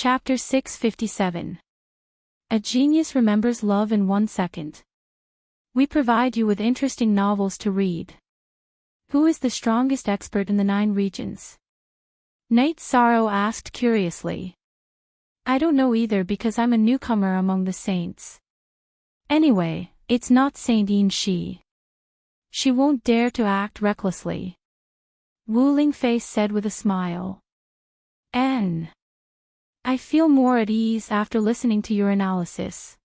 Chapter 657. A genius remembers love in 1 second. We provide you with interesting novels to read. Who is the strongest expert in the 9 regions? Night Sorrow asked curiously. I don't know either because I'm a newcomer among the saints. Anyway, it's not Saint Yin Shi. She won't dare to act recklessly. Wu Lingfei said with a smile. I feel more at ease after listening to your analysis.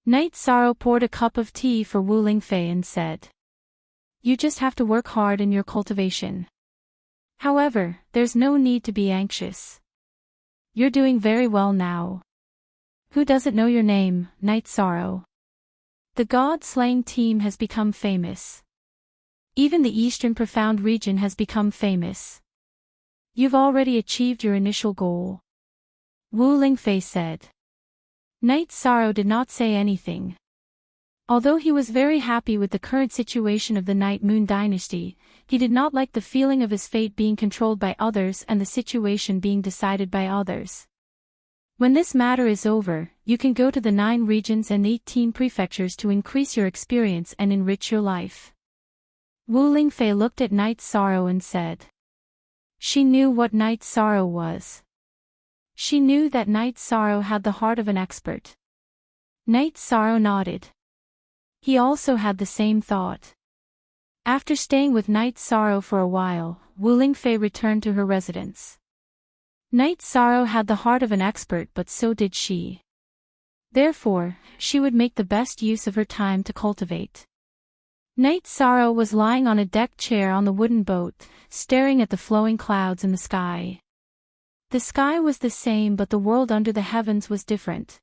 Night Sorrow poured a cup of tea for Wu Lingfei and said. You just have to work hard in your cultivation. However, there's no need to be anxious. You're doing very well now. Who doesn't know your name, Night Sorrow? The God-slaying team has become famous. Even the Eastern Profound region has become famous. You've already achieved your initial goal. Wu Lingfei said. Night Sorrow did not say anything. Although he was very happy with the current situation of the Night Moon dynasty, he did not like the feeling of his fate being controlled by others and the situation being decided by others. When this matter is over, you can go to the 9 regions and 18 prefectures to increase your experience and enrich your life. Wu Lingfei looked at Night Sorrow and said. She knew what Night Sorrow was. She knew that Night Sorrow had the heart of an expert. Night Sorrow nodded. He also had the same thought. After staying with Night Sorrow for a while, Wu Lingfei returned to her residence. Night Sorrow had the heart of an expert, but so did she. Therefore, she would make the best use of her time to cultivate. Night Sorrow was lying on a deck chair on the wooden boat, staring at the flowing clouds in the sky. The sky was the same, but the world under the heavens was different.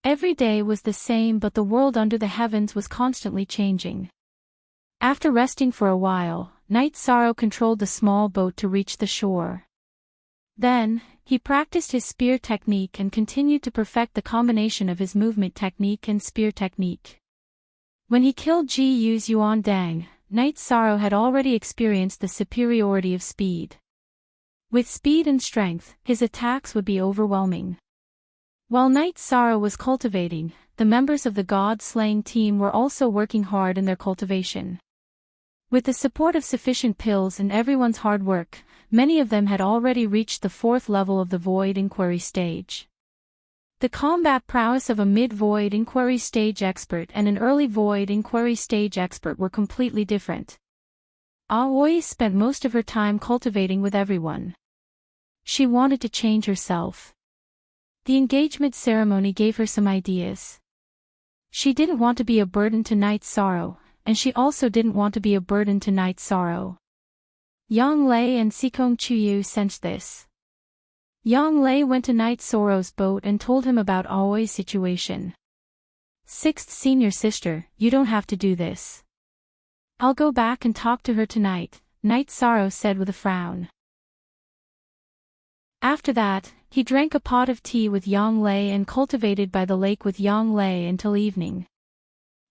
Every day was the same, but the world under the heavens was constantly changing. After resting for a while, Night Sorrow controlled the small boat to reach the shore. Then, he practiced his spear technique and continued to perfect the combination of his movement technique and spear technique. When he killed Ji Yu's Yuan Dang, Night Sorrow had already experienced the superiority of speed. With speed and strength, his attacks would be overwhelming. While Night Sorrow was cultivating, the members of the God-slaying team were also working hard in their cultivation. With the support of sufficient pills and everyone's hard work, many of them had already reached the 4th level of the Void Inquiry stage. The combat prowess of a mid-Void Inquiry stage expert and an early Void Inquiry stage expert were completely different. Aoi spent most of her time cultivating with everyone. She wanted to change herself. The engagement ceremony gave her some ideas. She didn't want to be a burden to Night Sorrow, and she also didn't want to be a burden to Night Sorrow. Yang Lei and Sikong Chuyu sensed this. Yang Lei went to Night Sorrow's boat and told him about Aoi's situation. 6th Senior Sister, you don't have to do this. I'll go back and talk to her tonight, Night Sorrow said with a frown. After that, he drank a pot of tea with Yang Lei and cultivated by the lake with Yang Lei until evening.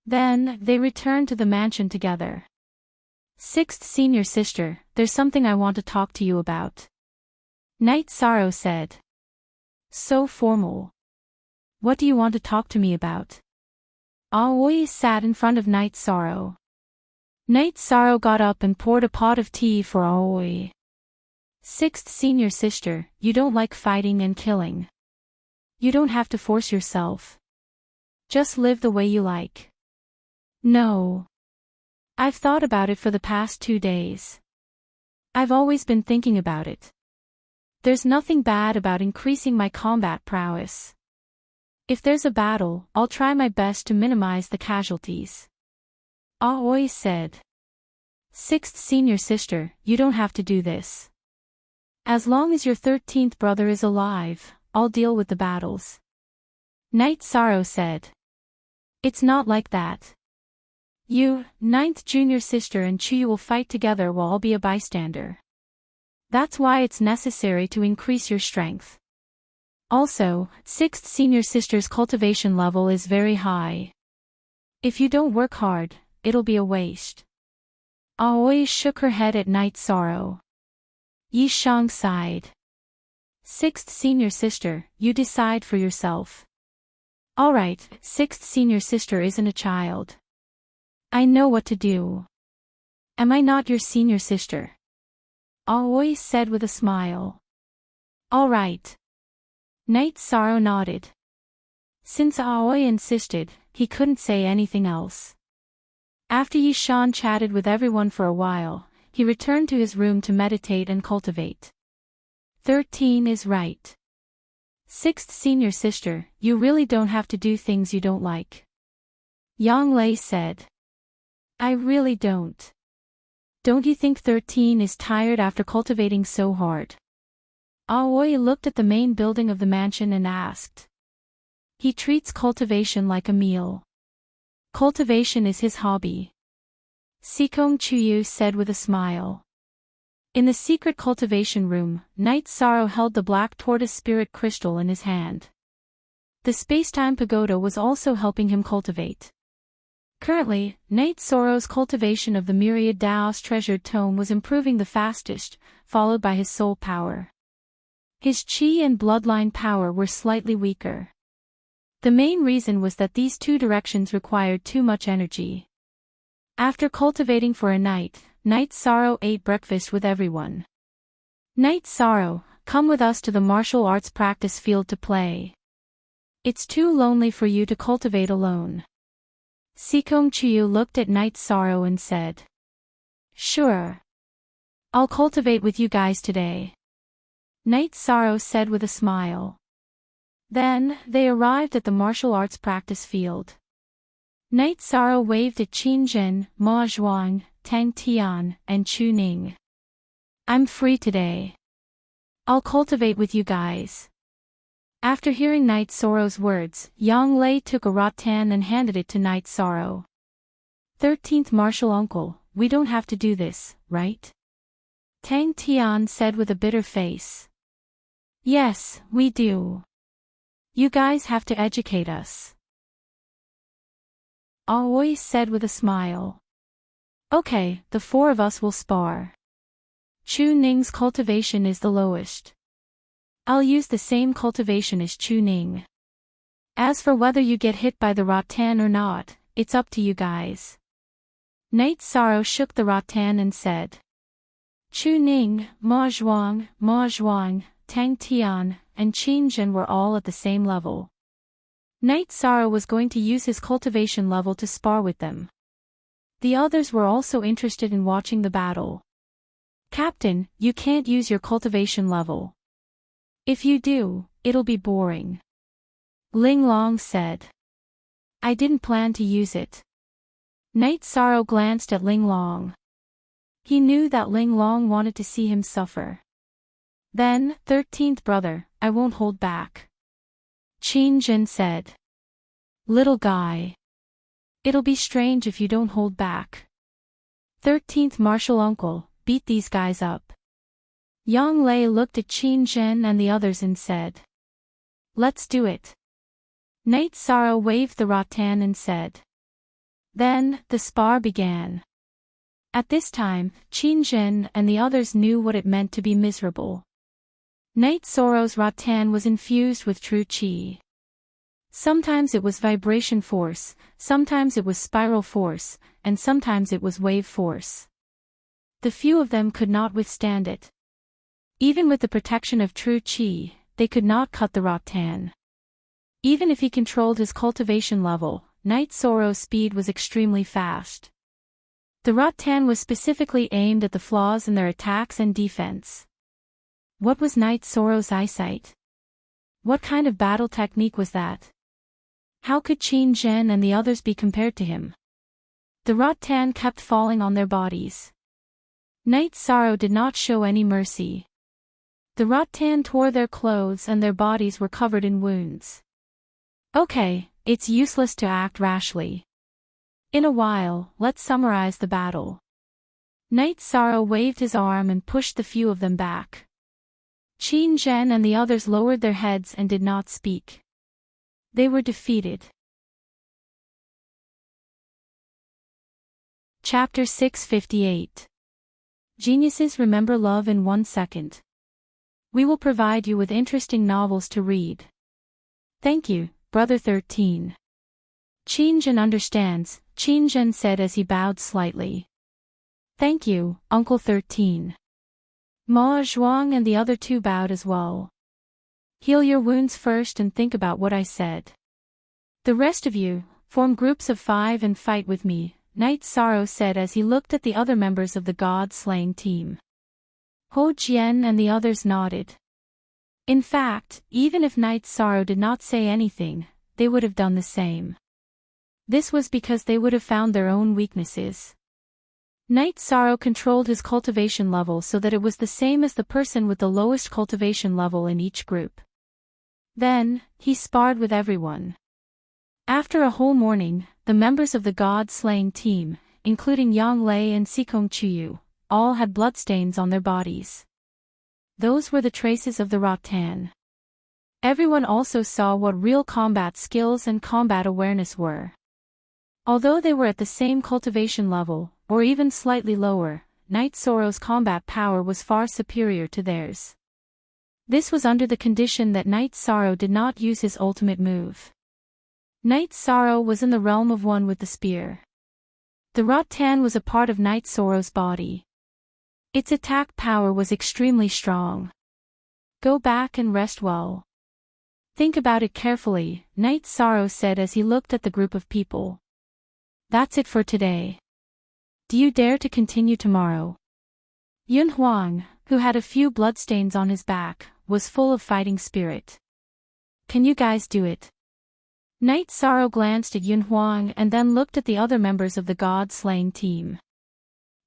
Then, they returned to the mansion together. 6th Senior Sister, there's something I want to talk to you about. Night Sorrow said. So formal. What do you want to talk to me about? Aoi sat in front of Night Sorrow. Night Sorrow got up and poured a pot of tea for Aoi. 6th Senior Sister, you don't like fighting and killing. You don't have to force yourself. Just live the way you like. No. I've thought about it for the past 2 days. I've always been thinking about it. There's nothing bad about increasing my combat prowess. If there's a battle, I'll try my best to minimize the casualties. Aoi said. 6th Senior Sister, you don't have to do this. As long as your 13th brother is alive, I'll deal with the battles. Night Sorrow said. It's not like that. You, 9th Junior Sister and Chuyu will fight together while I'll be a bystander. That's why it's necessary to increase your strength. Also, 6th Senior Sister's cultivation level is very high. If you don't work hard, it'll be a waste. Aoi shook her head at Night Sorrow. Yi Shang sighed. Sixth senior sister, you decide for yourself. Alright, sixth senior sister isn't a child. I know what to do. Am I not your senior sister? Aoi said with a smile. Alright. Knight Sorrow nodded. Since Aoi insisted, he couldn't say anything else. After Yishan chatted with everyone for a while, he returned to his room to meditate and cultivate. 13 is right. Sixth senior sister, you really don't have to do things you don't like. Yang Lei said. I really don't. Don't you think 13 is tired after cultivating so hard? Aoi looked at the main building of the mansion and asked. He treats cultivation like a meal. Cultivation is his hobby. Sikong Chuyu said with a smile. In the secret cultivation room, Knight Sorrow held the black tortoise spirit crystal in his hand. The space-time pagoda was also helping him cultivate. Currently, Knight Sorrow's cultivation of the myriad Dao's treasured tome was improving the fastest, followed by his soul power. His chi and bloodline power were slightly weaker. The main reason was that these two directions required too much energy. After cultivating for a night, Knight Sorrow ate breakfast with everyone. Knight Sorrow, come with us to the martial arts practice field to play. It's too lonely for you to cultivate alone. Sikong Chuyu looked at Knight Sorrow and said. Sure. I'll cultivate with you guys today. Knight Sorrow said with a smile. Then, they arrived at the martial arts practice field. Knight Sorrow waved at Qin Zhen, Ma Zhuang, Tang Tian, and Chu Ning. I'm free today. I'll cultivate with you guys. After hearing Knight Sorrow's words, Yang Lei took a rattan and handed it to Knight Sorrow. 13th martial uncle, we don't have to do this, right? Tang Tian said with a bitter face. Yes, we do. You guys have to educate us. Aoi said with a smile. Okay, the four of us will spar. Chu Ning's cultivation is the lowest. I'll use the same cultivation as Chu Ning. As for whether you get hit by the rattan or not, it's up to you guys. Knight Sorrow shook the rattan and said. Chu Ning, Ma Zhuang, Tang Tian, and Qin Zhen were all at the same level. Knight Sorrow was going to use his cultivation level to spar with them. The others were also interested in watching the battle. Captain, you can't use your cultivation level. If you do, it'll be boring. Ling Long said. I didn't plan to use it. Knight Sorrow glanced at Ling Long. He knew that Ling Long wanted to see him suffer. Then, 13th brother, I won't hold back. Qin Zhen said. Little guy. It'll be strange if you don't hold back. 13th martial uncle, beat these guys up. Yang Lei looked at Qin Zhen and the others and said. Let's do it. Knight Sorrow waved the rattan and said. Then, the spar began. At this time, Qin Zhen and the others knew what it meant to be miserable. Knight Sorrow's rattan was infused with true chi. Sometimes it was vibration force, sometimes it was spiral force, and sometimes it was wave force. The few of them could not withstand it. Even with the protection of true chi, they could not cut the rattan. Even if he controlled his cultivation level, Knight Sorrow's speed was extremely fast. The rattan was specifically aimed at the flaws in their attacks and defense. What was Knight Sorrow's eyesight? What kind of battle technique was that? How could Qin Zhen and the others be compared to him? The rattan kept falling on their bodies. Knight Sorrow did not show any mercy. The rattan tore their clothes and their bodies were covered in wounds. Okay, it's useless to act rashly. In a while, let's summarize the battle. Knight Sorrow waved his arm and pushed the few of them back. Qin Zhen and the others lowered their heads and did not speak. They were defeated. Chapter 658. Geniuses remember love in 1 second. We will provide you with interesting novels to read. Thank you, Brother 13. Qin understands, Qin said as he bowed slightly. Thank you, Uncle 13. Ma Zhuang and the other two bowed as well. Heal your wounds first and think about what I said. The rest of you, form groups of 5 and fight with me, Knight Sorrow said as he looked at the other members of the god-slaying team. Ho Jian and the others nodded. In fact, even if Knight Sorrow did not say anything, they would have done the same. This was because they would have found their own weaknesses. Knight Sorrow controlled his cultivation level so that it was the same as the person with the lowest cultivation level in each group. Then, he sparred with everyone. After a whole morning, the members of the god-slaying team, including Yang Lei and Sikong Chuyu, all had bloodstains on their bodies. Those were the traces of the rattan. Everyone also saw what real combat skills and combat awareness were. Although they were at the same cultivation level, or even slightly lower, Knight Sorrow's combat power was far superior to theirs. This was under the condition that Knight Sorrow did not use his ultimate move. Knight Sorrow was in the realm of one with the spear. The rattan was a part of Knight Sorrow's body. Its attack power was extremely strong. Go back and rest well. Think about it carefully, Knight Sorrow said as he looked at the group of people. That's it for today. Do you dare to continue tomorrow? Yun Huang, who had a few bloodstains on his back, was full of fighting spirit. Can you guys do it? Knight Sorrow glanced at Yun Huang and then looked at the other members of the god-slaying team.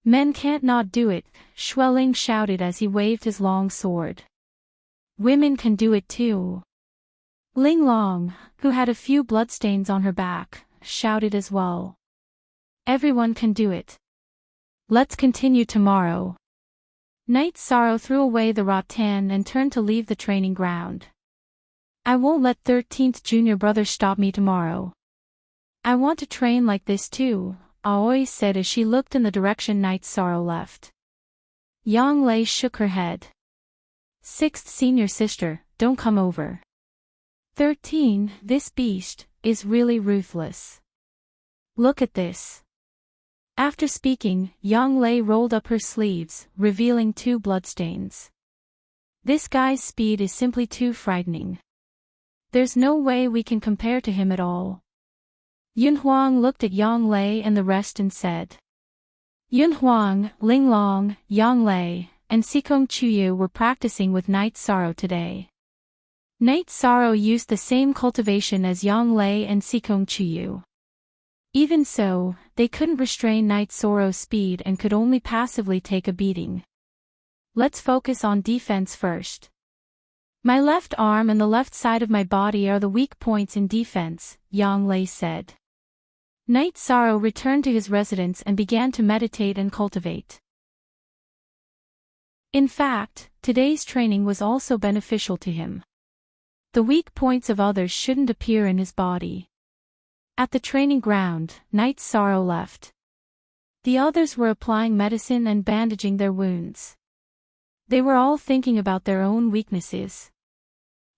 Men can't not do it, Xueling shouted as he waved his long sword. Women can do it too. Ling Long, who had a few bloodstains on her back, shouted as well. Everyone can do it. Let's continue tomorrow. Knight Sorrow threw away the rattan and turned to leave the training ground. I won't let 13th junior brother stop me tomorrow. I want to train like this too, Aoi said as she looked in the direction Knight Sorrow left. Yang Lei shook her head. 6th senior sister, don't come over. 13, this beast, is really ruthless. Look at this. After speaking, Yang Lei rolled up her sleeves, revealing 2 bloodstains. This guy's speed is simply too frightening. There's no way we can compare to him at all. Yun Huang looked at Yang Lei and the rest and said. Yun Huang, Ling Long, Yang Lei, and Sikong Chuyu were practicing with Knight Sorrow today. Knight Sorrow used the same cultivation as Yang Lei and Sikong Chuyu. Even so, they couldn't restrain Knight Sorrow's speed and could only passively take a beating. Let's focus on defense first. My left arm and the left side of my body are the weak points in defense, Yang Lei said. Knight Sorrow returned to his residence and began to meditate and cultivate. In fact, today's training was also beneficial to him. The weak points of others shouldn't appear in his body. At the training ground, Knight Sorrow left. The others were applying medicine and bandaging their wounds. They were all thinking about their own weaknesses.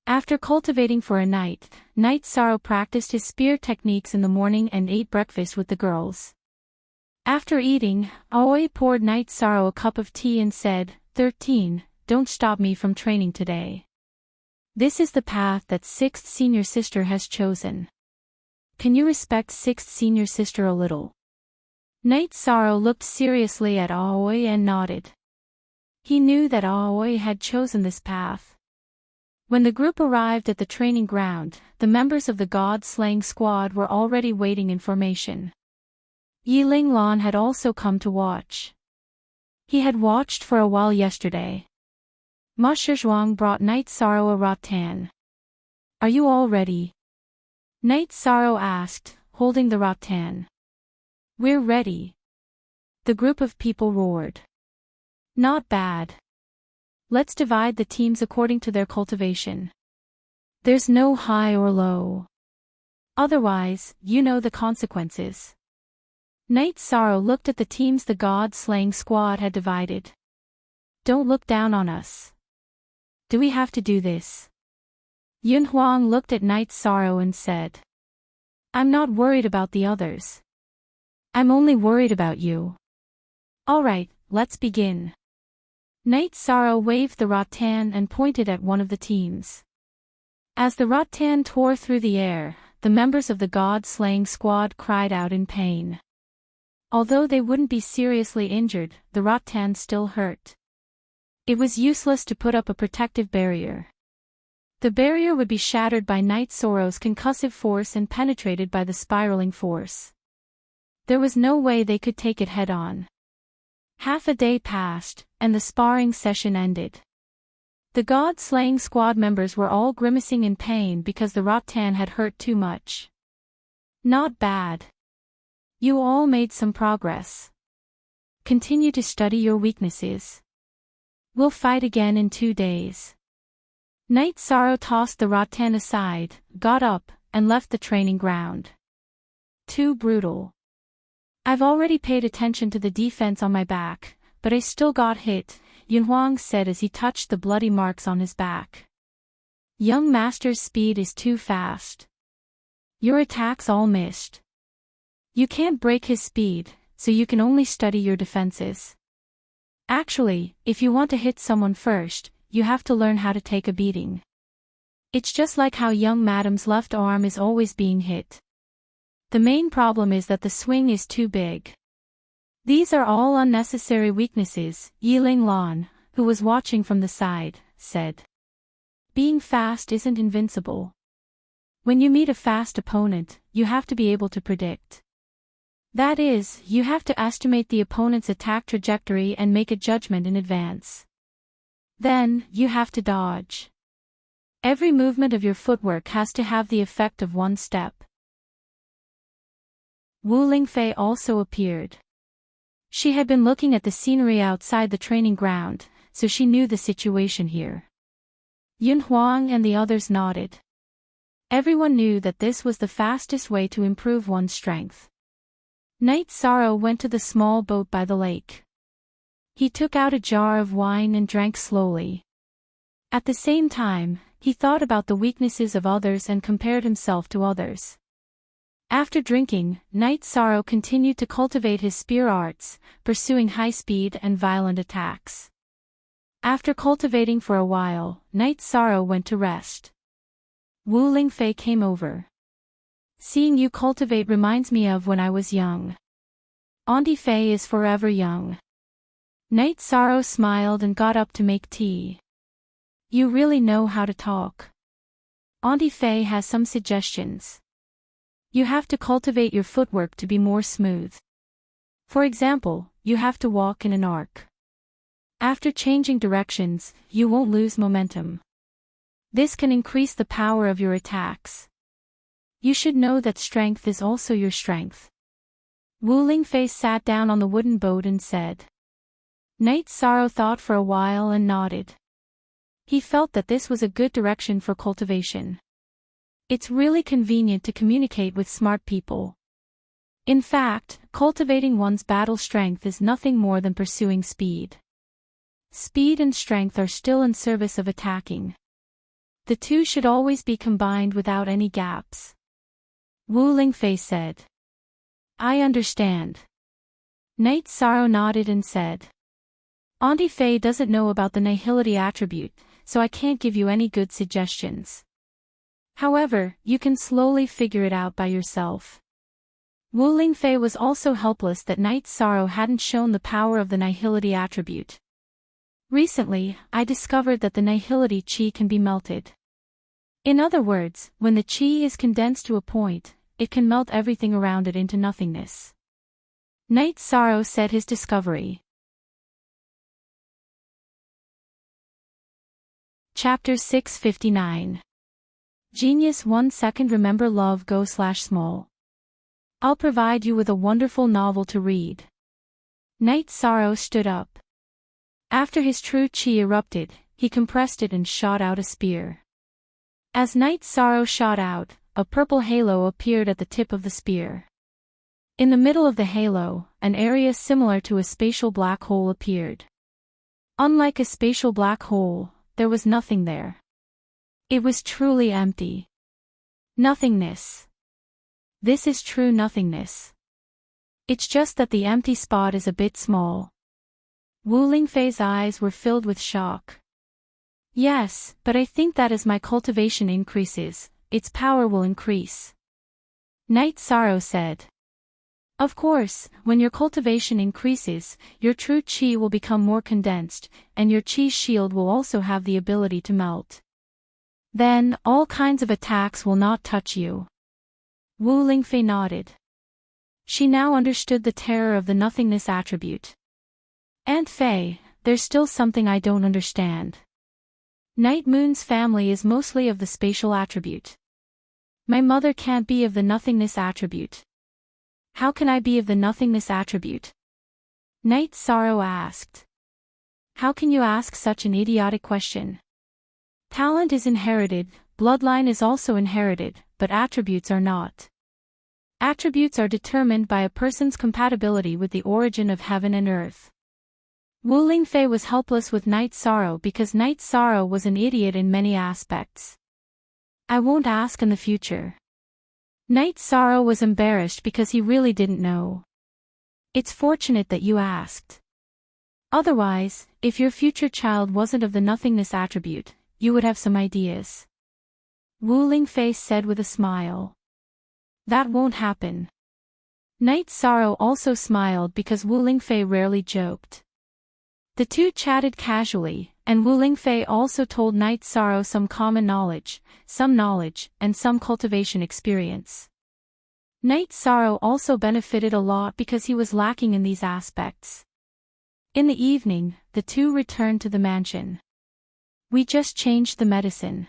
After cultivating for a night, Knight Sorrow practiced his spear techniques in the morning and ate breakfast with the girls. After eating, Aoi poured Knight Sorrow a cup of tea and said, 13, don't stop me from training today. This is the path that 6th senior sister has chosen. Can you respect 6th senior sister a little? Knight Sorrow looked seriously at Aoi and nodded. He knew that Aoi had chosen this path. When the group arrived at the training ground, the members of the god-slaying squad were already waiting in formation. Yi Linglan had also come to watch. He had watched for a while yesterday. Ma Shizhuang brought Knight Sorrow a rattan. Are you all ready? Knight Sorrow asked, holding the rattan. We're ready. The group of people roared. Not bad. Let's divide the teams according to their cultivation. There's no high or low. Otherwise, you know the consequences. Knight Sorrow looked at the teams the god-slaying squad had divided. Don't look down on us. Do we have to do this? Yun Huang looked at Night Sorrow and said, I'm not worried about the others. I'm only worried about you. Alright, let's begin. Night Sorrow waved the rattan and pointed at one of the teams. As the rattan tore through the air, the members of the god-slaying squad cried out in pain. Although they wouldn't be seriously injured, the rattan still hurt. It was useless to put up a protective barrier. The barrier would be shattered by Night Sorrow's concussive force and penetrated by the spiraling force. There was no way they could take it head-on. Half a day passed, and the sparring session ended. The god-slaying squad members were all grimacing in pain because the rattan had hurt too much. Not bad. You all made some progress. Continue to study your weaknesses. We'll fight again in 2 days. Night Sorrow tossed the rattan aside, got up, and left the training ground. Too brutal. I've already paid attention to the defense on my back, but I still got hit, Yun Huang said as he touched the bloody marks on his back. Young Master's speed is too fast. Your attacks all missed. You can't break his speed, so you can only study your defenses. Actually, if you want to hit someone first, you have to learn how to take a beating. It's just like how young Madam's left arm is always being hit. The main problem is that the swing is too big. These are all unnecessary weaknesses, Yiling Lan, who was watching from the side, said. Being fast isn't invincible. When you meet a fast opponent, you have to be able to predict. That is, you have to estimate the opponent's attack trajectory and make a judgment in advance. Then, you have to dodge. Every movement of your footwork has to have the effect of one step. Wu Lingfei also appeared. She had been looking at the scenery outside the training ground, so she knew the situation here. Yun Huang and the others nodded. Everyone knew that this was the fastest way to improve one's strength. Night Sorrow went to the small boat by the lake. He took out a jar of wine and drank slowly. At the same time, he thought about the weaknesses of others and compared himself to others. After drinking, Night Sorrow continued to cultivate his spear arts, pursuing high speed and violent attacks. After cultivating for a while, Night Sorrow went to rest. Wu Lingfei came over. Seeing you cultivate reminds me of when I was young. Auntie Fei is forever young. Night Sorrow smiled and got up to make tea. You really know how to talk. Auntie Fei has some suggestions. You have to cultivate your footwork to be more smooth. For example, you have to walk in an arc. After changing directions, you won't lose momentum. This can increase the power of your attacks. You should know that strength is also your strength. Wu Lingfei sat down on the wooden boat and said. Night Sorrow thought for a while and nodded. He felt that this was a good direction for cultivation. It's really convenient to communicate with smart people. In fact, cultivating one's battle strength is nothing more than pursuing speed. Speed and strength are still in service of attacking. The two should always be combined without any gaps. Wu Lingfei said. I understand. Night Sorrow nodded and said. Auntie Fei doesn't know about the nihility attribute, so I can't give you any good suggestions. However, you can slowly figure it out by yourself. Wu Lingfei was also helpless that Night Sorrow hadn't shown the power of the nihility attribute. Recently, I discovered that the nihility chi can be melted. In other words, when the chi is condensed to a point, it can melt everything around it into nothingness. Night Sorrow said his discovery. Chapter 659. Genius 1 second. Remember, love go/small. I'll provide you with a wonderful novel to read. Night Sorrow stood up. After his true chi erupted, he compressed it and shot out a spear. As Night Sorrow shot out, a purple halo appeared at the tip of the spear. In the middle of the halo, an area similar to a spatial black hole appeared. Unlike a spatial black hole, there was nothing there. It was truly empty. Nothingness. This is true nothingness. It's just that the empty spot is a bit small. Wu Lingfei's eyes were filled with shock. Yes, but I think that as my cultivation increases, its power will increase. Night Sorrow said. Of course, when your cultivation increases, your true qi will become more condensed, and your qi shield will also have the ability to melt. Then, all kinds of attacks will not touch you. Wu Lingfei nodded. She now understood the terror of the nothingness attribute. Aunt Fei, there's still something I don't understand. Night Moon's family is mostly of the spatial attribute. My mother can't be of the nothingness attribute. How can I be of the nothingness attribute? Night Sorrow asked. How can you ask such an idiotic question? Talent is inherited, bloodline is also inherited, but attributes are not. Attributes are determined by a person's compatibility with the origin of heaven and earth. Wu Lingfei was helpless with Night Sorrow because Night Sorrow was an idiot in many aspects. I won't ask in the future. Night Sorrow was embarrassed because he really didn't know. It's fortunate that you asked. Otherwise, if your future child wasn't of the nothingness attribute, you would have some ideas. Wu Lingfei said with a smile. That won't happen. Night Sorrow also smiled because Wu Lingfei rarely joked. The two chatted casually, and Wu Lingfei also told Night Sorrow some common knowledge, and some cultivation experience. Night Sorrow also benefited a lot because he was lacking in these aspects. In the evening, the two returned to the mansion. We just changed the medicine.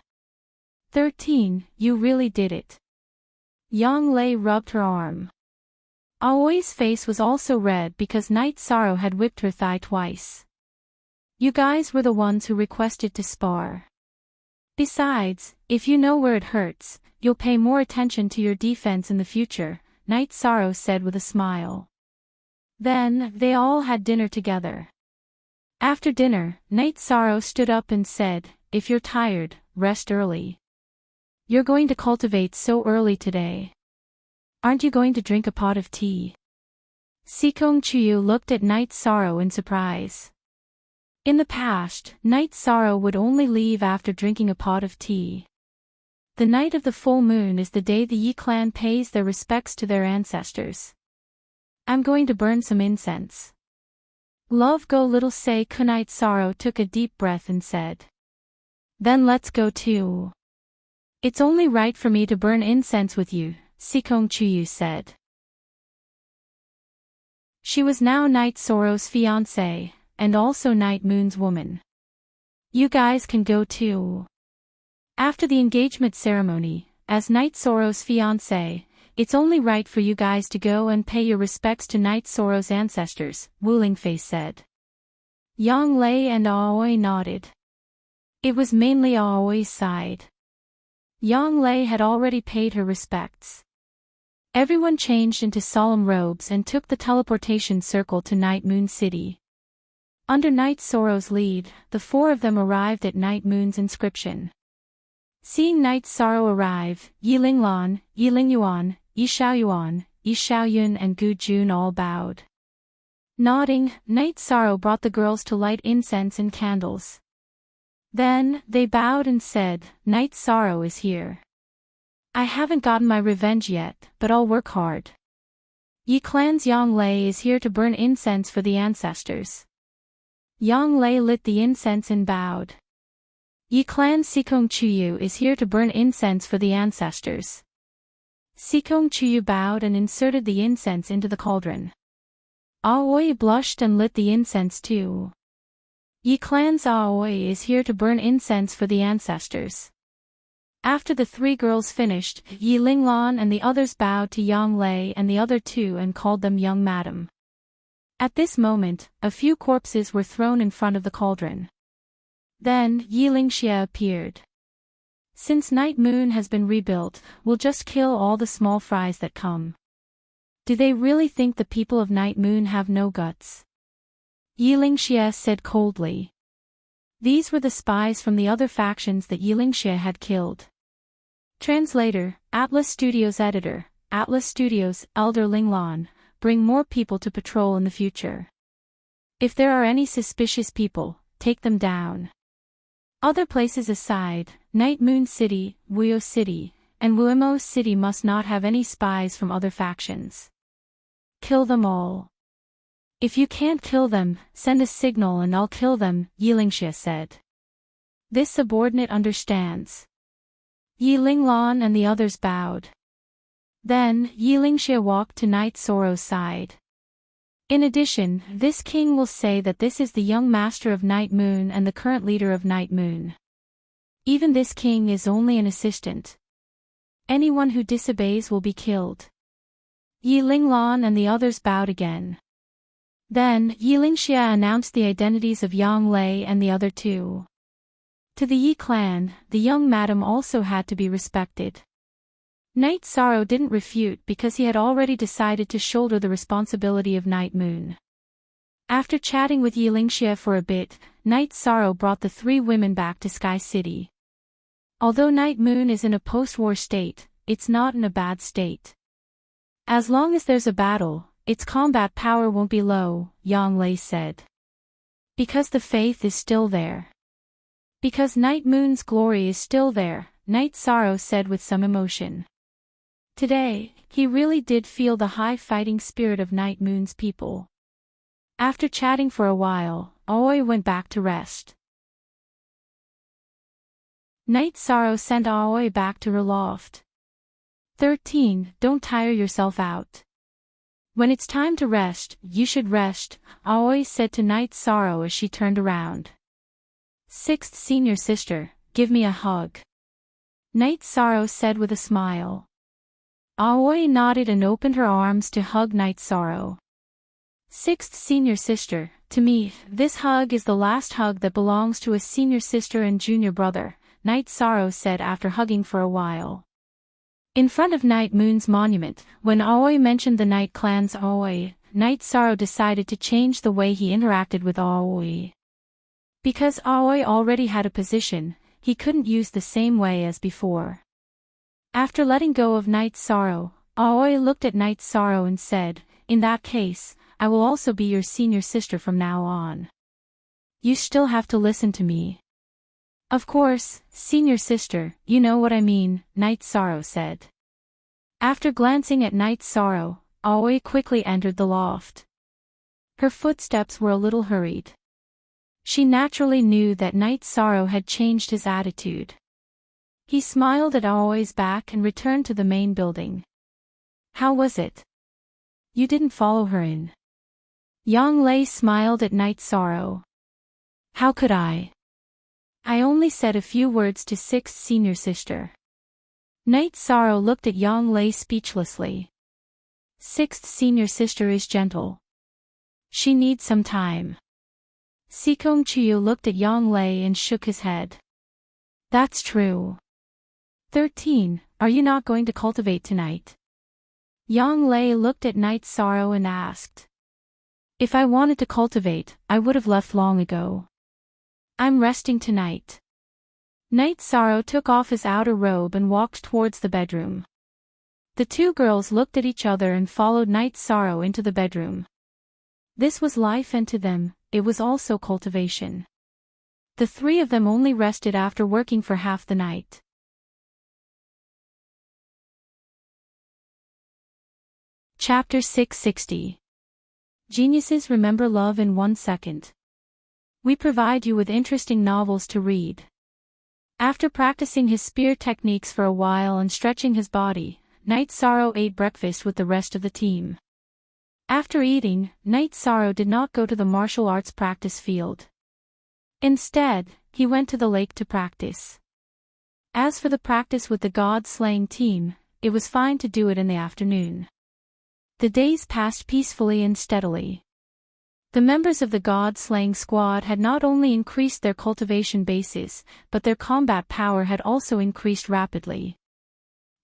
13, you really did it. Yang Lei rubbed her arm. Aoi's face was also red because Night Sorrow had whipped her thigh twice. You guys were the ones who requested to spar. Besides, if you know where it hurts, you'll pay more attention to your defense in the future, Night Sorrow said with a smile. Then, they all had dinner together. After dinner, Night Sorrow stood up and said, if you're tired, rest early. You're going to cultivate so early today. Aren't you going to drink a pot of tea? Sikong Chuyu looked at Night Sorrow in surprise. In the past, Night Sorrow would only leave after drinking a pot of tea. The night of the full moon is the day the Yi clan pays their respects to their ancestors. I'm going to burn some incense. Love go little say Night Sorrow took a deep breath and said. Then let's go too. It's only right for me to burn incense with you, Sikong Chuyu said. She was now Night Sorrow's fiancée, and also Night Moon's woman. You guys can go too. After the engagement ceremony, as Night Sorrow's fiancé, it's only right for you guys to go and pay your respects to Night Sorrow's ancestors, Wu Lingfei said. Yang Lei and Aoi nodded. It was mainly Aoi's side. Yang Lei had already paid her respects. Everyone changed into solemn robes and took the teleportation circle to Night Moon City. Under Night Sorrow's lead, the four of them arrived at Night Moon's inscription. Seeing Night Sorrow arrive, Yi Linglan, Yi Lingyuan, Yi Xiaoyuan, Yi Xiaoyun and Gu Jun all bowed. Nodding, Night Sorrow brought the girls to light incense and candles. Then, they bowed and said, Night Sorrow is here. I haven't gotten my revenge yet, but I'll work hard. Yi Clan's Yang Lei is here to burn incense for the ancestors. Yang Lei lit the incense and bowed. Yi Clan's Sikong Chuyu is here to burn incense for the ancestors. Sikong Chuyu bowed and inserted the incense into the cauldron. Aoi blushed and lit the incense too. Yi Clan's Aoi is here to burn incense for the ancestors. After the three girls finished, Yi Linglan and the others bowed to Yang Lei and the other two and called them young madam. At this moment, a few corpses were thrown in front of the cauldron. Then, Yi Lingxia appeared. Since Night Moon has been rebuilt, we'll just kill all the small fries that come. Do they really think the people of Night Moon have no guts? Yi Lingxia said coldly. These were the spies from the other factions that Yilingxie had killed. Translator, Atlas Studios Editor, Atlas Studios, Elder Linglan, bring more people to patrol in the future. If there are any suspicious people, take them down. Other places aside, Night Moon City, Wuyo City, and Wuimo City must not have any spies from other factions. Kill them all. If you can't kill them, send a signal and I'll kill them, Yilingxie said. This subordinate understands. Yi Linglan and the others bowed. Then, Yilingxie walked to Night Sorrow's side. In addition, this king will say that this is the young master of Night Moon and the current leader of Night Moon. Even this king is only an assistant. Anyone who disobeys will be killed. Yi Linglan and the others bowed again. Then, Yilingxie announced the identities of Yang Lei and the other two. To the Yi clan, the young madam also had to be respected. Night Sorrow didn't refute because he had already decided to shoulder the responsibility of Night Moon. After chatting with Yilingxie for a bit, Night Sorrow brought the three women back to Sky City. Although Night Moon is in a post-war state, it's not in a bad state. As long as there's a battle, its combat power won't be low, Yang Lei said. Because the faith is still there. Because Night Moon's glory is still there, Night Sorrow said with some emotion. Today, he really did feel the high fighting spirit of Night Moon's people. After chatting for a while, Aoi went back to rest. Night Sorrow sent Aoi back to her loft. 13. Don't tire yourself out. When it's time to rest, you should rest, Aoi said to Night Sorrow as she turned around. 6th Senior Sister, give me a hug. Night Sorrow said with a smile. Aoi nodded and opened her arms to hug Night Sorrow. 6th Senior Sister, to me, this hug is the last hug that belongs to a senior sister and junior brother, Night Sorrow said after hugging for a while. In front of Night Moon's monument, when Aoi mentioned the Night Clan's Aoi, Night Sorrow decided to change the way he interacted with Aoi. Because Aoi already had a position, he couldn't use the same way as before. After letting go of Night Sorrow, Aoi looked at Night Sorrow and said, in that case, I will also be your senior sister from now on. You still have to listen to me. Of course, senior sister, you know what I mean, Night Sorrow said. After glancing at Night Sorrow, Aoi quickly entered the loft. Her footsteps were a little hurried. She naturally knew that Night Sorrow had changed his attitude. He smiled at Aoi's back and returned to the main building. How was it? You didn't follow her in. Yang Lei smiled at Night Sorrow. How could I? I only said a few words to 6th Senior Sister. Night Sorrow looked at Yang Lei speechlessly. 6th Senior Sister is gentle. She needs some time. Sikong Chiyu looked at Yang Lei and shook his head. That's true. 13. Are you not going to cultivate tonight? Yang Lei looked at Night Sorrow and asked. If I wanted to cultivate, I would have left long ago. I'm resting tonight. Night Sorrow took off his outer robe and walked towards the bedroom. The two girls looked at each other and followed Night Sorrow into the bedroom. This was life, and to them, it was also cultivation. The three of them only rested after working for half the night. Chapter 660. Geniuses remember love in 1 second. We provide you with interesting novels to read. After practicing his spear techniques for a while and stretching his body, Night Sorrow ate breakfast with the rest of the team. After eating, Night Sorrow did not go to the martial arts practice field. Instead, he went to the lake to practice. As for the practice with the god-slaying team, it was fine to do it in the afternoon. The days passed peacefully and steadily. The members of the god-slaying squad had not only increased their cultivation bases, but their combat power had also increased rapidly.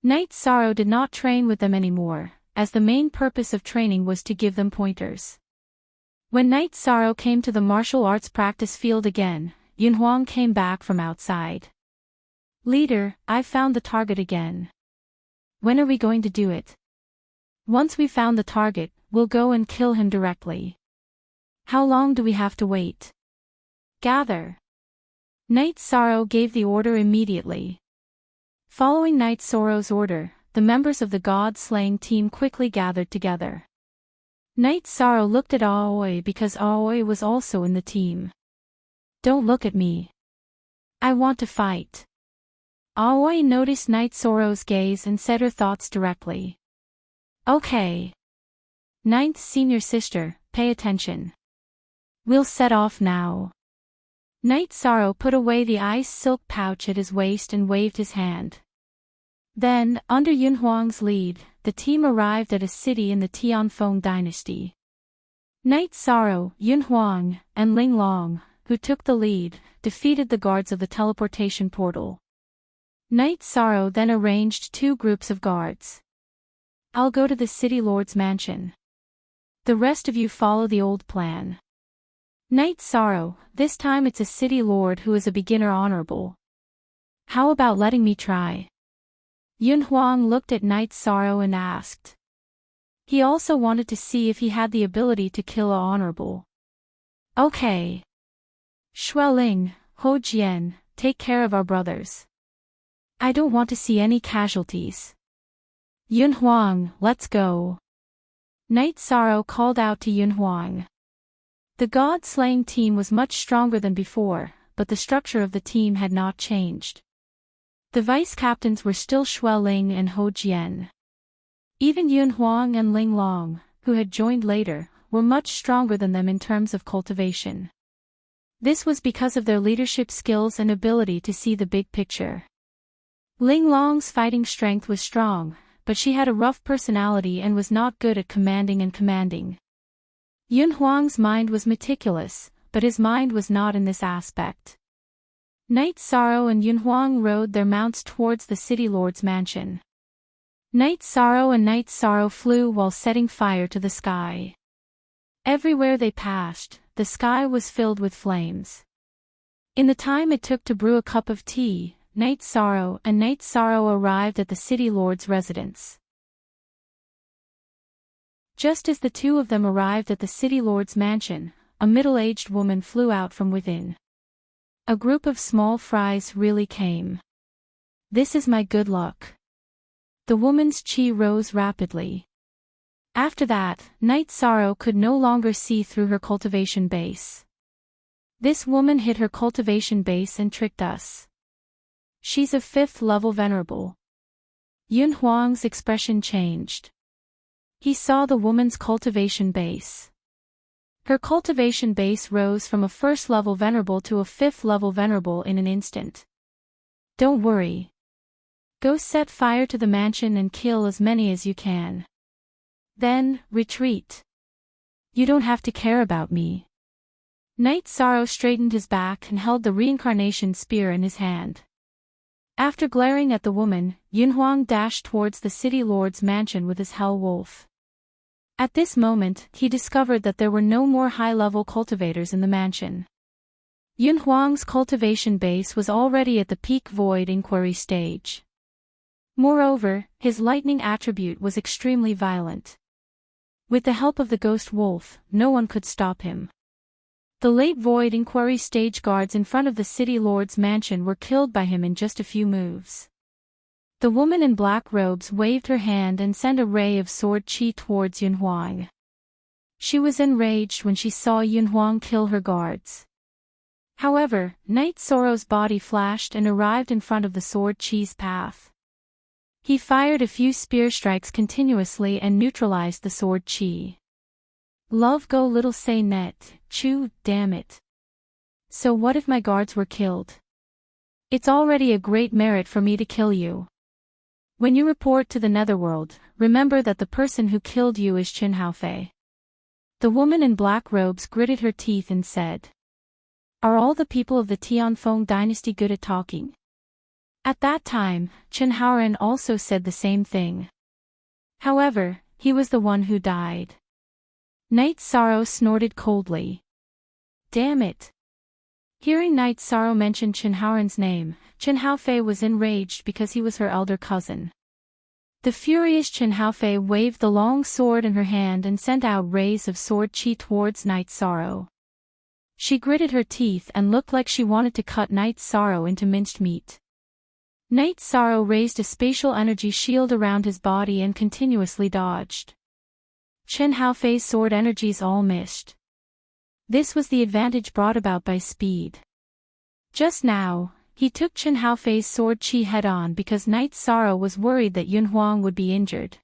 Night Sorrow did not train with them anymore, as the main purpose of training was to give them pointers. When Night Sorrow came to the martial arts practice field again, Yunhuang came back from outside. Leader, I've found the target again. When are we going to do it? Once we found the target, we'll go and kill him directly. How long do we have to wait? Gather. Knight Sorrow gave the order immediately. Following Knight Sorrow's order, the members of the god-slaying team quickly gathered together. Knight Sorrow looked at Aoi because Aoi was also in the team. Don't look at me. I want to fight. Aoi noticed Knight Sorrow's gaze and said her thoughts directly. Okay. Ninth senior sister, pay attention. We'll set off now. Knight Sorrow put away the ice silk pouch at his waist and waved his hand. Then, under Yunhuang's lead, the team arrived at a city in the Tianfeng dynasty. Knight Sorrow, Yunhuang, and Ling Long, who took the lead, defeated the guards of the teleportation portal. Knight Sorrow then arranged two groups of guards. I'll go to the city lord's mansion. The rest of you follow the old plan. Knight Sorrow, this time it's a city lord who is a beginner honorable. How about letting me try? Yunhuang looked at Knight Sorrow and asked. He also wanted to see if he had the ability to kill a honorable. Okay. Xueling, Ho Jian, take care of our brothers. I don't want to see any casualties. Yunhuang, let's go. Knight Sorrow called out to Yunhuang. The god-slaying team was much stronger than before, but the structure of the team had not changed. The vice-captains were still Xueling and Ho Jian. Even Yunhuang and Ling Long, who had joined later, were much stronger than them in terms of cultivation. This was because of their leadership skills and ability to see the big picture. Ling Long's fighting strength was strong, but she had a rough personality and was not good at commanding. Yunhuang's mind was meticulous, but his mind was not in this aspect. Knight Sorrow and Yunhuang rode their mounts towards the city lord's mansion. Knight Sorrow flew while setting fire to the sky. Everywhere they passed, the sky was filled with flames. In the time it took to brew a cup of tea, Knight Sorrow arrived at the city lord's residence. Just as the two of them arrived at the city lord's mansion, a middle-aged woman flew out from within. A group of small fries really came. This is my good luck. The woman's chi rose rapidly. After that, Knight Sorrow could no longer see through her cultivation base. This woman hid her cultivation base and tricked us. She's a 5th level venerable. Yunhuang's expression changed. He saw the woman's cultivation base. Her cultivation base rose from a 1st level venerable to a 5th level venerable in an instant. Don't worry. Go set fire to the mansion and kill as many as you can. Then, retreat. You don't have to care about me. Knight Sorrow straightened his back and held the reincarnation spear in his hand. After glaring at the woman, Yunhuang dashed towards the city lord's mansion with his hell wolf. At this moment, he discovered that there were no more high-level cultivators in the mansion. Yunhuang's cultivation base was already at the peak void inquiry stage. Moreover, his lightning attribute was extremely violent. With the help of the ghost wolf, no one could stop him. The late void inquiry stage guards in front of the city lord's mansion were killed by him in just a few moves. The woman in black robes waved her hand and sent a ray of sword chi towards Yunhuang. She was enraged when she saw Yunhuang kill her guards. However, Knight Sorrow's body flashed and arrived in front of the sword chi's path. He fired a few spear strikes continuously and neutralized the sword chi. Love go little say net, chew, damn it. So what if my guards were killed? It's already a great merit for me to kill you. When you report to the netherworld, remember that the person who killed you is Qin Haofei. The woman in black robes gritted her teeth and said. Are all the people of the Tianfeng dynasty good at talking? At that time, Chen Haoren also said the same thing. However, he was the one who died. Knight Sorrow snorted coldly. Damn it. Hearing Night Sorrow mention Chen Haoren's name, Chen Haofei was enraged because he was her elder cousin. The furious Chen Haofei waved the long sword in her hand and sent out rays of sword chi towards Night Sorrow. She gritted her teeth and looked like she wanted to cut Night Sorrow into minced meat. Night Sorrow raised a spatial energy shield around his body and continuously dodged. Chen Haofei's sword energies all missed. This was the advantage brought about by speed. Just now, he took Chen Haofei's sword chi head-on because Night Sorrow was worried that Yun Huang would be injured.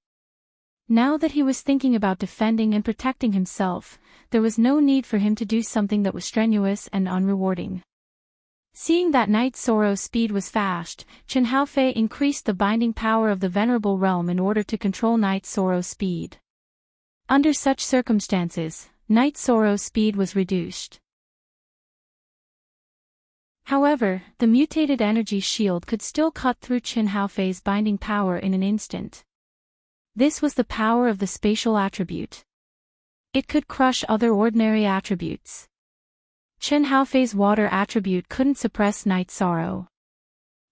Now that he was thinking about defending and protecting himself, there was no need for him to do something that was strenuous and unrewarding. Seeing that Night Sorrow's speed was fast, Chen Haofei increased the binding power of the Venerable Realm in order to control Night Sorrow's speed. Under such circumstances, Night Sorrow's speed was reduced. However, the mutated energy shield could still cut through Chen Haofei's binding power in an instant. This was the power of the spatial attribute. It could crush other ordinary attributes. Chen Haofei's water attribute couldn't suppress Night Sorrow.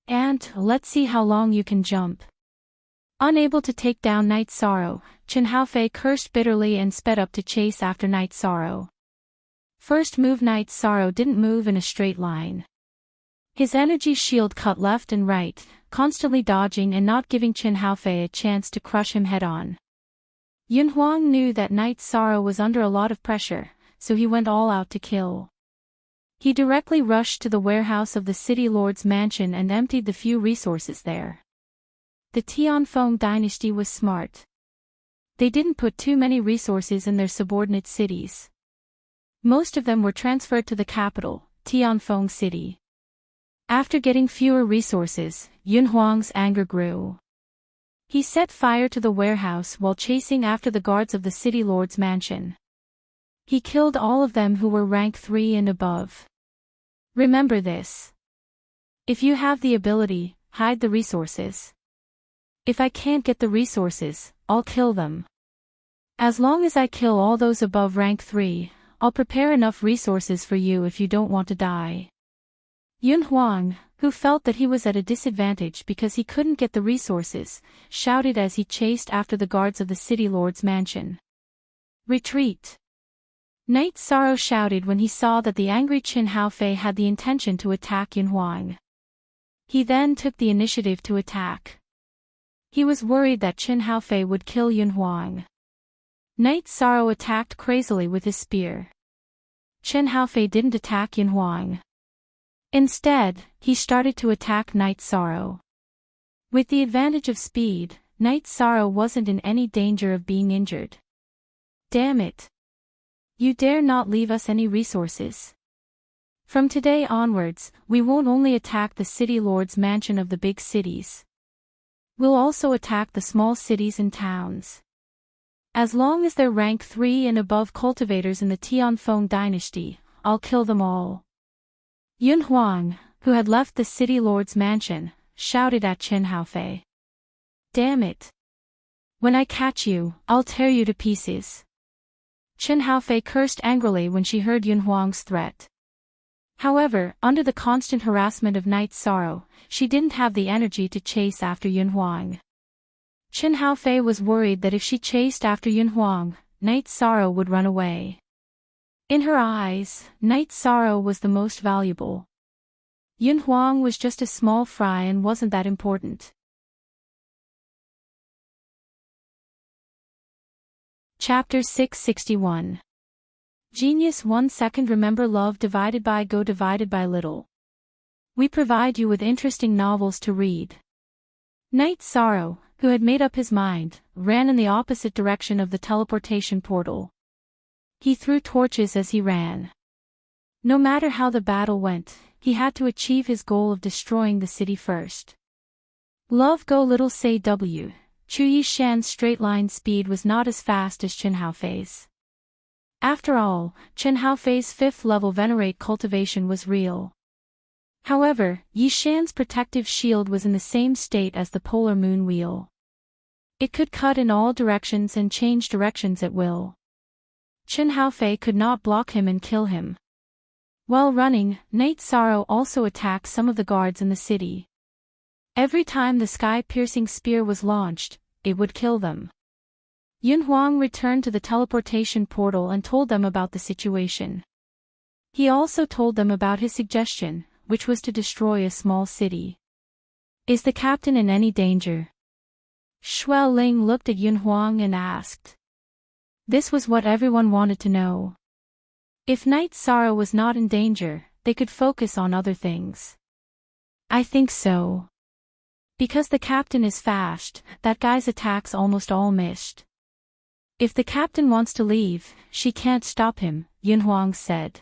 And, let's see how long you can jump. Unable to take down Night Sorrow, Chen Haofei cursed bitterly and sped up to chase after Night Sorrow. First move Night Sorrow didn't move in a straight line. His energy shield cut left and right, constantly dodging and not giving Chen Haofei a chance to crush him head-on. Yun Huang knew that Night Sorrow was under a lot of pressure, so he went all out to kill. He directly rushed to the warehouse of the city lord's mansion and emptied the few resources there. The Tianfeng dynasty was smart. They didn't put too many resources in their subordinate cities. Most of them were transferred to the capital, Tianfeng City. After getting fewer resources, Yun Huang's anger grew. He set fire to the warehouse while chasing after the guards of the city lord's mansion. He killed all of them who were rank 3 and above. Remember this. If you have the ability, hide the resources. If I can't get the resources, I'll kill them. As long as I kill all those above rank 3, I'll prepare enough resources for you if you don't want to die. Yun Huang, who felt that he was at a disadvantage because he couldn't get the resources, shouted as he chased after the guards of the city lord's mansion. Retreat! Night Sorrow shouted when he saw that the angry Chen Haofei had the intention to attack Yun Huang. He then took the initiative to attack. He was worried that Chen Haofei would kill Yun Huang. Night Sorrow attacked crazily with his spear. Chen Haofei didn't attack Yun Huang. Instead, he started to attack Night Sorrow. With the advantage of speed, Night Sorrow wasn't in any danger of being injured. Damn it! You dare not leave us any resources. From today onwards, we won't only attack the city lord's mansion of the big cities. We'll also attack the small cities and towns. As long as they're rank 3 and above cultivators in the Tianfeng dynasty, I'll kill them all. Yun Huang, who had left the city lord's mansion, shouted at Chen Haofei. Damn it! When I catch you, I'll tear you to pieces. Chen Haofei cursed angrily when she heard Yun Huang's threat. However, under the constant harassment of Night Sorrow, she didn't have the energy to chase after Yun Huang. Chen Haofei was worried that if she chased after Yun Huang, Night Sorrow would run away. In her eyes, Night Sorrow was the most valuable. Yun Huang was just a small fry and wasn't that important. Chapter 661. Genius 1 second. Remember, love divided by go divided by little. We provide you with interesting novels to read. Night Sorrow, who had made up his mind, ran in the opposite direction of the teleportation portal. He threw torches as he ran. No matter how the battle went, he had to achieve his goal of destroying the city first. Love go little say W. Chu Yishan's straight-line speed was not as fast as Chen Haofei's. After all, Chen Haofei's 5th level venerate cultivation was real. However, Yishan's protective shield was in the same state as the polar moon wheel. It could cut in all directions and change directions at will. Chen Haofei could not block him and kill him. While running, Night Sorrow also attacked some of the guards in the city. Every time the sky-piercing spear was launched, it would kill them. Yun Huang returned to the teleportation portal and told them about the situation. He also told them about his suggestion, which was to destroy a small city. Is the captain in any danger? Shuo Ling looked at Yun Huang and asked. This was what everyone wanted to know. If Night Sorrow was not in danger, they could focus on other things. I think so. Because the captain is fast, that guy's attacks almost all missed. If the captain wants to leave, she can't stop him, Yun Huang said.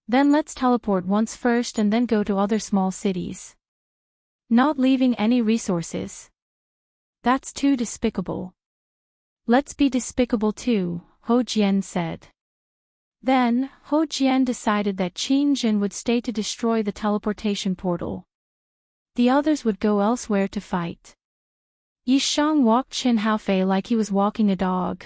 Then let's teleport once first and then go to other small cities. Not leaving any resources. That's too despicable. Let's be despicable too, Ho Jian said. Then, Ho Jian decided that Qin Jin would stay to destroy the teleportation portal. The others would go elsewhere to fight. Yi Shang walked Qin Haofei like he was walking a dog.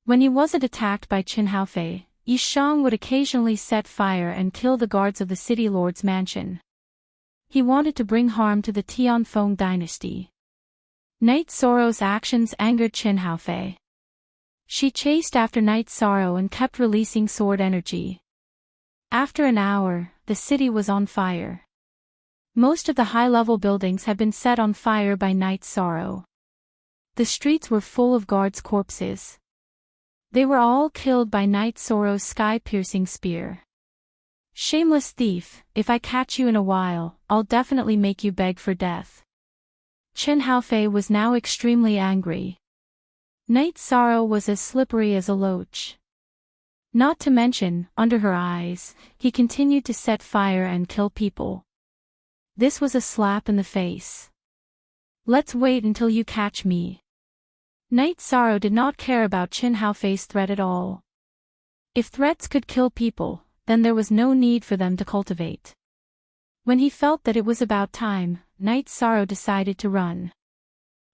When he wasn't attacked by Qin Haofei, Yi Shang would occasionally set fire and kill the guards of the city lord's mansion. He wanted to bring harm to the Tianfeng dynasty. Night Sorrow's actions angered Qin Haofei. She chased after Night Sorrow and kept releasing sword energy. After an hour, the city was on fire. Most of the high-level buildings had been set on fire by Night Sorrow. The streets were full of guards' corpses. They were all killed by Night Sorrow's sky-piercing spear. Shameless thief, if I catch you in a while, I'll definitely make you beg for death. Qin Haofei was now extremely angry. Night Sorrow was as slippery as a loach. Not to mention, under her eyes, he continued to set fire and kill people. This was a slap in the face. Let's wait until you catch me. Night Sorrow did not care about Qin Haofei's threat at all. If threats could kill people, then there was no need for them to cultivate. When he felt that it was about time, Night Sorrow decided to run.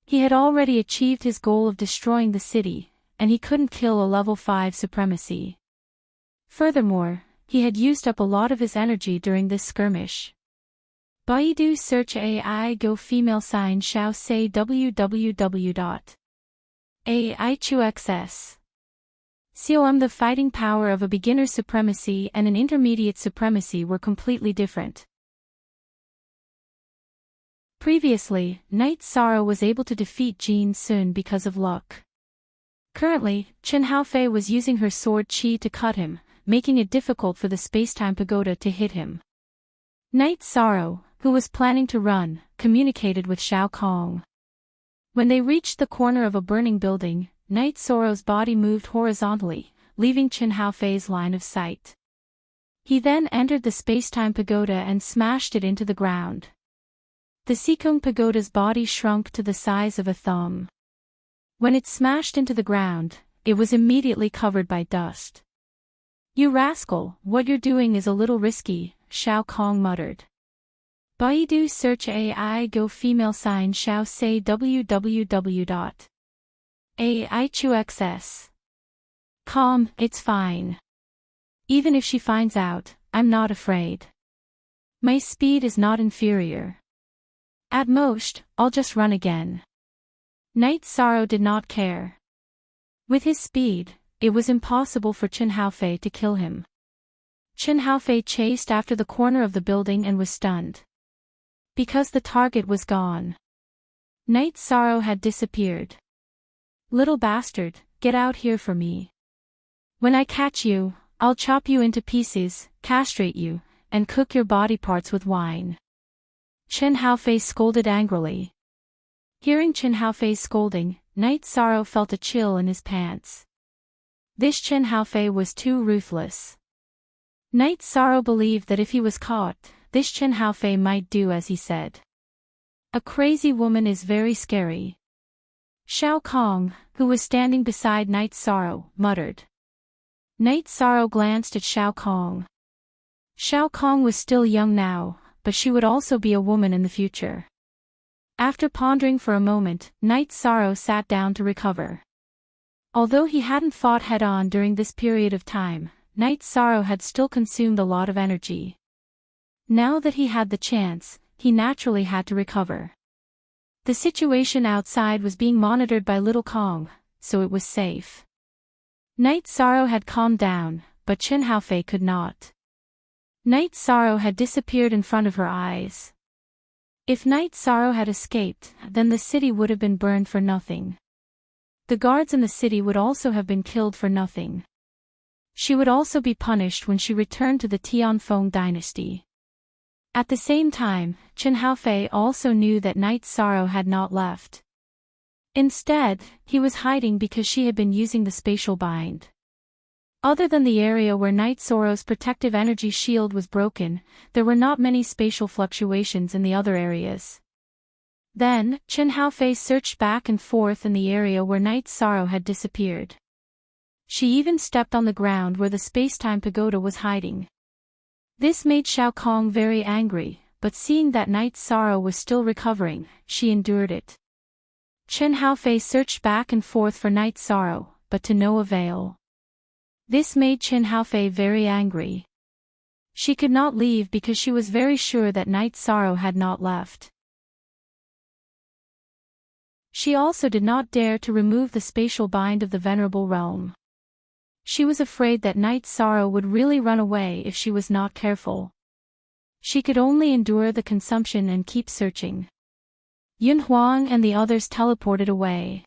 He had already achieved his goal of destroying the city, and he couldn't kill a level 5 supremacy. Furthermore, he had used up a lot of his energy during this skirmish. Baidu search AI go female sign Xiao say www.aichuxs.com. The fighting power of a beginner's supremacy and an intermediate supremacy were completely different. Previously, Night Sorrow was able to defeat Jin Sun because of luck. Currently, Qin Haofei was using her sword qi to cut him, making it difficult for the spacetime pagoda to hit him. Night Sorrow, who was planning to run, communicated with Shao Kong. When they reached the corner of a burning building, Night Sorrow's body moved horizontally, leaving Qin Haofei's line of sight. He then entered the spacetime pagoda and smashed it into the ground. The Sikung pagoda's body shrunk to the size of a thumb. When it smashed into the ground, it was immediately covered by dust. You rascal, what you're doing is a little risky, Shao Kong muttered. Baidu search AI go female sign Xiao say www.aichuxs.com. It's fine. Even if she finds out, I'm not afraid. My speed is not inferior. At most, I'll just run again. Night Sorrow did not care. With his speed, it was impossible for Qin Haofei to kill him. Qin Haofei chased after the corner of the building and was stunned. Because the target was gone. Night Sorrow had disappeared. Little bastard, get out here for me. When I catch you, I'll chop you into pieces, castrate you, and cook your body parts with wine. Qin Haofei scolded angrily. Hearing Qin Haofei's scolding, Night Sorrow felt a chill in his pants. This Qin Haofei was too ruthless. Night Sorrow believed that if he was caught, this Qin Haofei might do as he said. A crazy woman is very scary. Shao Kong, who was standing beside Night Sorrow, muttered. Night Sorrow glanced at Shao Kong. Shao Kong was still young now, but she would also be a woman in the future. After pondering for a moment, Night Sorrow sat down to recover. Although he hadn't fought head-on during this period of time, Night Sorrow had still consumed a lot of energy. Now that he had the chance, he naturally had to recover. The situation outside was being monitored by Little Kong, so it was safe. Night Sorrow had calmed down, but Chen Haofei could not. Night Sorrow had disappeared in front of her eyes. If Night Sorrow had escaped, then the city would have been burned for nothing. The guards in the city would also have been killed for nothing. She would also be punished when she returned to the Tianfeng dynasty. At the same time, Chen Haofei also knew that Night Sorrow had not left. Instead, he was hiding because she had been using the spatial bind. Other than the area where Night Sorrow's protective energy shield was broken, there were not many spatial fluctuations in the other areas. Then, Chen Haofei searched back and forth in the area where Night Sorrow had disappeared. She even stepped on the ground where the space-time pagoda was hiding. This made Shao Kong very angry, but seeing that Night Sorrow was still recovering, she endured it. Chen Haofei searched back and forth for Night Sorrow, but to no avail. This made Chen Haofei very angry. She could not leave because she was very sure that Night Sorrow had not left. She also did not dare to remove the spatial bind of the Venerable Realm. She was afraid that Night Sorrow would really run away if she was not careful. She could only endure the consumption and keep searching. Yun Huang and the others teleported away.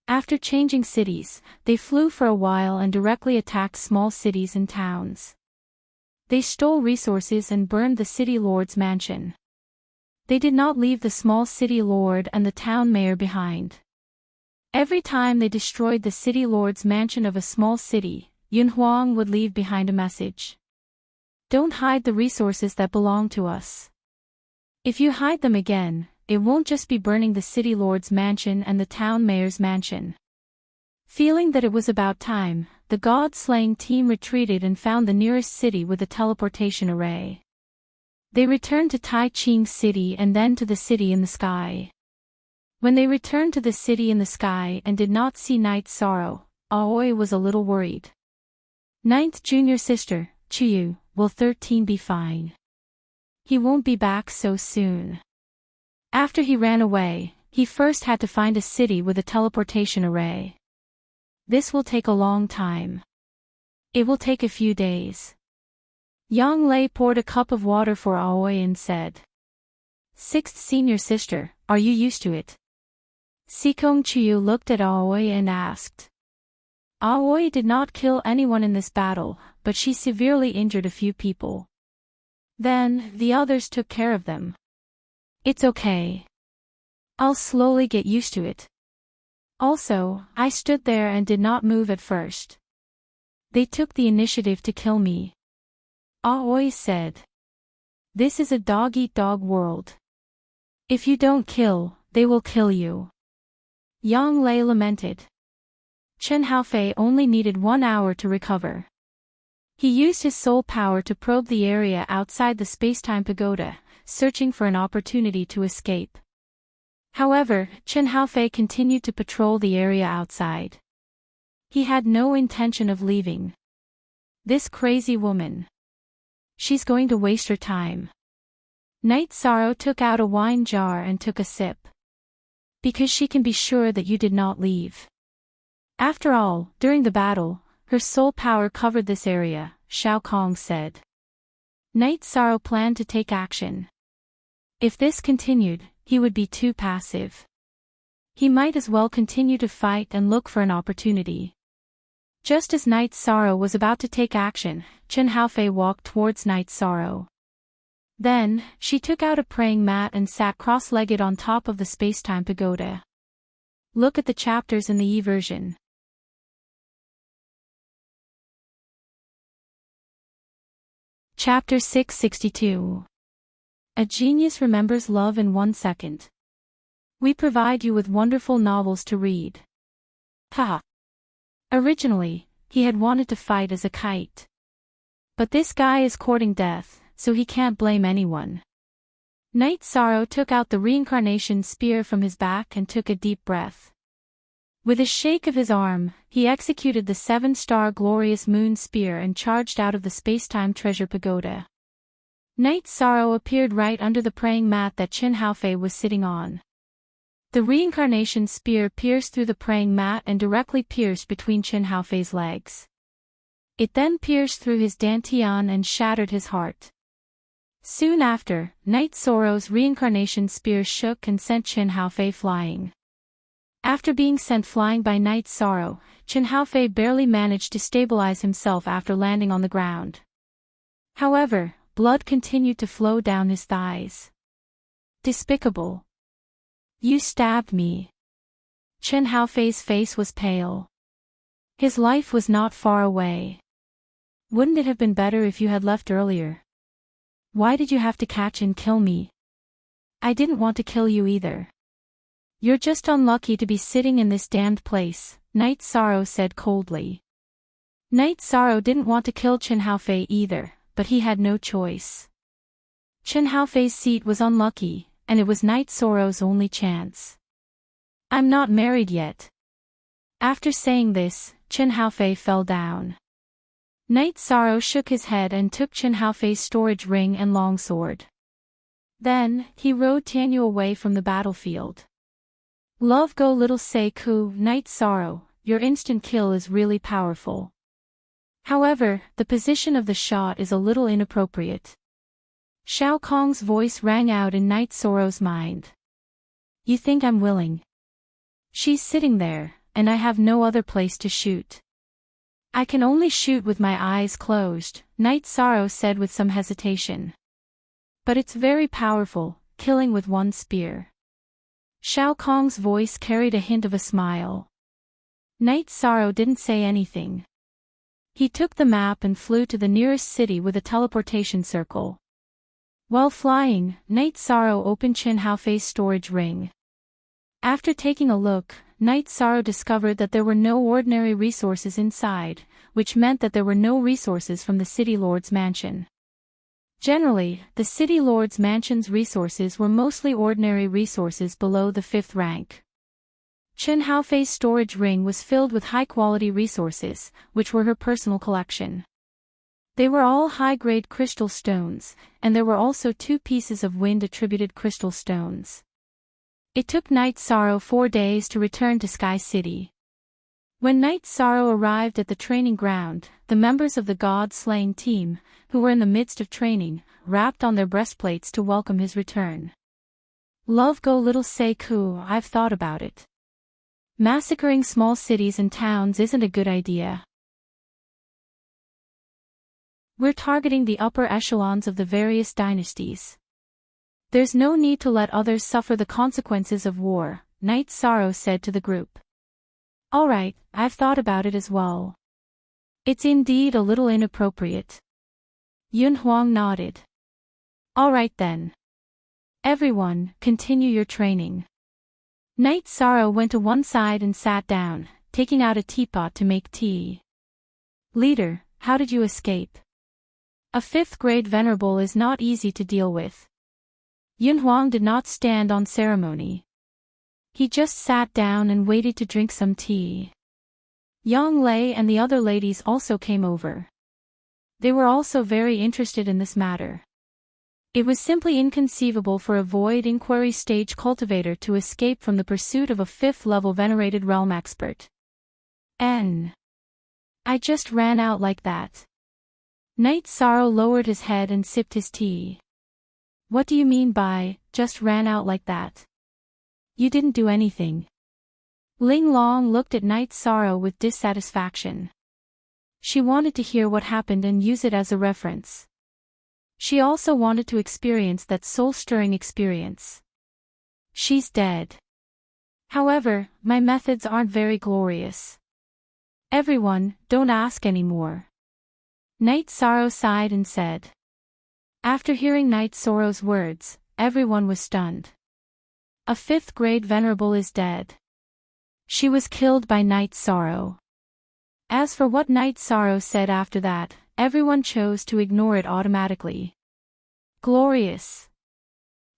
After changing cities, they flew for a while and directly attacked small cities and towns. They stole resources and burned the city lord's mansion. They did not leave the small city lord and the town mayor behind. Every time they destroyed the city lord's mansion of a small city, Yun Huang would leave behind a message. Don't hide the resources that belong to us. If you hide them again, it won't just be burning the city lord's mansion and the town mayor's mansion. Feeling that it was about time, the god-slaying team retreated and found the nearest city with a teleportation array. They returned to Tai Ching City and then to the city in the sky. When they returned to the city in the sky and did not see Night Sorrow, Aoi was a little worried. Ninth junior sister, Chiyu, will 13 be fine? He won't be back so soon. After he ran away, he first had to find a city with a teleportation array. This will take a long time. It will take a few days. Yang Lei poured a cup of water for Aoi and said, "Sixth senior sister, are you used to it?" Sikong Chiyu looked at Aoi and asked. Aoi did not kill anyone in this battle, but she severely injured a few people. Then, the others took care of them. It's okay. I'll slowly get used to it. Also, I stood there and did not move at first. They took the initiative to kill me. Aoi said. This is a dog-eat-dog world. If you don't kill, they will kill you. Yang Lei lamented. Chen Haofei only needed 1 hour to recover. He used his soul power to probe the area outside the space-time pagoda, searching for an opportunity to escape. However, Chen Haofei continued to patrol the area outside. He had no intention of leaving. This crazy woman. She's going to waste her time. Night Sorrow took out a wine jar and took a sip. Because she can be sure that you did not leave. After all, during the battle, her soul power covered this area, Shao Kong said. Night Sorrow planned to take action. If this continued, he would be too passive. He might as well continue to fight and look for an opportunity. Just as Night Sorrow was about to take action, Chen Haofei walked towards Night Sorrow. Then, she took out a praying mat and sat cross-legged on top of the space-time pagoda. Look at the chapters in the Yi version. Chapter 662. A genius remembers love in 1 second. We provide you with wonderful novels to read. Haha. Originally, he had wanted to fight as a kite. But this guy is courting death, so he can't blame anyone. Night Sorrow took out the reincarnation spear from his back and took a deep breath. With a shake of his arm, he executed the 7-star glorious moon spear and charged out of the spacetime treasure pagoda. Night Sorrow appeared right under the praying mat that Qin Haofei was sitting on. The reincarnation spear pierced through the praying mat and directly pierced between Qin Haofei's legs. It then pierced through his dantian and shattered his heart. Soon after, Night Sorrow's reincarnation spear shook and sent Qin Haofei flying. After being sent flying by Night Sorrow, Qin Haofei barely managed to stabilize himself after landing on the ground. However, blood continued to flow down his thighs. Despicable. You stabbed me. Qin Haofei's face was pale. His life was not far away. Wouldn't it have been better if you had left earlier? Why did you have to catch and kill me? I didn't want to kill you either. You're just unlucky to be sitting in this damned place, Night Sorrow said coldly. Night Sorrow didn't want to kill Qin Haofei either, but he had no choice. Qin Haofei's seat was unlucky, and it was Night Sorrow's only chance. I'm not married yet. After saying this, Qin Haofei fell down. Night Sorrow shook his head and took Qin Haofei's storage ring and longsword. Then, he rode Tianyu away from the battlefield. Love go little say ku, Night Sorrow, your instant kill is really powerful. However, the position of the shot is a little inappropriate. Shao Kong's voice rang out in Night Sorrow's mind. You think I'm willing? She's sitting there, and I have no other place to shoot. I can only shoot with my eyes closed, Night Sorrow said with some hesitation. But it's very powerful, killing with one spear. Shao Kong's voice carried a hint of a smile. Night Sorrow didn't say anything. He took the map and flew to the nearest city with a teleportation circle. While flying, Night Sorrow opened Qin Haofei's storage ring. After taking a look, Night Sorrow discovered that there were no ordinary resources inside, which meant that there were no resources from the City Lord's mansion. Generally, the City Lord's mansion's resources were mostly ordinary resources below the 5th rank. Qin Haofei's storage ring was filled with high-quality resources, which were her personal collection. They were all high-grade crystal stones, and there were also 2 pieces of wind-attributed crystal stones. It took Night Sorrow 4 days to return to Sky City. When Night Sorrow arrived at the training ground, the members of the God-slaying team, who were in the midst of training, rapped on their breastplates to welcome his return. Love go little say ku, I've thought about it. Massacring small cities and towns isn't a good idea. We're targeting the upper echelons of the various dynasties. There's no need to let others suffer the consequences of war, Night Sorrow said to the group. Alright, I've thought about it as well. It's indeed a little inappropriate. Yun Huang nodded. Alright then. Everyone, continue your training. Night Sorrow went to one side and sat down, taking out a teapot to make tea. Leader, how did you escape? A 5th grade venerable is not easy to deal with. Yun Huang did not stand on ceremony. He just sat down and waited to drink some tea. Yang Lei and the other ladies also came over. They were also very interested in this matter. It was simply inconceivable for a void inquiry stage cultivator to escape from the pursuit of a 5th-level venerated realm expert. I just ran out like that. Night Sorrow lowered his head and sipped his tea. What do you mean by, just ran out like that? You didn't do anything. Ling Long looked at Night Sorrow with dissatisfaction. She wanted to hear what happened and use it as a reference. She also wanted to experience that soul-stirring experience. She's dead. However, my methods aren't very glorious. Everyone, don't ask anymore. Night Sorrow sighed and said. After hearing Night Sorrow's words, everyone was stunned. A 5th grade venerable is dead. She was killed by Night Sorrow. As for what Night Sorrow said after that, everyone chose to ignore it automatically. Glorious.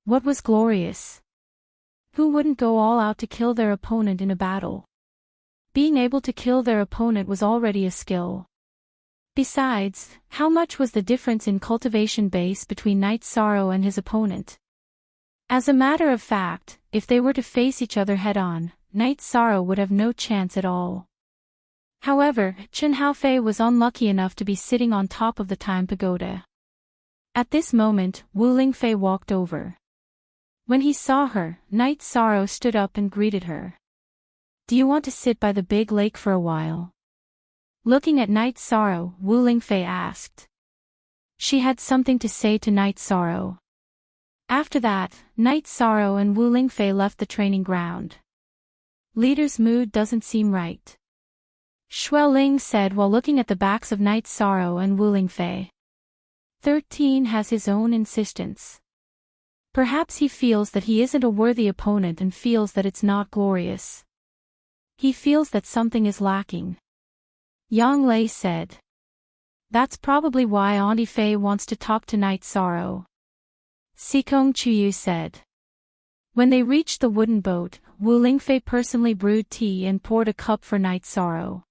What was glorious? Who wouldn't go all out to kill their opponent in a battle? Being able to kill their opponent was already a skill. Besides, how much was the difference in cultivation base between Knight Sorrow and his opponent? As a matter of fact, if they were to face each other head-on, Knight Sorrow would have no chance at all. However, Chen Haofei was unlucky enough to be sitting on top of the Time Pagoda. At this moment, Wu Lingfei walked over. When he saw her, Knight Sorrow stood up and greeted her. "Do you want to sit by the big lake for a while?" Looking at Knight Sorrow, Wu Lingfei asked. She had something to say to Knight Sorrow. After that, Knight Sorrow and Wu Lingfei left the training ground. "Leader's mood doesn't seem right," Xue Ling said while looking at the backs of Knight Sorrow and Wu Lingfei. 13 has his own insistence. Perhaps he feels that he isn't a worthy opponent and feels that it's not glorious. He feels that something is lacking. Yang Lei said. That's probably why Auntie Fei wants to talk to Knight Sorrow. Sikong Chuyu said. When they reached the wooden boat, Wu Lingfei personally brewed tea and poured a cup for Knight Sorrow.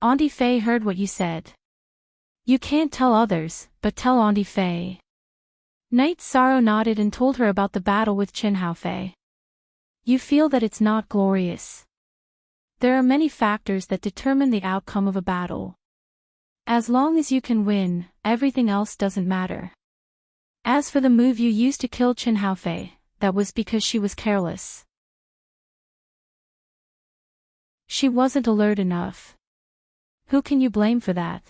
Auntie Fei heard what you said. You can't tell others, but tell Auntie Fei. Knight Sorrow nodded and told her about the battle with Chen Haofei. You feel that it's not glorious. There are many factors that determine the outcome of a battle. As long as you can win, everything else doesn't matter. As for the move you used to kill Chen Haofei, that was because she was careless. She wasn't alert enough. Who can you blame for that?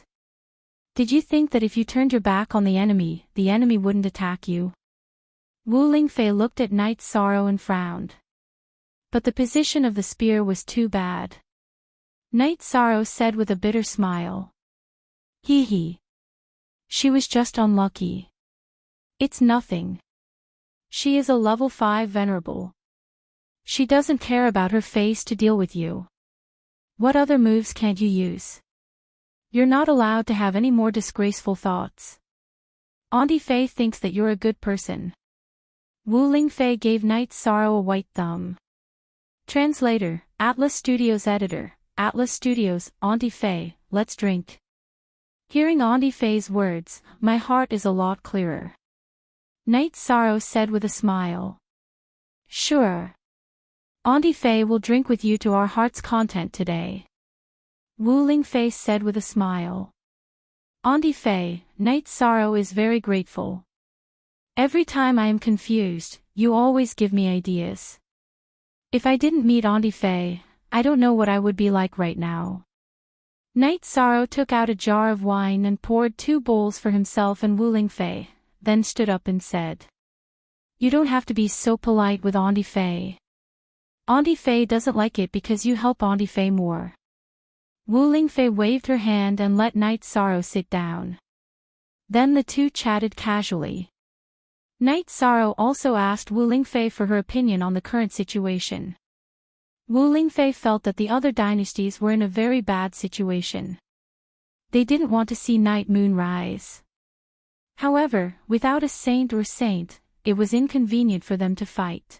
Did you think that if you turned your back on the enemy wouldn't attack you? Wu Lingfei looked at Knight Sorrow and frowned. But the position of the spear was too bad. Knight Sorrow said with a bitter smile. Hee hee. She was just unlucky. It's nothing. She is a level 5 venerable. She doesn't care about her face to deal with you. What other moves can't you use? You're not allowed to have any more disgraceful thoughts. Auntie Fei thinks that you're a good person. Wu Lingfei gave Knight Sorrow a white thumb. Translator, Atlas Studios Editor, Atlas Studios, Auntie Fei, let's drink. Hearing Auntie Fei's words, my heart is a lot clearer. Knight Sorrow said with a smile. Sure. Auntie Fei will drink with you to our heart's content today. Wu Lingfei said with a smile. Auntie Fei, Knight Sorrow is very grateful. Every time I am confused, you always give me ideas. If I didn't meet Auntie Fei, I don't know what I would be like right now. Knight Sorrow took out a jar of wine and poured 2 bowls for himself and Wu Lingfei, then stood up and said. You don't have to be so polite with Auntie Fei. Auntie Fei doesn't like it because you help Auntie Fei more. Wu Lingfei waved her hand and let Knight Sorrow sit down. Then the two chatted casually. Knight Sorrow also asked Wu Lingfei for her opinion on the current situation. Wu Lingfei felt that the other dynasties were in a very bad situation. They didn't want to see Night Moon rise. However, without a saint, it was inconvenient for them to fight.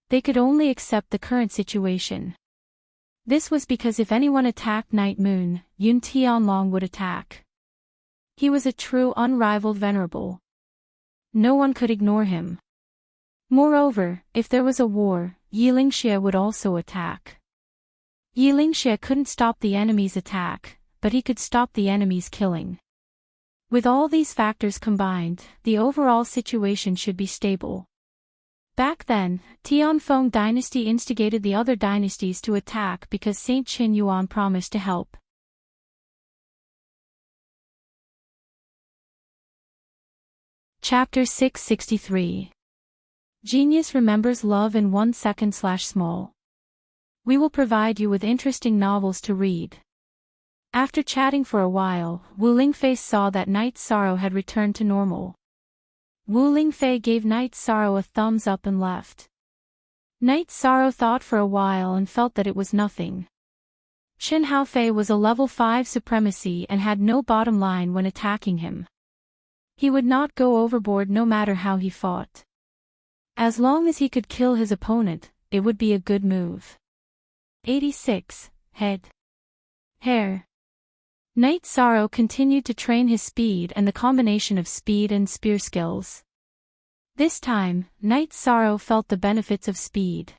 They could only accept the current situation. This was because if anyone attacked Night Moon, Yun Tianlong would attack. He was a true unrivaled venerable. No one could ignore him. Moreover, if there was a war, Yilingxie would also attack. Yilingxie couldn't stop the enemy's attack, but he could stop the enemy's killing. With all these factors combined, the overall situation should be stable. Back then, Tianfeng dynasty instigated the other dynasties to attack because Saint Qin Yuan promised to help. Chapter 663. Genius remembers love in 1 second/small. We will provide you with interesting novels to read. After chatting for a while, Wu Lingfei saw that Knight Sorrow had returned to normal. Wu Lingfei gave Knight Sorrow a thumbs up and left. Knight Sorrow thought for a while and felt that it was nothing. Chen Haofei was a level 5 supremacy and had no bottom line when attacking him. He would not go overboard no matter how he fought. As long as he could kill his opponent, it would be a good move. 86. head, hair. Night Sorrow continued to train his speed and the combination of speed and spear skills. This time, Night Sorrow felt the benefits of speed.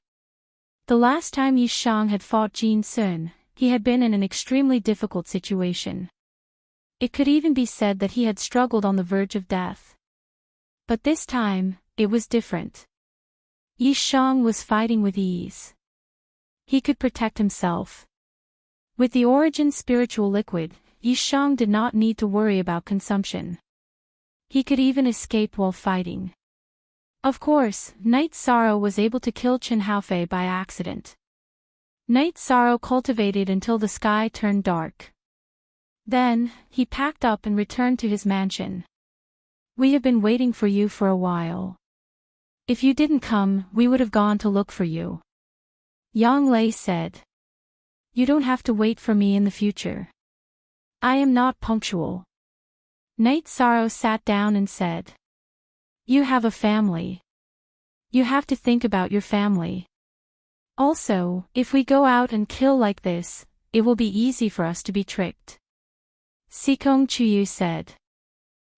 The last time Yi Shang had fought Jin Sun, he had been in an extremely difficult situation. It could even be said that he had struggled on the verge of death. But this time, it was different. Yi Shang was fighting with ease. He could protect himself. With the origin spiritual liquid, Yi Shang did not need to worry about consumption. He could even escape while fighting. Of course, Night Sorrow was able to kill Chen Haofei by accident. Night Sorrow cultivated until the sky turned dark. Then, he packed up and returned to his mansion. "We have been waiting for you for a while. If you didn't come, we would have gone to look for you," Yang Lei said. "You don't have to wait for me in the future. I am not punctual." Night Sorrow sat down and said, "You have a family. You have to think about your family. Also, if we go out and kill like this, it will be easy for us to be tricked," Sikong Chuyu said.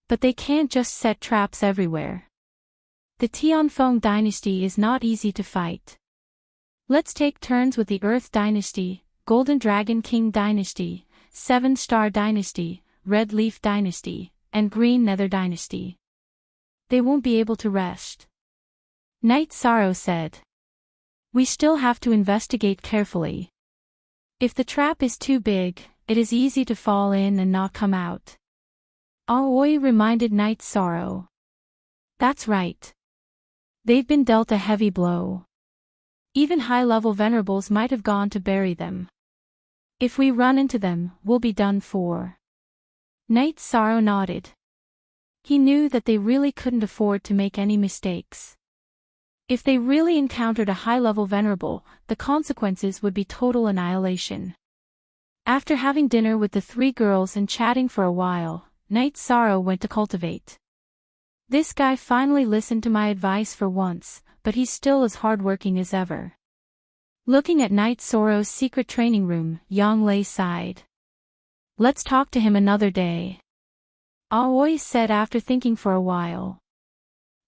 "But they can't just set traps everywhere. The Tianfeng dynasty is not easy to fight. Let's take turns with the Earth dynasty, Golden Dragon King dynasty, Seven Star dynasty, Red Leaf dynasty, and Green Nether dynasty. They won't be able to rest," Night Sorrow said. "We still have to investigate carefully. If the trap is too big, it is easy to fall in and not come out," Aoi reminded Night Sorrow. "That's right. They've been dealt a heavy blow. Even high-level venerables might have gone to bury them. If we run into them, we'll be done for." Night Sorrow nodded. He knew that they really couldn't afford to make any mistakes. If they really encountered a high-level venerable, the consequences would be total annihilation. After having dinner with the three girls and chatting for a while, Night Sorrow went to cultivate. "This guy finally listened to my advice for once, but he's still as hardworking as ever." Looking at Night Sorrow's secret training room, Yang Lei sighed. "Let's talk to him another day," Aoi said after thinking for a while.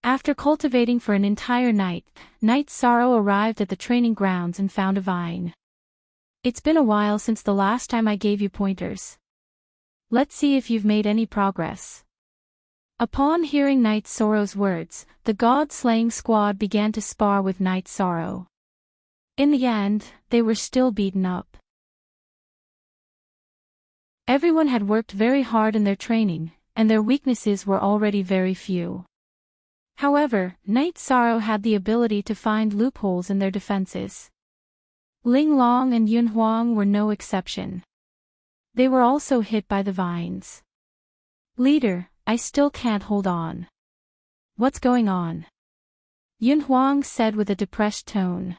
After cultivating for an entire night, Night Sorrow arrived at the training grounds and found a vine. "It's been a while since the last time I gave you pointers. Let's see if you've made any progress." Upon hearing Night Sorrow's words, the god-slaying squad began to spar with Night Sorrow. In the end, they were still beaten up. Everyone had worked very hard in their training, and their weaknesses were already very few. However, Night Sorrow had the ability to find loopholes in their defenses. Ling Long and Yun Huang were no exception. They were also hit by the vines. "Leader, I still can't hold on. What's going on?" Yun Huang said with a depressed tone.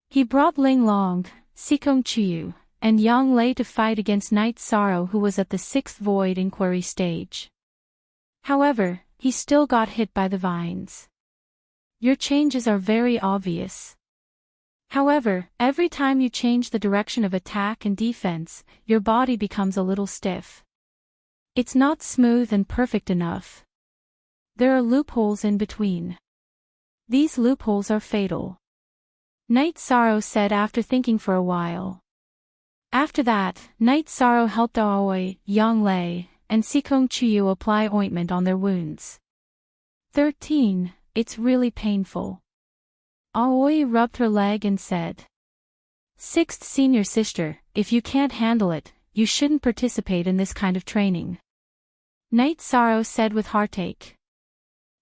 He brought Ling Long, Sikong Chuyu, and Yang Lei to fight against Night Sorrow, who was at the 6th Void Inquiry stage. However, he still got hit by the vines. "Your changes are very obvious. However, every time you change the direction of attack and defense, your body becomes a little stiff. It's not smooth and perfect enough. There are loopholes in between. These loopholes are fatal," Night Sorrow said after thinking for a while. After that, Night Sorrow helped Aoi, Yang Lei, and Sikong Chuyu apply ointment on their wounds. 13. It's really painful. Aoi rubbed her leg and said, "Sixth senior sister, if you can't handle it, you shouldn't participate in this kind of training," Night Sorrow said with heartache.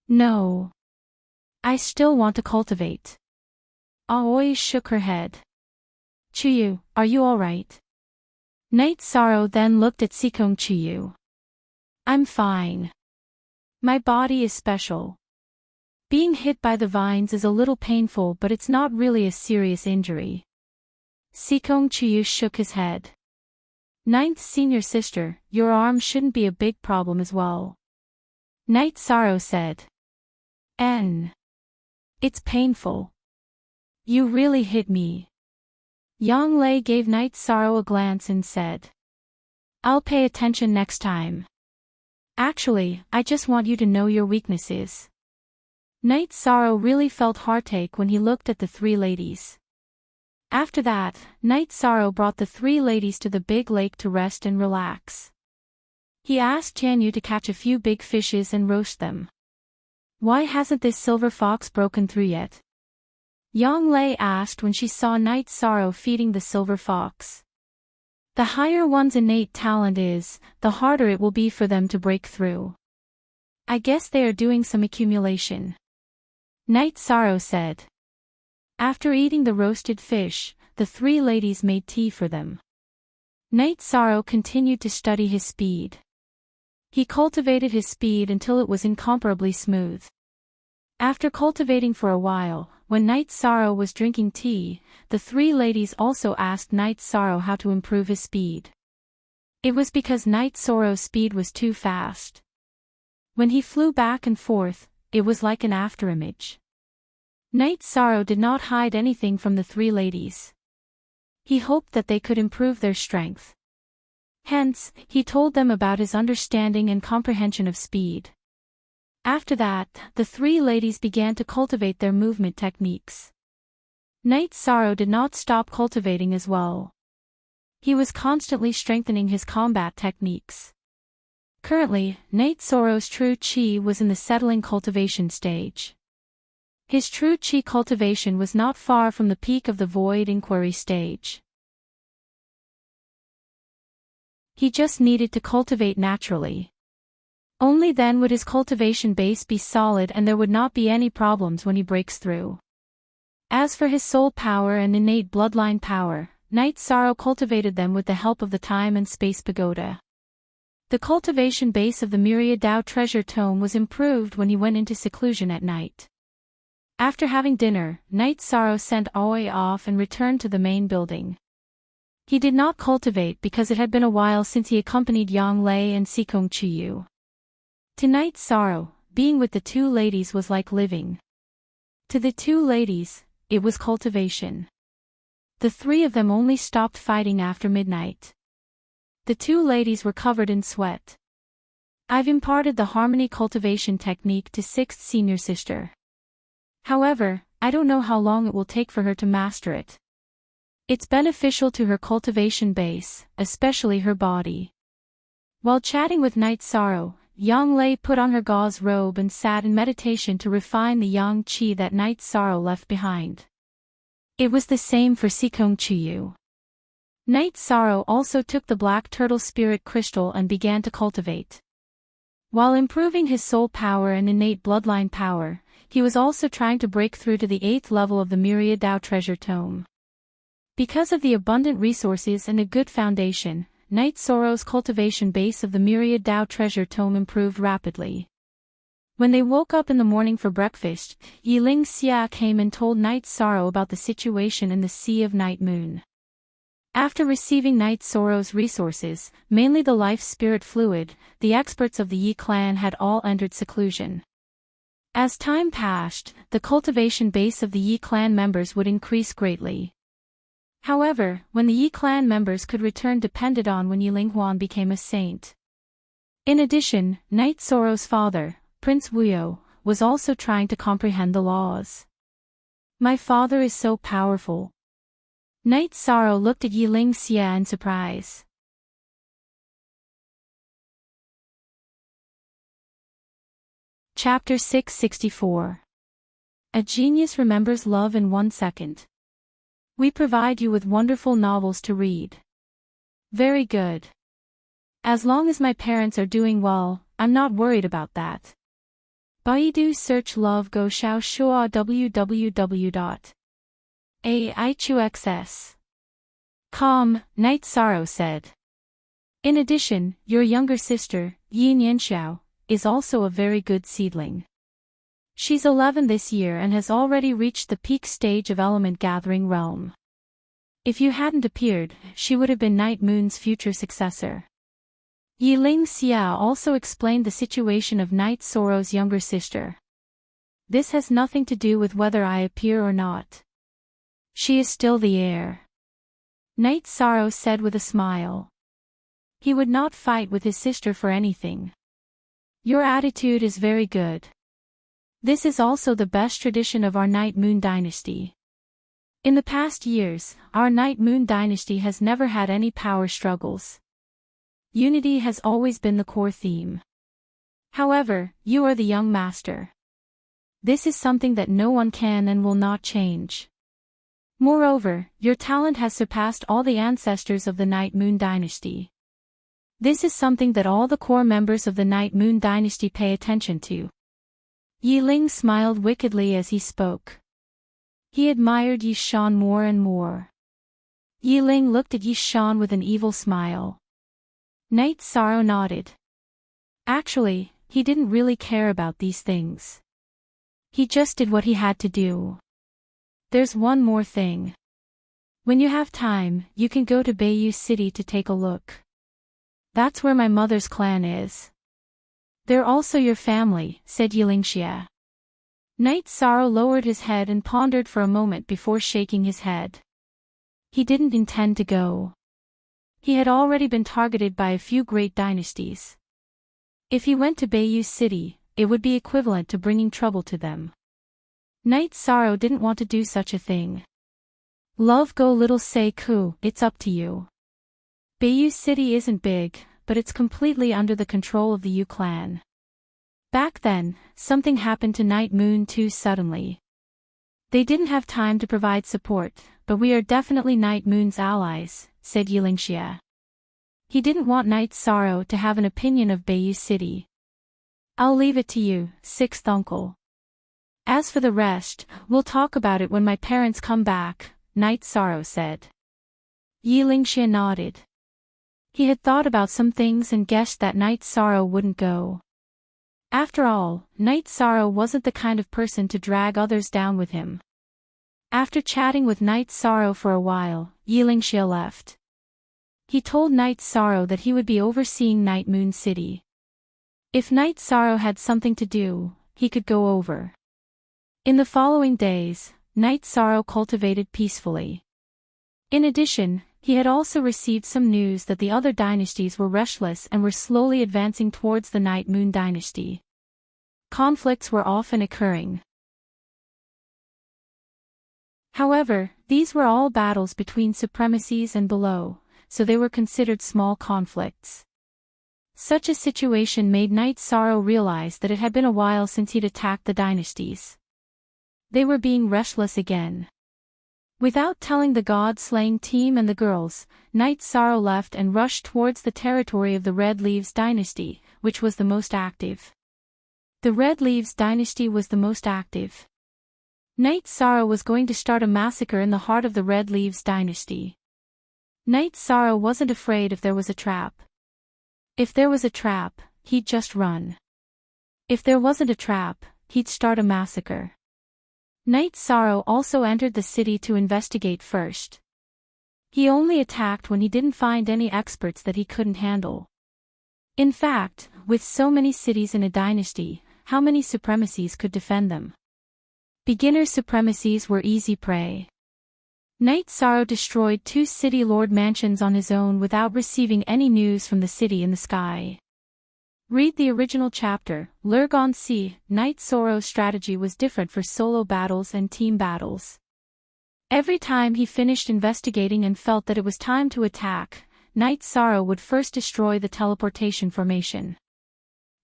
"No. I still want to cultivate." Aoi shook her head. "Chuyu, are you alright?" Night Sorrow then looked at Sikong Chuyu. "I'm fine. My body is special. Being hit by the vines is a little painful, but it's not really a serious injury." Sikong Chuyu shook his head. "Ninth senior sister, your arm shouldn't be a big problem as well," Night Sorrow said. "It's painful. You really hit me." Yang Lei gave Night Sorrow a glance and said, "I'll pay attention next time. Actually, I just want you to know your weaknesses." Night Sorrow really felt heartache when he looked at the three ladies. After that, Night Sorrow brought the three ladies to the big lake to rest and relax. He asked Jianyu to catch a few big fishes and roast them. "Why hasn't this silver fox broken through yet?" Yang Lei asked when she saw Night Sorrow feeding the silver fox. "The higher one's innate talent is, the harder it will be for them to break through. I guess they are doing some accumulation," Night Sorrow said. After eating the roasted fish, the three ladies made tea for them. Night Sorrow continued to study his speed. He cultivated his speed until it was incomparably smooth. After cultivating for a while, when Night Sorrow was drinking tea, the three ladies also asked Night Sorrow how to improve his speed. It was because Night Sorrow's speed was too fast. When he flew back and forth, it was like an afterimage. Night Sorrow did not hide anything from the three ladies. He hoped that they could improve their strength. Hence, he told them about his understanding and comprehension of speed. After that, the three ladies began to cultivate their movement techniques. Night Sorrow did not stop cultivating as well. He was constantly strengthening his combat techniques. Currently, Night Sorrow's true chi was in the settling cultivation stage. His true chi cultivation was not far from the peak of the void inquiry stage. He just needed to cultivate naturally. Only then would his cultivation base be solid and there would not be any problems when he breaks through. As for his soul power and innate bloodline power, Night Sorrow cultivated them with the help of the time and space pagoda. The cultivation base of the Myriad Tao treasure tome was improved when he went into seclusion at night. After having dinner, Night Sorrow sent Aoi off and returned to the main building. He did not cultivate because it had been a while since he accompanied Yang Lei and Sikong Chiyu. To Night Sorrow, being with the two ladies was like living. To the two ladies, it was cultivation. The three of them only stopped fighting after midnight. The two ladies were covered in sweat. "I've imparted the harmony cultivation technique to sixth senior sister. However, I don't know how long it will take for her to master it. It's beneficial to her cultivation base, especially her body." While chatting with Night Sorrow, Yang Lei put on her gauze robe and sat in meditation to refine the yang qi that Night Sorrow left behind. It was the same for Sikong Chiyu. Night Sorrow also took the black turtle spirit crystal and began to cultivate. While improving his soul power and innate bloodline power, he was also trying to break through to the 8th level of the Myriad Tao treasure tome. Because of the abundant resources and a good foundation, Night Sorrow's cultivation base of the Myriad Tao treasure tome improved rapidly. When they woke up in the morning for breakfast, Yiling Xia came and told Night Sorrow about the situation in the Sea of Night Moon. After receiving Night Sorrow's resources, mainly the life spirit fluid, the experts of the Yi clan had all entered seclusion. As time passed, the cultivation base of the Yi clan members would increase greatly. However, when the Yi clan members could return depended on when Yiling Huan became a saint. In addition, Night Sorrow's father, Prince Wuyo, was also trying to comprehend the laws. "My father is so powerful." Night Sorrow looked at Yiling Xia in surprise. Chapter 664. A genius remembers love in 1 second. We provide you with wonderful novels to read. Very good. As long as my parents are doing well, I'm not worried about that. Baidu search love go xiao shua www.aichuxs.com, Night Sorrow said. In addition, your younger sister, Yin Yanxiao, is also a very good seedling. She's 11 this year and has already reached the peak stage of element gathering realm. If you hadn't appeared, she would have been Night Moon's future successor. Yiling Xia also explained the situation of Night Sorrow's younger sister. This has nothing to do with whether I appear or not. She is still the heir. Night Sorrow said with a smile. He would not fight with his sister for anything. Your attitude is very good. This is also the best tradition of our Night Moon dynasty. In the past years, our Night Moon dynasty has never had any power struggles. Unity has always been the core theme. However, you are the young master. This is something that no one can and will not change. Moreover, your talent has surpassed all the ancestors of the Night Moon dynasty. This is something that all the core members of the Night Moon dynasty pay attention to. Yi Ling smiled wickedly as he spoke. He admired Yi Shan more and more. Yi Ling looked at Yi Shan with an evil smile. Night Sorrow nodded. Actually, he didn't really care about these things. He just did what he had to do. There's one more thing. When you have time, you can go to Bayou City to take a look. That's where my mother's clan is. They're also your family, said Yilingxia. Night Sorrow lowered his head and pondered for a moment before shaking his head. He didn't intend to go. He had already been targeted by a few great dynasties. If he went to Bayou City, it would be equivalent to bringing trouble to them. Night Sorrow didn't want to do such a thing. Love go little say ku, it's up to you. Bayou City isn't big, but it's completely under the control of the Yu clan. Back then, something happened to Night Moon too suddenly. They didn't have time to provide support, but we are definitely Night Moon's allies, said Yilingxia. He didn't want Night Sorrow to have an opinion of Bayou City. I'll leave it to you, sixth uncle. As for the rest, we'll talk about it when my parents come back, Night Sorrow said. Yilingxia nodded. He had thought about some things and guessed that Night Sorrow wouldn't go. After all, Night Sorrow wasn't the kind of person to drag others down with him. After chatting with Night Sorrow for a while, Yilingxia left. He told Night Sorrow that he would be overseeing Night Moon City. If Night Sorrow had something to do, he could go over. In the following days, Night Sorrow cultivated peacefully. In addition, he had also received some news that the other dynasties were restless and were slowly advancing towards the Night Moon dynasty. Conflicts were often occurring. However, these were all battles between supremacies and below, so they were considered small conflicts. Such a situation made Night Sorrow realize that it had been a while since he'd attacked the dynasties. They were being restless again. Without telling the god-slaying team and the girls, Night Sorrow left and rushed towards the territory of the Red Leaves dynasty, which was the most active. The Red Leaves dynasty was the most active. Night Sorrow was going to start a massacre in the heart of the Red Leaves dynasty. Night Sorrow wasn't afraid if there was a trap. If there was a trap, he'd just run. If there wasn't a trap, he'd start a massacre. Night Sorrow also entered the city to investigate first. He only attacked when he didn't find any experts that he couldn't handle. In fact, with so many cities in a dynasty, how many supremacies could defend them? Beginner supremacies were easy prey. Night Sorrow destroyed 2 city lord mansions on his own without receiving any news from the city in the sky. Read the original chapter, Lurgon C. Night Sorrow's strategy was different for solo battles and team battles. Every time he finished investigating and felt that it was time to attack, Night Sorrow would first destroy the teleportation formation.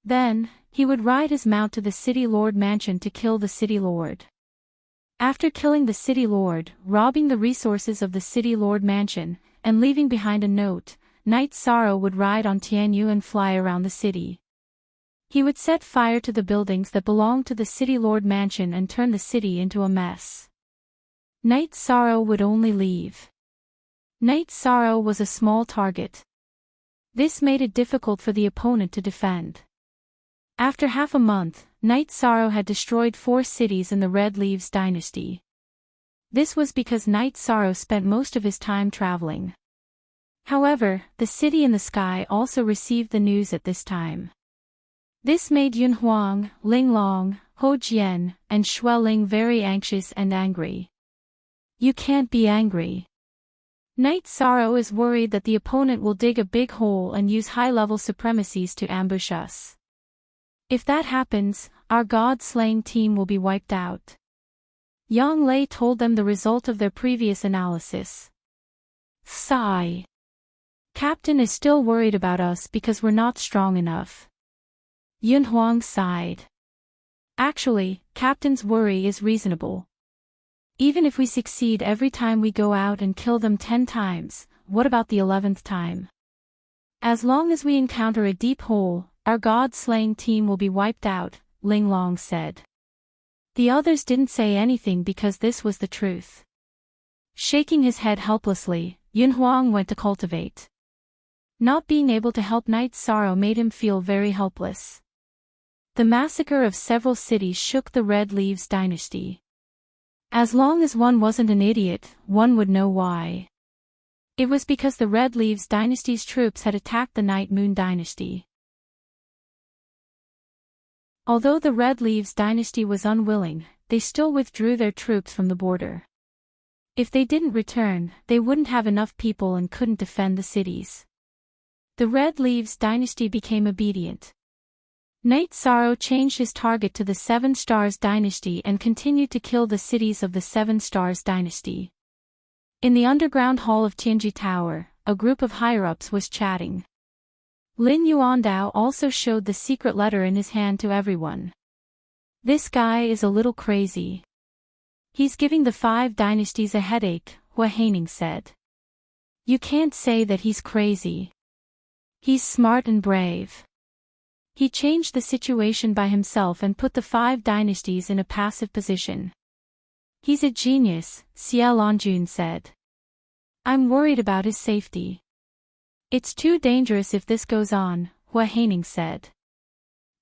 Then, he would ride his mount to the city lord mansion to kill the city lord. After killing the city lord, robbing the resources of the city lord mansion, and leaving behind a note, Night Sorrow would ride on Tianyu and fly around the city. He would set fire to the buildings that belonged to the city lord mansion and turn the city into a mess. Night Sorrow would only leave. Night Sorrow was a small target. This made it difficult for the opponent to defend. After half a month, Night Sorrow had destroyed 4 cities in the Red Leaves dynasty. This was because Night Sorrow spent most of his time traveling. However, the city in the sky also received the news at this time. This made Yun Huang, Ling Long, Ho Jian, and Xue Ling very anxious and angry. You can't be angry. Night Sorrow is worried that the opponent will dig a big hole and use high-level supremacies to ambush us. If that happens, our god-slaying team will be wiped out. Yang Lei told them the result of their previous analysis. Sigh. Captain is still worried about us because we're not strong enough. Yun Huang sighed. Actually, Captain's worry is reasonable. Even if we succeed every time we go out and kill them 10 times, what about the 11th time? As long as we encounter a deep hole, our god-slaying team will be wiped out, Ling Long said. The others didn't say anything because this was the truth. Shaking his head helplessly, Yun Huang went to cultivate. Not being able to help Night Sorrow made him feel very helpless. The massacre of several cities shook the Red Leaves dynasty. As long as one wasn't an idiot, one would know why. It was because the Red Leaves dynasty's troops had attacked the Night Moon dynasty. Although the Red Leaves dynasty was unwilling, they still withdrew their troops from the border. If they didn't return, they wouldn't have enough people and couldn't defend the cities. The Red Leaves dynasty became obedient. Night Sorrow changed his target to the Seven Stars dynasty and continued to kill the cities of the Seven Stars dynasty. In the underground hall of Tianji Tower, a group of higher-ups was chatting. Lin Yuandao also showed the secret letter in his hand to everyone. This guy is a little crazy. He's giving the 5 dynasties a headache, Hua Haining said. You can't say that he's crazy. He's smart and brave. He changed the situation by himself and put the 5 dynasties in a passive position. He's a genius, Xie Longjun said. I'm worried about his safety. It's too dangerous if this goes on, Hua Haining said.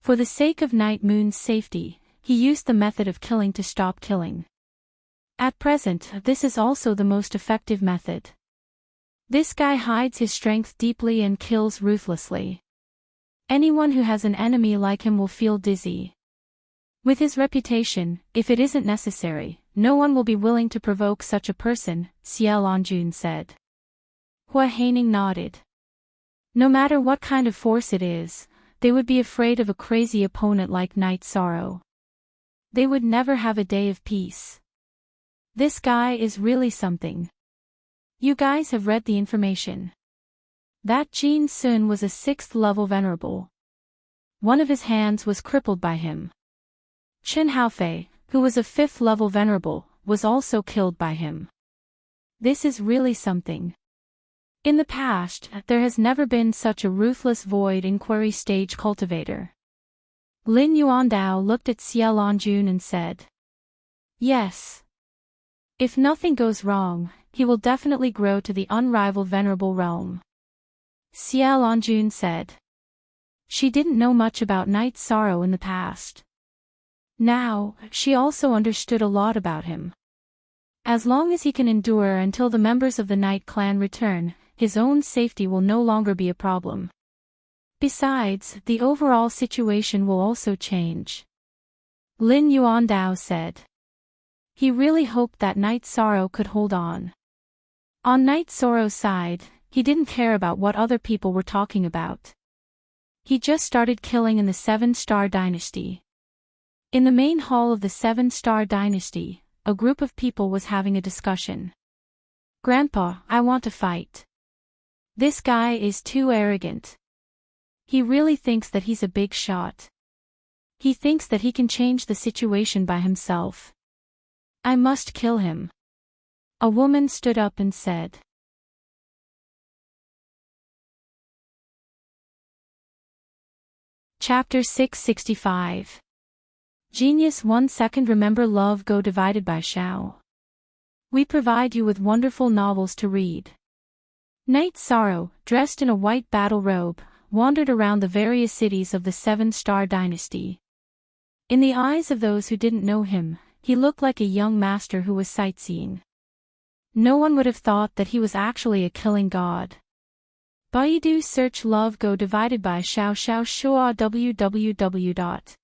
For the sake of Night Moon's safety, he used the method of killing to stop killing. At present, this is also the most effective method. This guy hides his strength deeply and kills ruthlessly. Anyone who has an enemy like him will feel dizzy. With his reputation, if it isn't necessary, no one will be willing to provoke such a person, Xie Longjun said. Hua Haining nodded. No matter what kind of force it is, they would be afraid of a crazy opponent like Night Sorrow. They would never have a day of peace. This guy is really something. You guys have read the information. That Jin Sun was a 6th-level venerable. One of his hands was crippled by him. Chen Haofei, who was a 5th-level venerable, was also killed by him. This is really something. In the past, there has never been such a ruthless void inquiry stage cultivator. Lin Yuandao looked at Xie Longjun and said. Yes. If nothing goes wrong, he will definitely grow to the unrivaled venerable realm. Xie Longjun said. She didn't know much about Night Sorrow in the past. Now, she also understood a lot about him. As long as he can endure until the members of the Night Clan return, his own safety will no longer be a problem. Besides, the overall situation will also change. Lin Yuandao said. He really hoped that Night Sorrow could hold on. On Night Sorrow's side, he didn't care about what other people were talking about. He just started killing in the 7-Star Dynasty. In the main hall of the 7-Star Dynasty, a group of people was having a discussion. Grandpa, I want to fight. This guy is too arrogant. He really thinks that he's a big shot. He thinks that he can change the situation by himself. I must kill him. A woman stood up and said. Chapter 665. Genius 1 second. Remember love go divided by Shao. We provide you with wonderful novels to read. Night Sorrow, dressed in a white battle robe, wandered around the various cities of the 7-Star Dynasty. In the eyes of those who didn't know him, he looked like a young master who was sightseeing. No one would have thought that he was actually a killing god. Baidu search love go divided by Shao Shao Shua www.aiqx.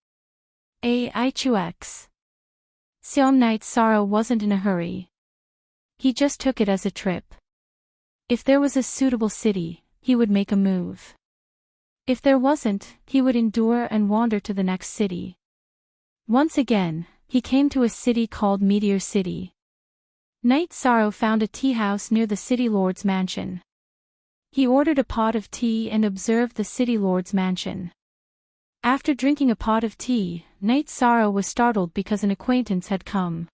Xiong Night Sorrow wasn't in a hurry. He just took it as a trip. If there was a suitable city, he would make a move. If there wasn't, he would endure and wander to the next city. Once again, he came to a city called Meteor City. Knight Sorrow found a tea house near the city lord's mansion. He ordered a pot of tea and observed the city lord's mansion. After drinking a pot of tea, Knight Sorrow was startled because an acquaintance had come.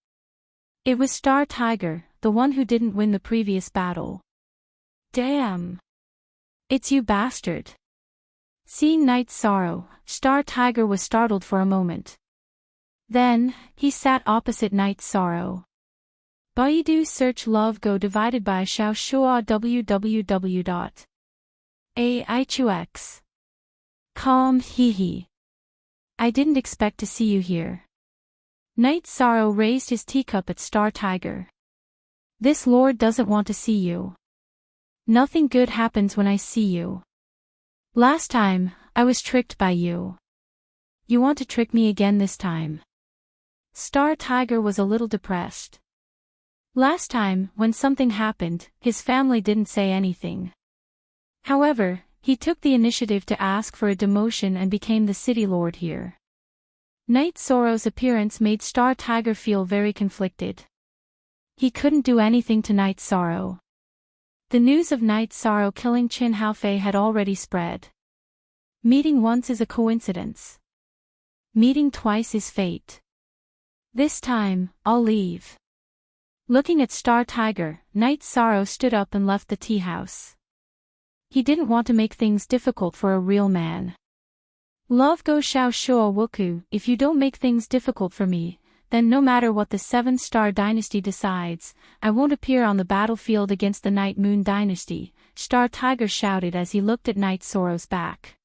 It was Star Tiger, the one who didn't win the previous battle. "Damn! It's you bastard!" Seeing Knight Sorrow, Star Tiger was startled for a moment. Then, he sat opposite Knight Sorrow. Baidu search love go divided by Xiao Shua www.aichux. Calm hee. I didn't expect to see you here. Knight Sorrow raised his teacup at Star Tiger. This lord doesn't want to see you. Nothing good happens when I see you. Last time, I was tricked by you. You want to trick me again this time. Star Tiger was a little depressed. Last time, when something happened, his family didn't say anything. However, he took the initiative to ask for a demotion and became the city lord here. Knight Sorrow's appearance made Star Tiger feel very conflicted. He couldn't do anything to Knight Sorrow. The news of Knight Sorrow killing Qin Haofei had already spread. Meeting once is a coincidence. Meeting twice is fate. This time, I'll leave. Looking at Star Tiger, Knight Sorrow stood up and left the tea house. He didn't want to make things difficult for a real man. Love go Xiao Shua Wuku, if you don't make things difficult for me, then no matter what the 7-star dynasty decides, I won't appear on the battlefield against the Night Moon dynasty, Star Tiger shouted as he looked at Knight Sorrow's back.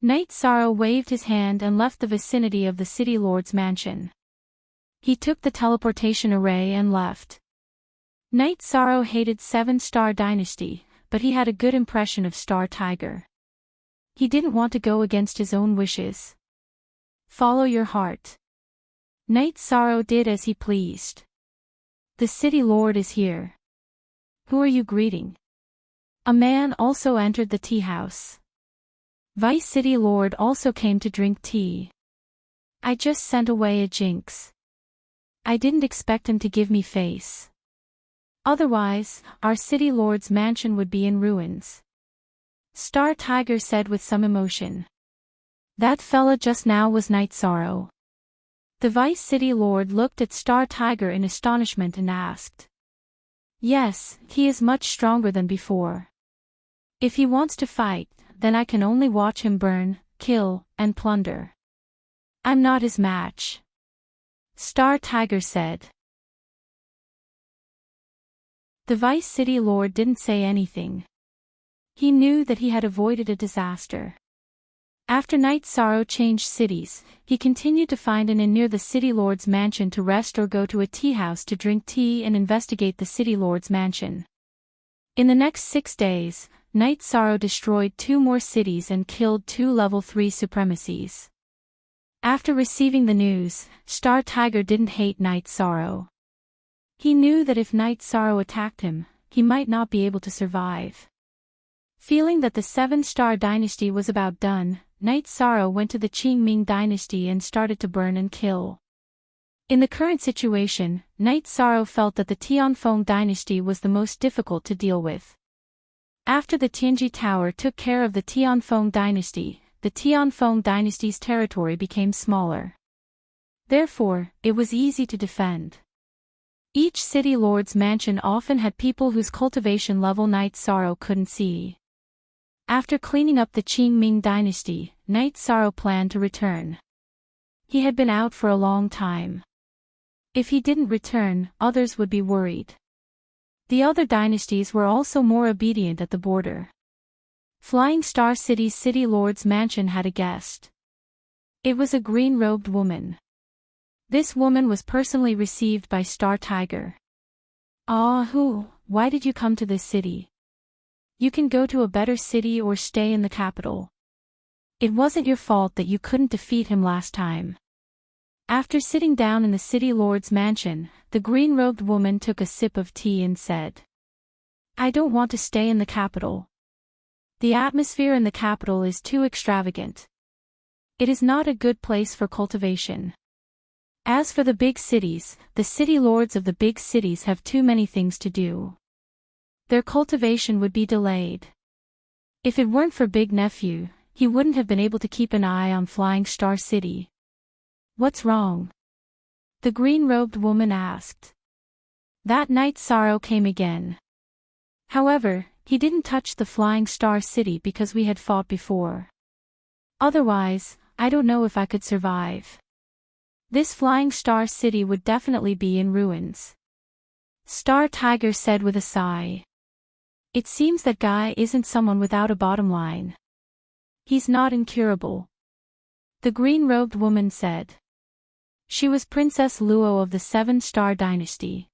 Knight Sorrow waved his hand and left the vicinity of the city lord's mansion. He took the teleportation array and left. Knight Sorrow hated 7-star dynasty, but he had a good impression of Star Tiger. He didn't want to go against his own wishes. Follow your heart. Knight Sorrow did as he pleased. The city lord is here. Who are you greeting? A man also entered the tea house. Vice City Lord also came to drink tea. I just sent away a jinx. I didn't expect him to give me face. Otherwise, our city lord's mansion would be in ruins. Star Tiger said with some emotion. That fella just now was Knight Sorrow. The Vice City Lord looked at Star Tiger in astonishment and asked. Yes, he is much stronger than before. If he wants to fight, then I can only watch him burn, kill, and plunder. I'm not his match. Star Tiger said. The Vice City Lord didn't say anything. He knew that he had avoided a disaster. After Knight Sorrow changed cities, he continued to find an inn near the city lord's mansion to rest or go to a tea house to drink tea and investigate the city lord's mansion. In the next 6 days, Knight Sorrow destroyed 2 more cities and killed 2 level 3 supremacies. After receiving the news, Star Tiger didn't hate Knight Sorrow. He knew that if Knight Sorrow attacked him, he might not be able to survive. Feeling that the 7-star dynasty was about done, Knight Sorrow went to the Qingming dynasty and started to burn and kill. In the current situation, Knight Sorrow felt that the Tianfeng dynasty was the most difficult to deal with. After the Tianji Tower took care of the Tianfeng dynasty, the Tianfeng dynasty's territory became smaller. Therefore, it was easy to defend. Each city lord's mansion often had people whose cultivation level Knight Sorrow couldn't see. After cleaning up the Qingming dynasty, Knight Sorrow planned to return. He had been out for a long time. If he didn't return, others would be worried. The other dynasties were also more obedient at the border. Flying Star City's city lord's mansion had a guest. It was a green-robed woman. This woman was personally received by Star Tiger. Why did you come to this city? You can go to a better city or stay in the capital. It wasn't your fault that you couldn't defeat him last time. After sitting down in the city lord's mansion, the green-robed woman took a sip of tea and said, I don't want to stay in the capital. The atmosphere in the capital is too extravagant. It is not a good place for cultivation. As for the big cities, the city lords of the big cities have too many things to do. Their cultivation would be delayed. If it weren't for Big Nephew, he wouldn't have been able to keep an eye on Flying Star City. What's wrong? The green-robed woman asked. That night sorrow came again. However, he didn't touch the Flying Star City because we had fought before. Otherwise, I don't know if I could survive. This Flying Star City would definitely be in ruins. Star Tiger said with a sigh. It seems that guy isn't someone without a bottom line. He's not incurable. The green-robed woman said. She was Princess Luo of the 7-Star Dynasty.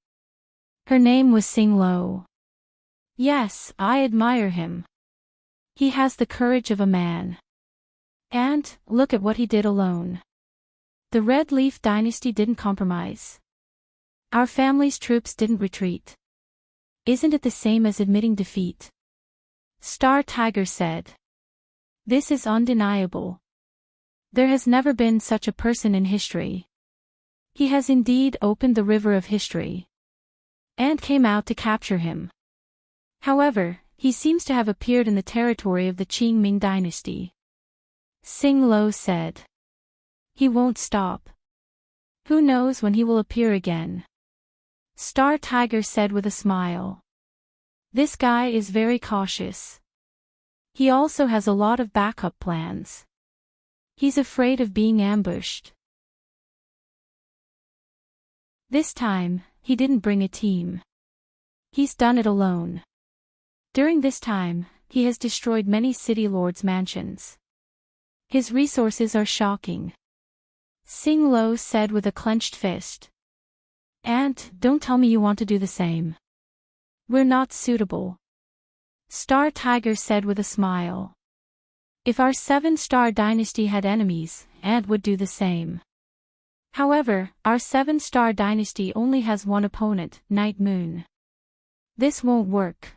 Her name was Sing Lo. Yes, I admire him. He has the courage of a man. And, look at what he did alone. The Red Leaf Dynasty didn't compromise. Our family's troops didn't retreat. Isn't it the same as admitting defeat? Star Tiger said. This is undeniable. There has never been such a person in history. He has indeed opened the river of history. And came out to capture him. However, he seems to have appeared in the territory of the Qing Ming Dynasty. Sing Lo said. He won't stop. Who knows when he will appear again? Star Tiger said with a smile. This guy is very cautious. He also has a lot of backup plans. He's afraid of being ambushed. This time, he didn't bring a team. He's done it alone. During this time, he has destroyed many city lords' mansions. His resources are shocking. Sing Lo said with a clenched fist. And, don't tell me you want to do the same. We're not suitable. Star Tiger said with a smile. If our 7-Star Dynasty had enemies, Ant would do the same. However, our 7-Star Dynasty only has one opponent, Night Moon. This won't work.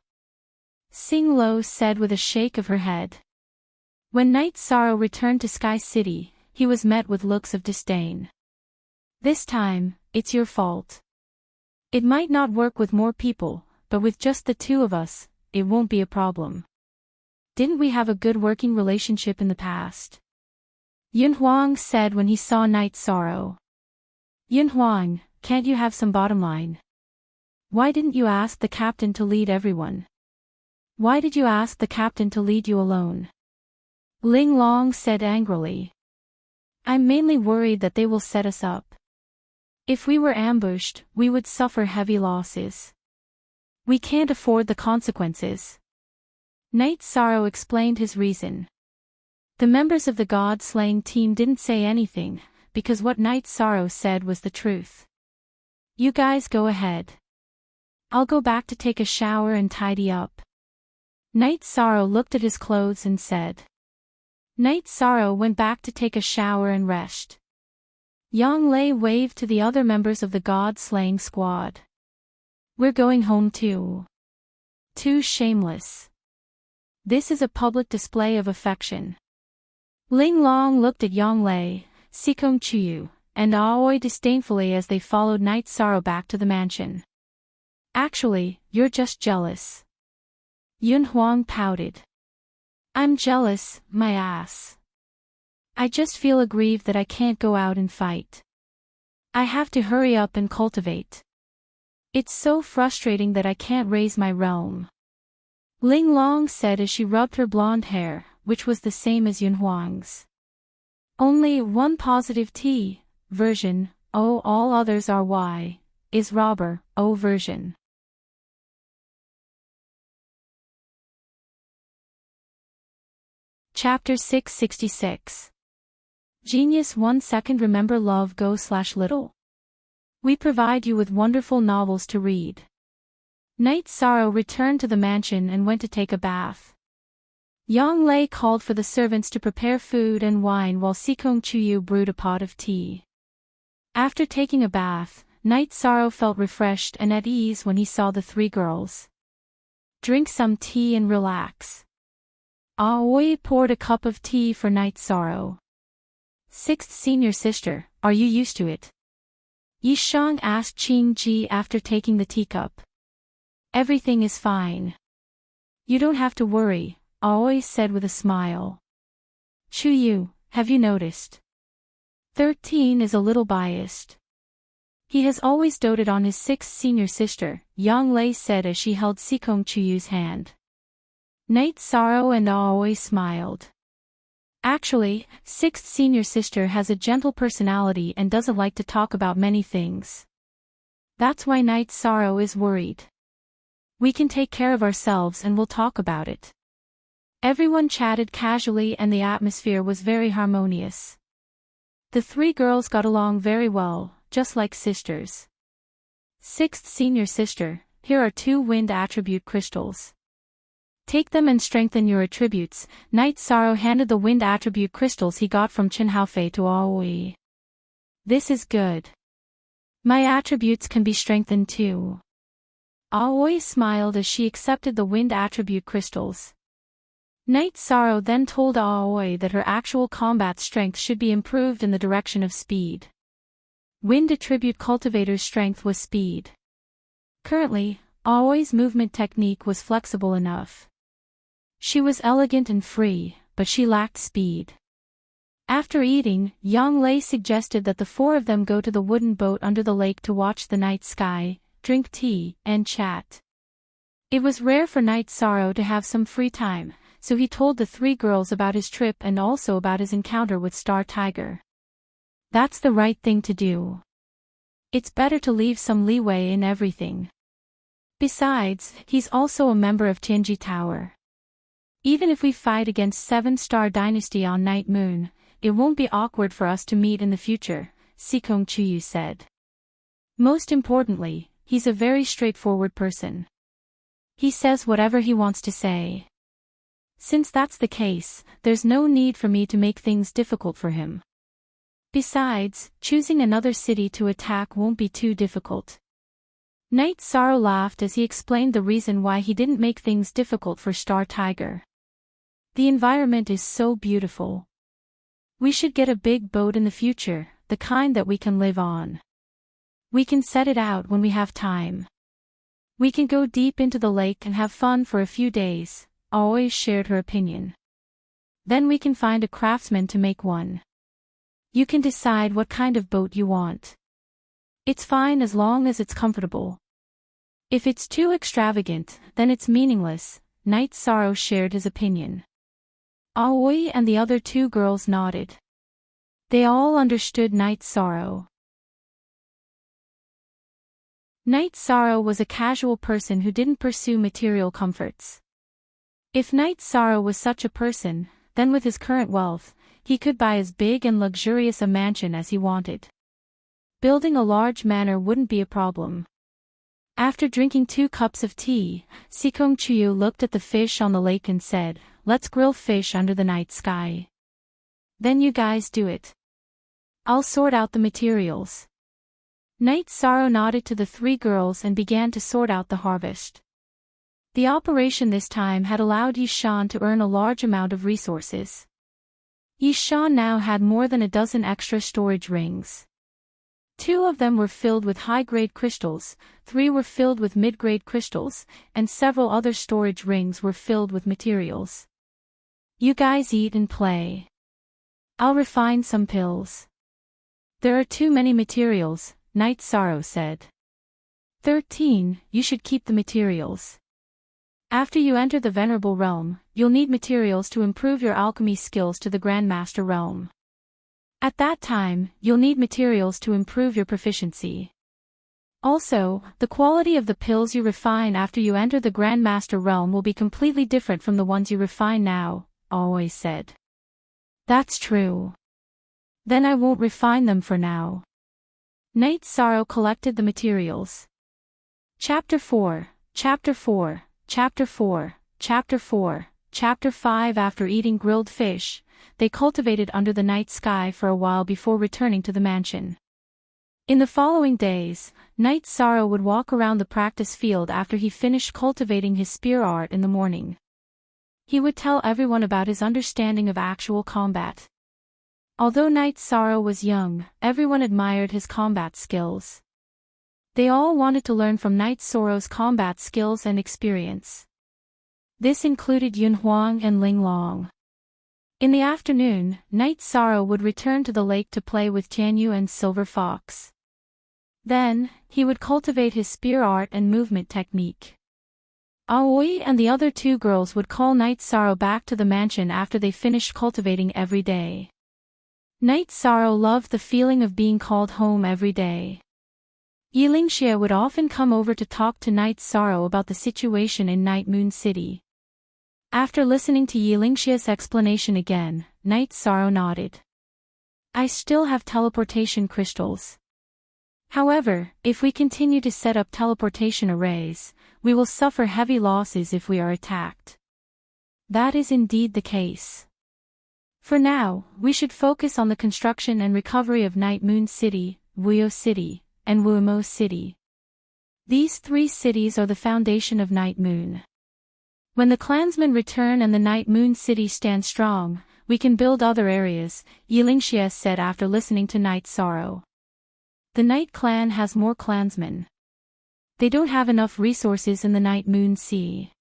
Sing Lo said with a shake of her head. When Night Sorrow returned to Sky City, he was met with looks of disdain. This time, it's your fault. It might not work with more people, but with just the two of us, it won't be a problem. Didn't we have a good working relationship in the past? Yun Huang said when he saw Night Sorrow. Yun Huang, can't you have some bottom line? Why didn't you ask the captain to lead everyone? Why did you ask the captain to lead you alone? Ling Long said angrily. I'm mainly worried that they will set us up. If we were ambushed, we would suffer heavy losses. We can't afford the consequences. Night Sorrow explained his reason. The members of the God-slaying team didn't say anything, because what Night Sorrow said was the truth. You guys go ahead. I'll go back to take a shower and tidy up. Night Sorrow looked at his clothes and said. Night Sorrow went back to take a shower and rest. Yang Lei waved to the other members of the God-slaying squad. We're going home too. Too shameless. This is a public display of affection. Ling Long looked at Yang Lei, Sikong Chuyu, and Aoi disdainfully as they followed Night Sorrow back to the mansion. Actually, you're just jealous. Yun Huang pouted. I'm jealous, my ass. I just feel aggrieved that I can't go out and fight. I have to hurry up and cultivate. It's so frustrating that I can't raise my realm. Ling Long said as she rubbed her blonde hair, which was the same as Yun Huang's. Only one positive T version, O all others are Y, is robber, O version. Chapter 666. Genius 1 second. Remember love go/little. We provide you with wonderful novels to read. Night Sorrow returned to the mansion and went to take a bath. Yang Lei called for the servants to prepare food and wine while Sikong Chuyu brewed a pot of tea. After taking a bath, Night Sorrow felt refreshed and at ease when he saw the three girls. Drink some tea and relax. Aoi poured a cup of tea for Night Sorrow. Sixth senior sister, are you used to it? Yishan asked Qingji after taking the teacup. Everything is fine. You don't have to worry, Aoi said with a smile. Chuyu, have you noticed? 13 is a little biased. He has always doted on his sixth senior sister, Yang Lei said as she held Sikong Chuyu's hand. Night Sorrow and Aoi smiled. Actually, sixth senior sister has a gentle personality and doesn't like to talk about many things. That's why Night Sorrow is worried. We can take care of ourselves and we'll talk about it. Everyone chatted casually and the atmosphere was very harmonious. The three girls got along very well, just like sisters. Sixth senior sister, here are 2 wind attribute crystals. Take them and strengthen your attributes. Night Sorrow handed the wind attribute crystals he got from Chen Haofei to Aoi. This is good. My attributes can be strengthened too. Aoi smiled as she accepted the wind attribute crystals. Night Sorrow then told Aoi that her actual combat strength should be improved in the direction of speed. Wind attribute cultivator's strength was speed. Currently, Aoi's movement technique was flexible enough. She was elegant and free, but she lacked speed. After eating, Yang Lei suggested that the 4 of them go to the wooden boat under the lake to watch the night sky, drink tea, and chat. It was rare for Night Sorrow to have some free time, so he told the 3 girls about his trip and also about his encounter with Star Tiger. That's the right thing to do. It's better to leave some leeway in everything. Besides, he's also a member of Tianji Tower. Even if we fight against 7-star dynasty on Night Moon, it won't be awkward for us to meet in the future, Sikong Chuyu said. Most importantly, he's a very straightforward person. He says whatever he wants to say. Since that's the case, there's no need for me to make things difficult for him. Besides, choosing another city to attack won't be too difficult. Night Sorrow laughed as he explained the reason why he didn't make things difficult for Star Tiger. The environment is so beautiful. We should get a big boat in the future, the kind that we can live on. We can set it out when we have time. We can go deep into the lake and have fun for a few days, Aoi shared her opinion. Then we can find a craftsman to make one. You can decide what kind of boat you want. It's fine as long as it's comfortable. If it's too extravagant, then it's meaningless, Night Sorrow shared his opinion. Aoi and the other 2 girls nodded. They all understood Night Sorrow. Night Sorrow was a casual person who didn't pursue material comforts. If Night Sorrow was such a person, then with his current wealth, he could buy as big and luxurious a mansion as he wanted. Building a large manor wouldn't be a problem. After drinking 2 cups of tea, Sikong Chuyu looked at the fish on the lake and said, "Let's grill fish under the night sky." Then you guys do it. I'll sort out the materials. Night Sorrow nodded to the 3 girls and began to sort out the harvest. The operation this time had allowed Yishan to earn a large amount of resources. Yishan now had more than a dozen extra storage rings. 2 of them were filled with high-grade crystals, 3 were filled with mid-grade crystals, and several other storage rings were filled with materials. You guys eat and play. I'll refine some pills. There are too many materials, Night Sorrow said. 13, you should keep the materials. After you enter the Venerable Realm, you'll need materials to improve your alchemy skills to the Grandmaster Realm. At that time, you'll need materials to improve your proficiency. Also, the quality of the pills you refine after you enter the Grandmaster Realm will be completely different from the ones you refine now, Aoi said. That's true. Then I won't refine them for now. Night Sorrow collected the materials. Chapter 4, Chapter 4, Chapter 4, Chapter 4, Chapter 5. After eating grilled fish, they cultivated under the night sky for a while before returning to the mansion. In the following days, Night Sorrow would walk around the practice field after he finished cultivating his spear art in the morning. He would tell everyone about his understanding of actual combat. Although Night Sorrow was young, everyone admired his combat skills. They all wanted to learn from Night Sorrow's combat skills and experience. This included Yun Huang and Ling Long. In the afternoon, Night Sorrow would return to the lake to play with Tianyu and Silver Fox. Then, he would cultivate his spear art and movement technique. Aoi and the other two girls would call Night Sorrow back to the mansion after they finished cultivating every day. Night Sorrow loved the feeling of being called home every day. Yilingxia would often come over to talk to Night Sorrow about the situation in Night Moon City. After listening to Yilingxia's explanation again, Night Sorrow nodded. I still have teleportation crystals. However, if we continue to set up teleportation arrays, we will suffer heavy losses if we are attacked. That is indeed the case. For now, we should focus on the construction and recovery of Night Moon City, Wuyo City, and Wumo City. These three cities are the foundation of Night Moon. When the clansmen return and the Night Moon City stands strong, we can build other areas, Yilingxia said after listening to Night Sorrow. The Night Clan has more clansmen. They don't have enough resources in the Night Moon Sea.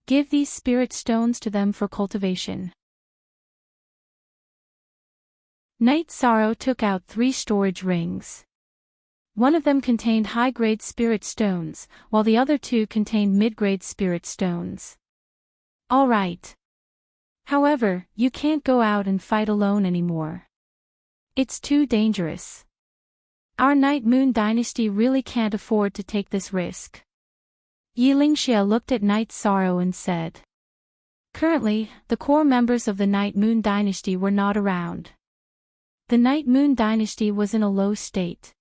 Give these spirit stones to them for cultivation. Night Sorrow took out 3 storage rings. One of them contained high-grade spirit stones, while the other 2 contained mid-grade spirit stones. All right. However, you can't go out and fight alone anymore. It's too dangerous. Our Night Moon dynasty really can't afford to take this risk. Yilingxia looked at Night Sorrow and said. Currently, the core members of the Night Moon dynasty were not around. The Night Moon dynasty was in a low state.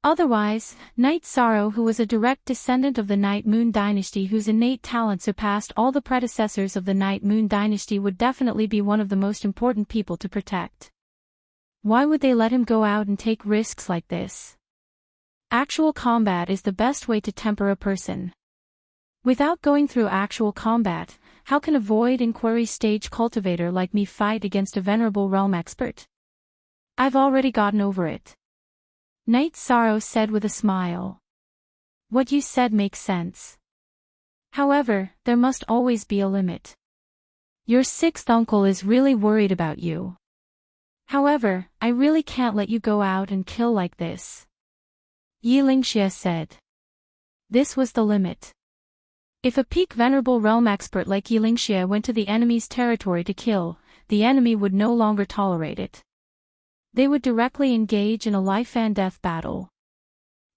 Otherwise, Night Sorrow, who was a direct descendant of the Night Moon dynasty whose innate talent surpassed all the predecessors of the Night Moon dynasty, would definitely be one of the most important people to protect. Why would they let him go out and take risks like this? Actual combat is the best way to temper a person. Without going through actual combat, how can a void inquiry stage cultivator like me fight against a venerable realm expert? I've already gotten over it. Night Sorrow said with a smile. What you said makes sense. However, there must always be a limit. Your 6th uncle is really worried about you. However, I really can't let you go out and kill like this. Yilingxia said. This was the limit. If a peak venerable realm expert like Yilingxia went to the enemy's territory to kill, the enemy would no longer tolerate it. They would directly engage in a life-and-death battle.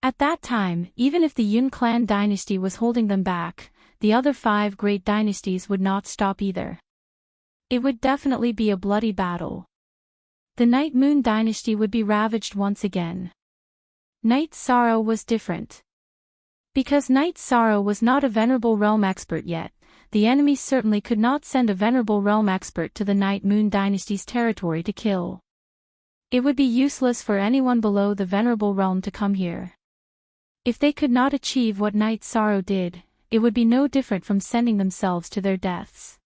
At that time, even if the Yun clan dynasty was holding them back, the other 5 great dynasties would not stop either. It would definitely be a bloody battle. The Night Moon dynasty would be ravaged once again. Night Sorrow was different. Because Night Sorrow was not a venerable realm expert yet, the enemy certainly could not send a venerable realm expert to the Night Moon dynasty's territory to kill. It would be useless for anyone below the venerable realm to come here. If they could not achieve what Night Sorrow did, it would be no different from sending themselves to their deaths.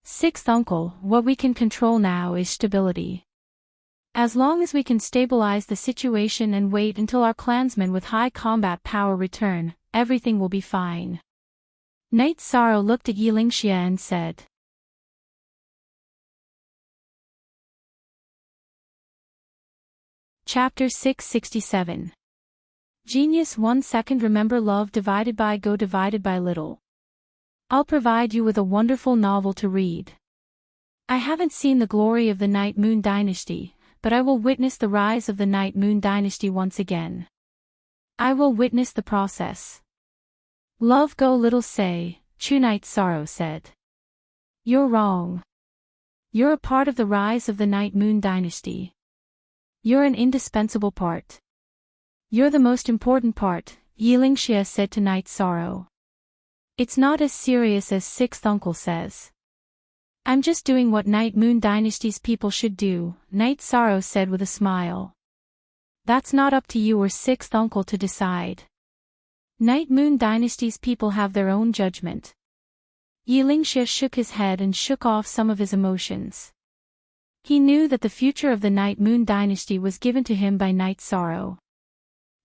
6th uncle, what we can control now is stability. As long as we can stabilize the situation and wait until our clansmen with high combat power return, everything will be fine. Night Sorrow looked at Yilingxia and said. Chapter 667. Genius 1 second. Remember, love divided by go divided by little. I'll provide you with a wonderful novel to read. I haven't seen the glory of the Night Moon dynasty, but I will witness the rise of the Night Moon dynasty once again. I will witness the process. Love go little say, Chu. Night Sorrow said. You're wrong. You're a part of the rise of the Night Moon dynasty. You're an indispensable part. You're the most important part, Yilingxia said to Night Sorrow. It's not as serious as 6th uncle says. I'm just doing what Night Moon dynasty's people should do, Night Sorrow said with a smile. That's not up to you or sixth uncle to decide. Night Moon Dynasty's people have their own judgment. Yilingxia shook his head and shook off some of his emotions. He knew that the future of the Night Moon Dynasty was given to him by Night Sorrow.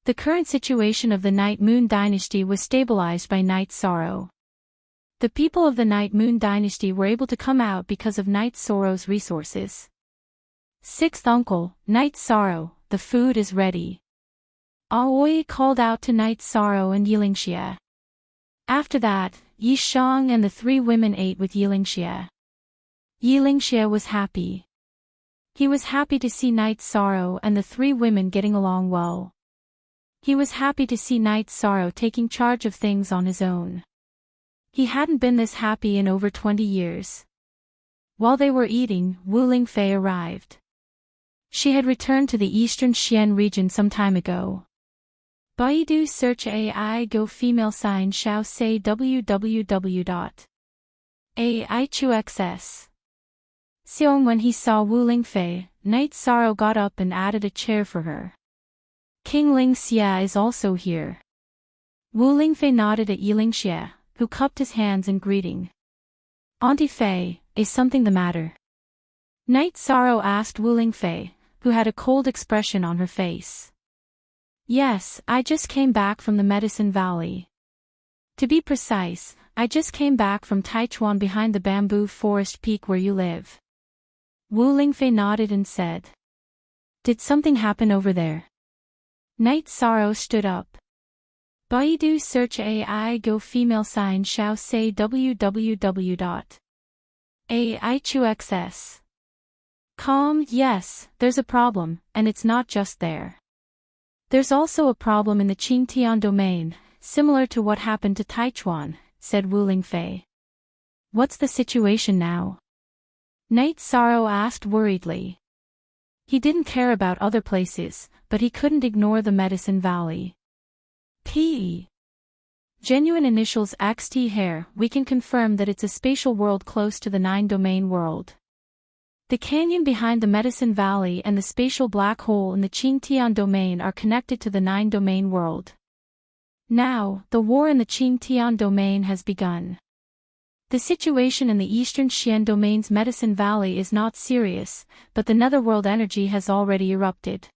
The current situation of the Night Moon Dynasty was stabilized by Night Sorrow. The people of the Night Moon Dynasty were able to come out because of Night Sorrow's resources. Sixth uncle, Night Sorrow, the food is ready. Aoi called out to Night Sorrow and Yilingxia. After that, Yishang and the three women ate with Yilingxia. Yilingxia was happy. He was happy to see Night Sorrow and the three women getting along well. He was happy to see Night Sorrow taking charge of things on his own. He hadn't been this happy in over 20 years. While they were eating, Wu Lingfei arrived. She had returned to the eastern Xian region some time ago. Baidu search AI go female sign Xiao say www.aichuxs. Xiong when he saw Wu Lingfei, Night Sorrow got up and added a chair for her. King Ling Xia is also here. Wu Lingfei nodded at Yilingxia, who cupped his hands in greeting. Auntie Fei, is something the matter? Night Sorrow asked Wu Lingfei, who had a cold expression on her face. Yes, I just came back from the Medicine Valley. To be precise, I just came back from Taichuan behind the bamboo forest peak where you live. Wu Lingfei nodded and said. Did something happen over there? Night Sorrow stood up. Baidu search AI go female sign Xiao say www.aichuxs. Calm, yes, there's a problem, and it's not just there. There's also a problem in the Qingtian domain, similar to what happened to Taichuan, said Wu Lingfei. What's the situation now? Night Sorrow asked worriedly. He didn't care about other places, but he couldn't ignore the Medicine Valley. P. Genuine initials XT hair, we can confirm that it's a spatial world close to the 9-domain world. The canyon behind the Medicine Valley and the spatial black hole in the Qingtian domain are connected to the 9-domain world. Now, the war in the Qingtian domain has begun. The situation in the eastern Xian domain's Medicine Valley is not serious, but the netherworld energy has already erupted.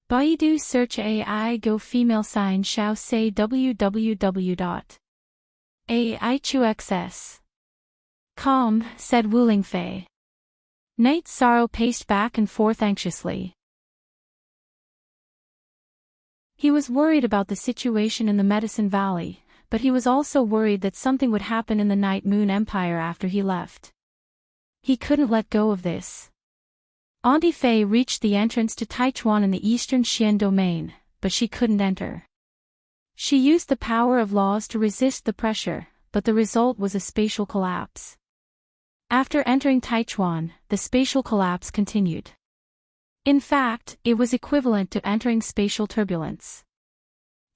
Baidu search AI go female sign Xiao say www.aichuxs. Calm, said Wu Lingfei. Night Sorrow paced back and forth anxiously. He was worried about the situation in the Medicine Valley, but he was also worried that something would happen in the Night Moon Empire after he left. He couldn't let go of this. Auntie Fei reached the entrance to Taichuan in the eastern Xian domain, but she couldn't enter. She used the power of laws to resist the pressure, but the result was a spatial collapse. After entering Taichuan, the spatial collapse continued. In fact, it was equivalent to entering spatial turbulence.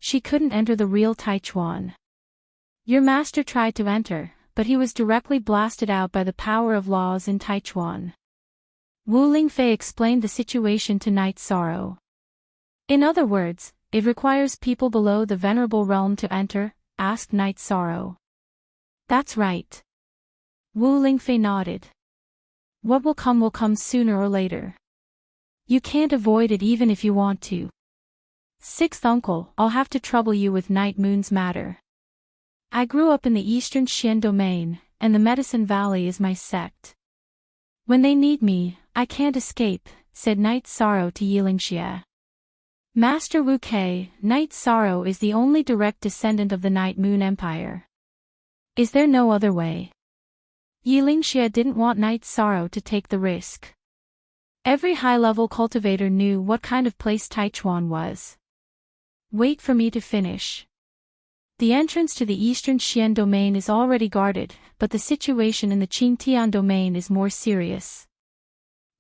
She couldn't enter the real Taichuan. Your master tried to enter, but he was directly blasted out by the power of laws in Taichuan. Wu Lingfei explained the situation to Night Sorrow. In other words, it requires people below the Venerable Realm to enter, asked Night Sorrow. That's right. Wu Lingfei nodded. What will come sooner or later. You can't avoid it even if you want to. Sixth uncle, I'll have to trouble you with Night Moon's matter. I grew up in the eastern Xian domain, and the Medicine Valley is my sect. When they need me, I can't escape, said Night Sorrow to Yilingxia. Master Wu Kei, Night Sorrow is the only direct descendant of the Night Moon Empire. Is there no other way? Yilingxia didn't want Night Sorrow to take the risk. Every high-level cultivator knew what kind of place Taichuan was. Wait for me to finish. The entrance to the eastern Xian domain is already guarded, but the situation in the Qingtian domain is more serious.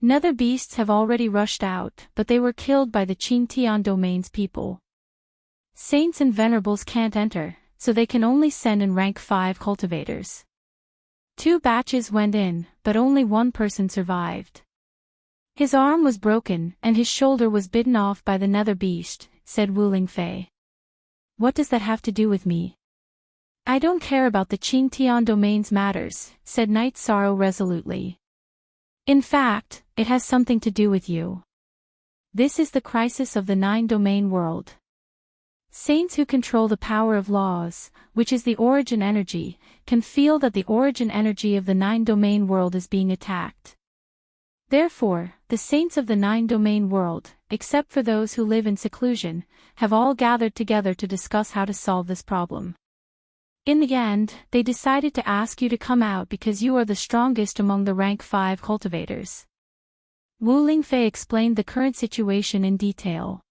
Nether beasts have already rushed out, but they were killed by the Qingtian domain's people. Saints and venerables can't enter, so they can only send in rank 5 cultivators. 2 batches went in, but only one person survived. His arm was broken and his shoulder was bitten off by the nether beast, said Wu Fei. What does that have to do with me? I don't care about the Qingtian domain's matters, said Night Sorrow resolutely. In fact, it has something to do with you. This is the crisis of the 9-domain world. Saints who control the power of laws, which is the origin energy, can feel that the origin energy of the 9-domain world is being attacked. Therefore, the saints of the 9-domain world, except for those who live in seclusion, have all gathered together to discuss how to solve this problem. In the end, they decided to ask you to come out because you are the strongest among the rank 5 cultivators. Wu Fei explained the current situation in detail.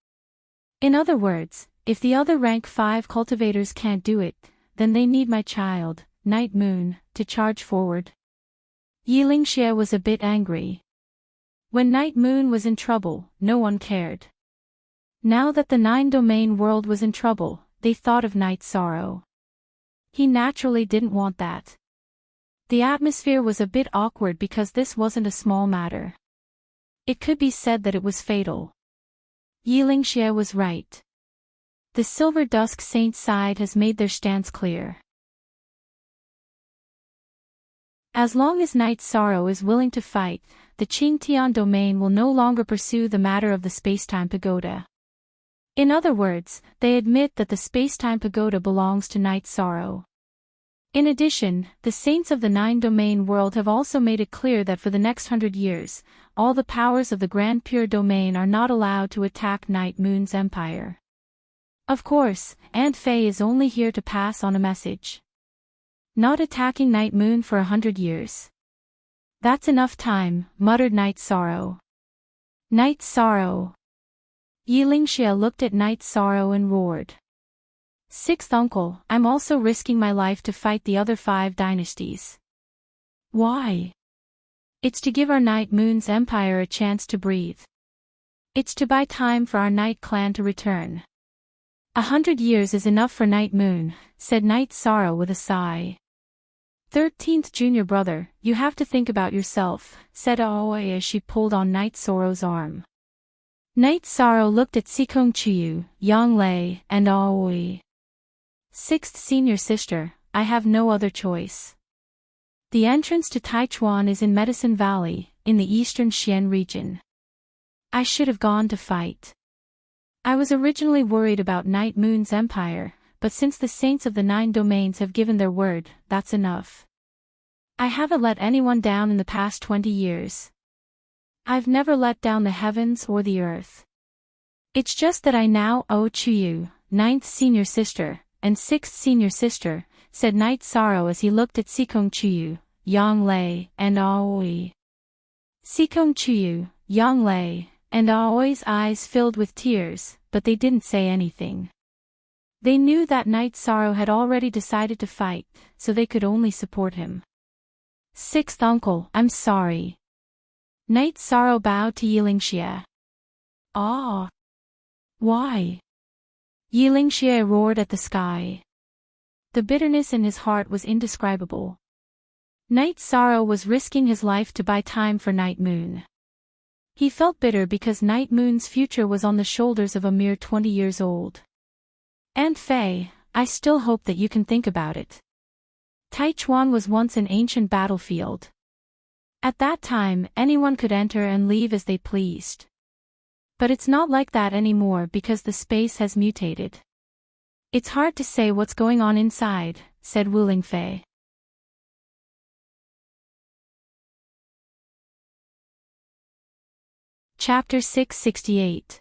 In other words, if the other rank 5 cultivators can't do it, then they need my child, Night Moon, to charge forward. Yilingxie was a bit angry. When Night Moon was in trouble, no one cared. Now that the 9-domain world was in trouble, they thought of Night Sorrow. He naturally didn't want that. The atmosphere was a bit awkward because this wasn't a small matter. It could be said that it was fatal. Yilingxie was right. The Silver Dusk Saint side has made their stance clear. As long as Night Sorrow is willing to fight, the Qingtian domain will no longer pursue the matter of the Spacetime Pagoda. In other words, they admit that the Spacetime Pagoda belongs to Night Sorrow. In addition, the saints of the 9-domain world have also made it clear that for the next 100 years, all the powers of the Grand Pure Domain are not allowed to attack Night Moon's empire. Of course, Aunt Fei is only here to pass on a message. Not attacking Night Moon for 100 years. That's enough time, muttered Night Sorrow. Night Sorrow. Yilingxie looked at Night Sorrow and roared. Sixth uncle, I'm also risking my life to fight the other 5 dynasties. Why? It's to give our Night Moon's empire a chance to breathe. It's to buy time for our Night clan to return. 100 years is enough for Night Moon, said Night Sorrow with a sigh. 13th junior brother, you have to think about yourself, said Aoi as she pulled on Night Sorrow's arm. Night Sorrow looked at Sikong Chiyu, Yang Lei, and Aoi. 6th senior sister, I have no other choice. The entrance to Taichuan is in Medicine Valley, in the eastern Xian region. I should have gone to fight. I was originally worried about Night Moon's empire, but since the saints of the 9 domains have given their word, that's enough. I haven't let anyone down in the past 20 years. I've never let down the heavens or the earth. It's just that I now owe Chuyu, 9th senior sister, and 6th senior sister, said Night Sorrow as he looked at Sikong Chuyu, Yang Lei, and Aoi. Sikong Chuyu, Yang Lei, and Aoi's eyes filled with tears, but they didn't say anything. They knew that Night Sorrow had already decided to fight, so they could only support him. 6th uncle, I'm sorry. Night Sorrow bowed to Yilingxie. Ah. Why? Yilingxie roared at the sky. The bitterness in his heart was indescribable. Night Sorrow was risking his life to buy time for Night Moon. He felt bitter because Night Moon's future was on the shoulders of a mere 20 years old. Aunt Fei, I still hope that you can think about it. Taichuan was once an ancient battlefield. At that time, anyone could enter and leave as they pleased. But it's not like that anymore because the space has mutated. It's hard to say what's going on inside, said Wu Fei. Chapter 668.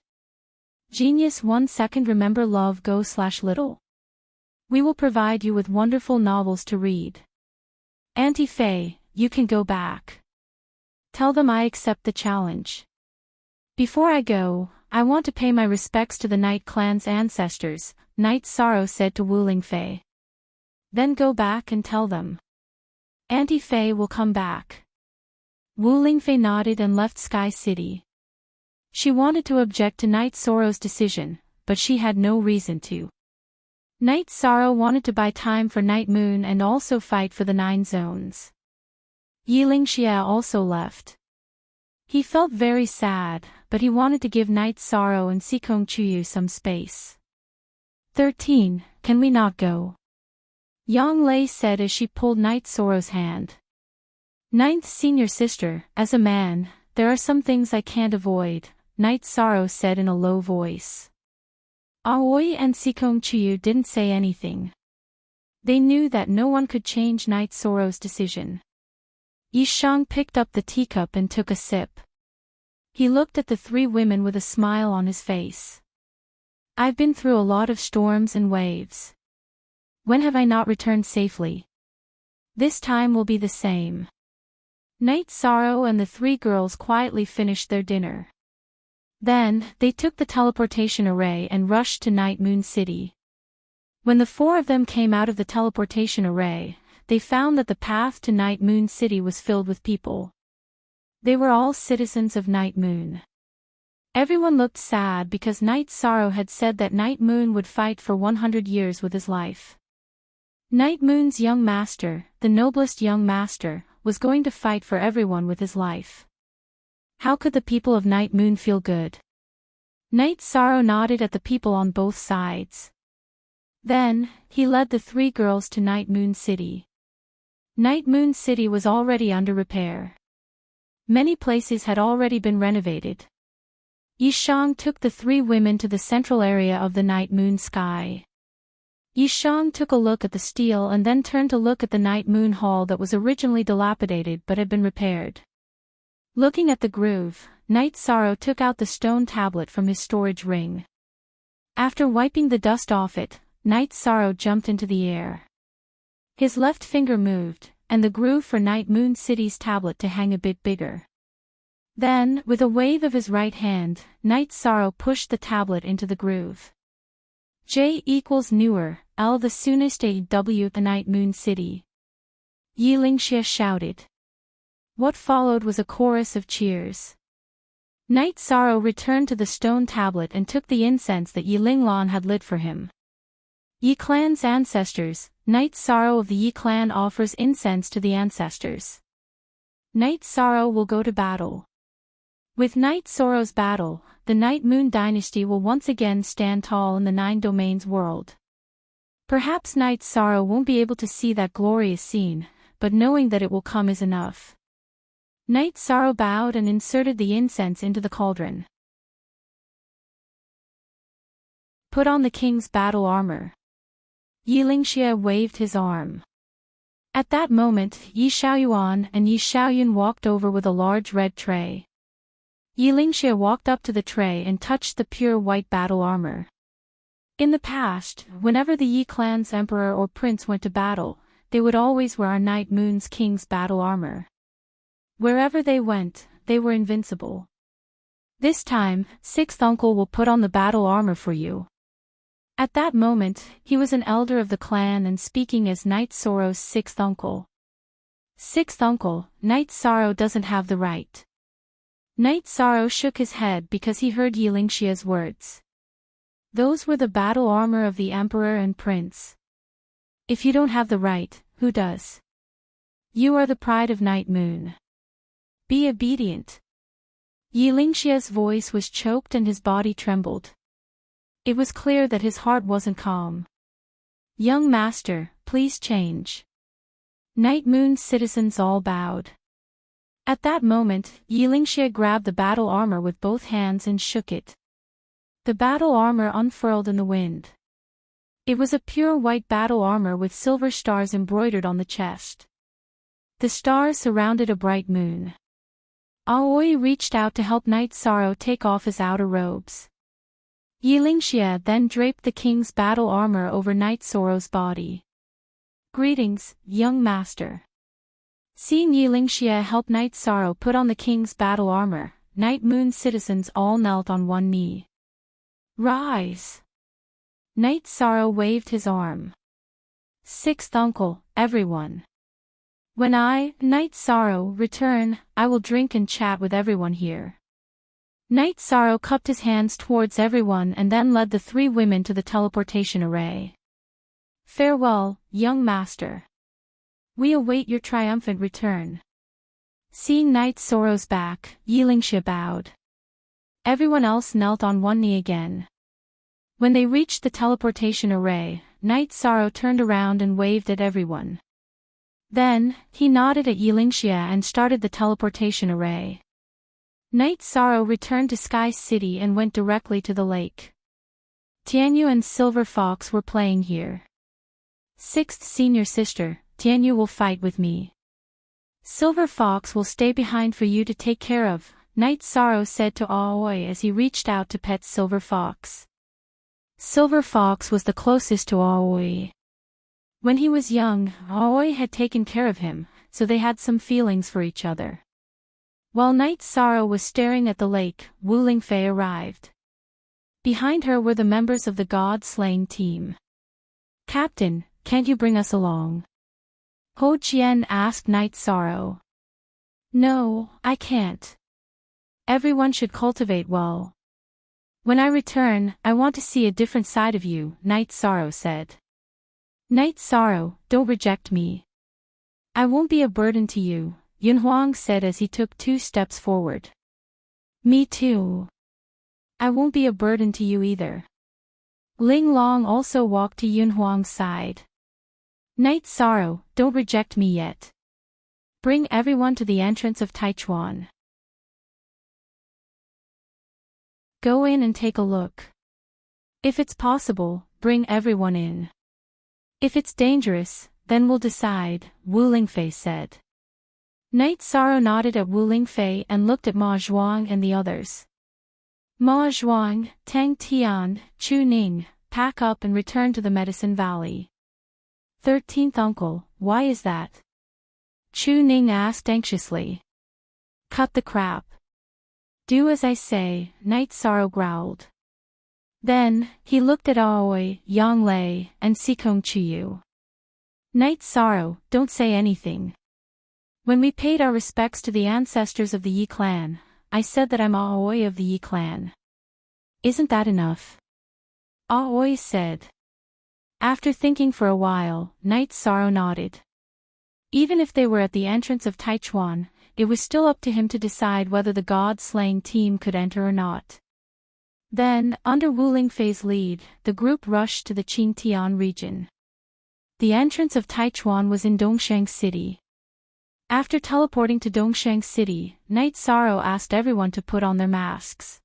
Genius 1 second. Remember love go/little. We will provide you with wonderful novels to read. Auntie Fei, you can go back. Tell them I accept the challenge. Before I go, I want to pay my respects to the Night Clan's ancestors, Night Sorrow said to Wu Fei. Then go back and tell them. Auntie Fei will come back. Wu Fei nodded and left Sky City. She wanted to object to Night Sorrow's decision, but she had no reason to. Night Sorrow wanted to buy time for Night Moon and also fight for the 9 zones. Yilingxie also left. He felt very sad, but he wanted to give Night Sorrow and Sikong Chuyu some space. 13. Can we not go? Yang Lei said as she pulled Night Sorrow's hand. Ninth senior sister, as a man, there are some things I can't avoid, Night Sorrow said in a low voice. Aoi and Sikong Chuyu didn't say anything. They knew that no one could change Night Sorrow's decision. Yishang picked up the teacup and took a sip. He looked at the three women with a smile on his face. I've been through a lot of storms and waves. When have I not returned safely? This time will be the same. Night Sorrow and the three girls quietly finished their dinner. Then, they took the teleportation array and rushed to Night Moon City. When the four of them came out of the teleportation array, they found that the path to Night Moon City was filled with people. They were all citizens of Night Moon. Everyone looked sad because Night Sorrow had said that Night Moon would fight for 100 years with his life. Night Moon's young master, the noblest young master, was going to fight for everyone with his life. How could the people of Night Moon feel good? Night Sorrow nodded at the people on both sides. Then, he led the three girls to Night Moon City. Night Moon City was already under repair. Many places had already been renovated. Yishang took the three women to the central area of the Night Moon sky. Yishang took a look at the steel and then turned to look at the Night Moon Hall that was originally dilapidated but had been repaired. Looking at the groove, Night Sorrow took out the stone tablet from his storage ring. After wiping the dust off it, Night Sorrow jumped into the air. His left finger moved, and the groove for Night Moon City's tablet to hang a bit bigger. Then, with a wave of his right hand, Night Sorrow pushed the tablet into the groove. J equals newer, L the soonest AW the Night Moon City. Yilingxia shouted. What followed was a chorus of cheers. Night Sorrow returned to the stone tablet and took the incense that Yilinglan had lit for him. Yi clan's ancestors, Night Sorrow of the Yi clan offers incense to the ancestors. Night Sorrow will go to battle. With Night Sorrow's battle, the Night Moon dynasty will once again stand tall in the Nine Domains world. Perhaps Night Sorrow won't be able to see that glorious scene, but knowing that it will come is enough. Night Sorrow bowed and inserted the incense into the cauldron. Put on the king's battle armor. Yilingxia waved his arm. At that moment, Yi Xiaoyuan and Yi Xiaoyun walked over with a large red tray. Yilingxia walked up to the tray and touched the pure white battle armor. In the past, whenever the Yi clan's emperor or prince went to battle, they would always wear Night Moon's king's battle armor. Wherever they went, they were invincible. This time, sixth uncle will put on the battle armor for you. At that moment, he was an elder of the clan and speaking as Night Sorrow's sixth uncle. Sixth uncle, Night Sorrow doesn't have the right. Night Sorrow shook his head because he heard Yilingxia's words. Those were the battle armor of the emperor and prince. If you don't have the right, who does? You are the pride of Night Moon. Be obedient. Yilingxia's voice was choked and his body trembled. It was clear that his heart wasn't calm. Young master, please change. Night Moon's citizens all bowed. At that moment, Yilingxia grabbed the battle armor with both hands and shook it. The battle armor unfurled in the wind. It was a pure white battle armor with silver stars embroidered on the chest. The stars surrounded a bright moon. Aoi reached out to help Night Sorrow take off his outer robes. Yilingxia then draped the king's battle armor over Night Sorrow's body. Greetings, young master. Seeing Yilingxia help Night Sorrow put on the king's battle armor, Night Moon citizens all knelt on one knee. Rise! Night Sorrow waved his arm. Sixth uncle, everyone. When I, Night Sorrow, return, I will drink and chat with everyone here. Night Sorrow cupped his hands towards everyone and then led the three women to the teleportation array. Farewell, young master. We await your triumphant return. Seeing Night Sorrow's back, Yilingxia bowed. Everyone else knelt on one knee again. When they reached the teleportation array, Night Sorrow turned around and waved at everyone. Then, he nodded at Yilingxia and started the teleportation array. Night Sorrow returned to Sky City and went directly to the lake. Tianyu and Silver Fox were playing here. Sixth senior sister, Tianyu will fight with me. Silver Fox will stay behind for you to take care of, Night Sorrow said to Aoi as he reached out to pet Silver Fox. Silver Fox was the closest to Aoi. When he was young, Aoi had taken care of him, so they had some feelings for each other. While Night Sorrow was staring at the lake, Wu Lingfei arrived. Behind her were the members of the God-slaying team. Captain, can't you bring us along? Ho Jian asked Night Sorrow. No, I can't. Everyone should cultivate well. When I return, I want to see a different side of you, Night Sorrow said. Night Sorrow, don't reject me. I won't be a burden to you, Yunhuang said as he took 2 steps forward. Me too. I won't be a burden to you either. Ling Long also walked to Yunhuang's side. Night Sorrow, don't reject me yet. Bring everyone to the entrance of Taichuan. Go in and take a look. If it's possible, bring everyone in. If it's dangerous, then we'll decide, Wu Lingfei said. Night Sorrow nodded at Wu Lingfei and looked at Ma Zhuang and the others. Ma Zhuang, Tang Tian, Chu Ning, pack up and return to the Medicine Valley. 13th uncle, why is that? Chu Ning asked anxiously. Cut the crap. Do as I say, Night Sorrow growled. Then, he looked at Aoi, Yang Lei, and Sikong Chuyu. Night Sorrow, don't say anything. When we paid our respects to the ancestors of the Yi clan, I said that I'm Aoi of the Yi clan. Isn't that enough? Aoi said. After thinking for a while, Night Sorrow nodded. Even if they were at the entrance of Taichuan, it was still up to him to decide whether the God-slaying team could enter or not. Then, under Wu Lingfei's lead, the group rushed to the Qingtian region. The entrance of Taichuan was in Dongshang City. After teleporting to Dongshang City, Night Sorrow asked everyone to put on their masks.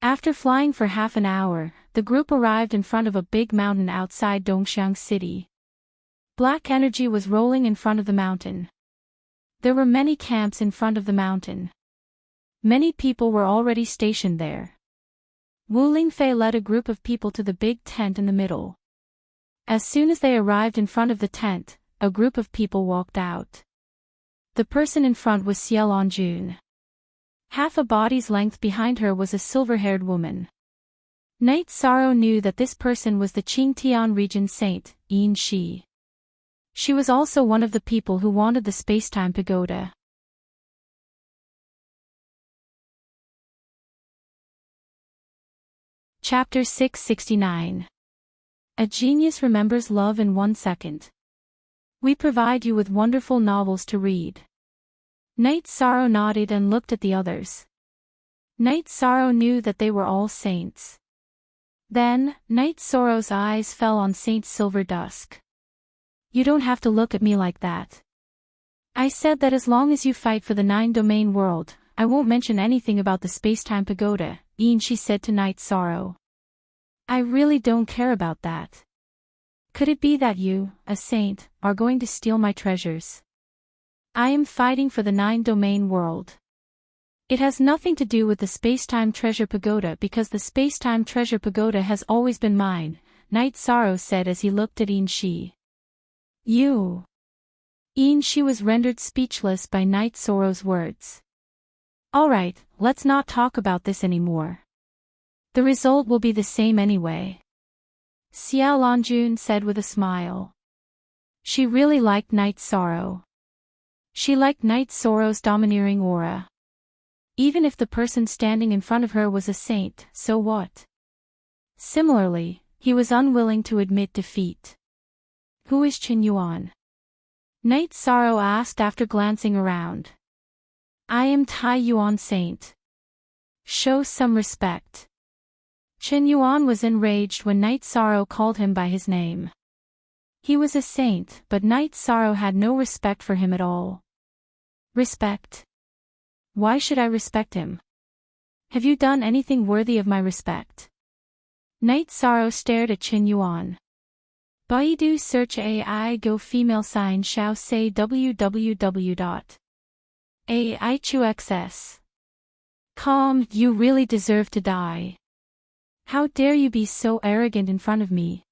After flying for half an hour, the group arrived in front of a big mountain outside Dongshang City. Black energy was rolling in front of the mountain. There were many camps in front of the mountain. Many people were already stationed there. Wu Lingfei led a group of people to the big tent in the middle. As soon as they arrived in front of the tent, a group of people walked out. The person in front was Xie Lanjun. Half a body's length behind her was a silver-haired woman. Night Sorrow knew that this person was the Qingtian region saint, Yin Shi. She was also one of the people who wanted the Spacetime Pagoda. Chapter 669. A genius remembers love in 1 second. We provide you with wonderful novels to read. Night Sorrow nodded and looked at the others. Night Sorrow knew that they were all saints. Then, Night Sorrow's eyes fell on Saint Silver Dusk. You don't have to look at me like that. I said that as long as you fight for the 9-domain world, I won't mention anything about the Spacetime Pagoda, Yin Shi said to Night Sorrow. I really don't care about that. Could it be that you, a saint, are going to steal my treasures? I am fighting for the 9-domain world. It has nothing to do with the Spacetime Treasure Pagoda because the Spacetime Treasure Pagoda has always been mine, Night Sorrow said as he looked at Yin Shi. You. Yin Shi was rendered speechless by Night Sorrow's words. Alright, let's not talk about this anymore. The result will be the same anyway. Xie Lanjun said with a smile. She really liked Night Sorrow. She liked Night Sorrow's domineering aura. Even if the person standing in front of her was a saint, so what? Similarly, he was unwilling to admit defeat. Who is Chen Yuan? Night Sorrow asked after glancing around. I am Tai Yuan Saint. Show some respect. Chen Yuan was enraged when Night Sorrow called him by his name. He was a saint, but Night Sorrow had no respect for him at all. Respect? Why should I respect him? Have you done anything worthy of my respect? Night Sorrow stared at Chen Yuan. Baidu search AI go female sign shao say www.aichuxs.com. You really deserve to die. How dare you be so arrogant in front of me?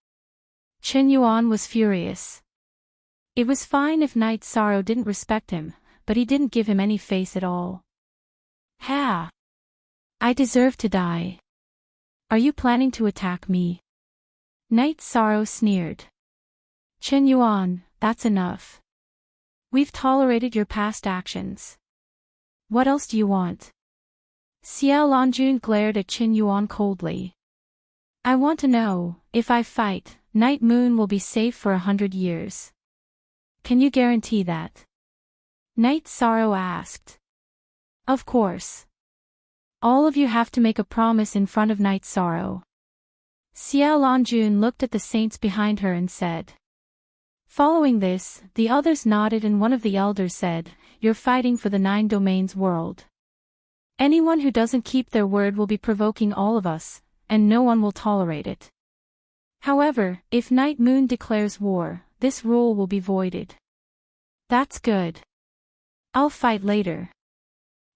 Chen Yuan was furious. It was fine if Night Sorrow didn't respect him, but he didn't give him any face at all. Ha! I deserve to die. Are you planning to attack me? Night Sorrow sneered. Chen Yuan, that's enough. We've tolerated your past actions. What else do you want? Xiao Longjun glared at Chen Yuan coldly. I want to know, if I fight, Night Moon will be safe for 100 years. Can you guarantee that? Night Sorrow asked. Of course. All of you have to make a promise in front of Night Sorrow. Xiao Longjun looked at the saints behind her and said. Following this, the others nodded and one of the elders said, You're fighting for the 9 domains world. Anyone who doesn't keep their word will be provoking all of us, and no one will tolerate it. However, if Night Moon declares war, this rule will be voided. That's good. I'll fight later.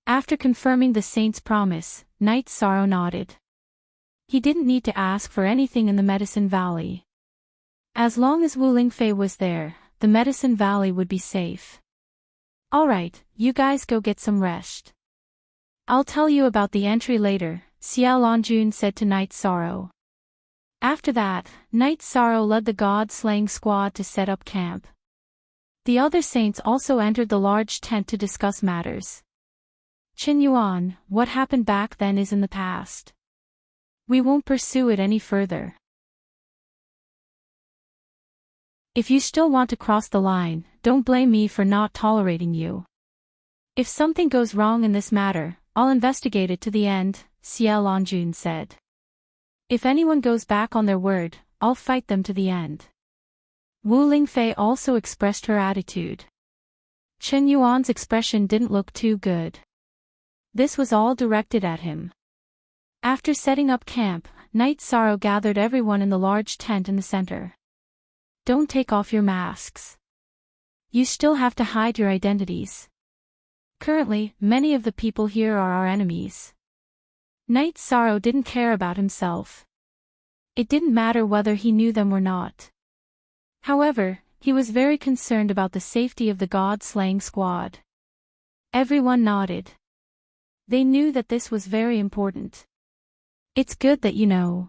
After confirming the saint's promise, Night Sorrow nodded. He didn't need to ask for anything in the Medicine Valley. As long as Wu Lingfei was there, the Medicine Valley would be safe. Alright, you guys go get some rest. I'll tell you about the entry later, Xiao Longjun said to Night Sorrow. After that, Night Sorrow led the god-slaying squad to set up camp. The other saints also entered the large tent to discuss matters. Chen Yuan, what happened back then is in the past. We won't pursue it any further. If you still want to cross the line, don't blame me for not tolerating you. If something goes wrong in this matter, I'll investigate it to the end, Xiao Longjun said. If anyone goes back on their word, I'll fight them to the end. Wu Lingfei also expressed her attitude. Chen Yuan's expression didn't look too good. This was all directed at him. After setting up camp, Night Sorrow gathered everyone in the large tent in the center. Don't take off your masks. You still have to hide your identities. Currently, many of the people here are our enemies. Night Sorrow didn't care about himself. It didn't matter whether he knew them or not. However, he was very concerned about the safety of the god-slaying squad. Everyone nodded. They knew that this was very important. It's good that you know.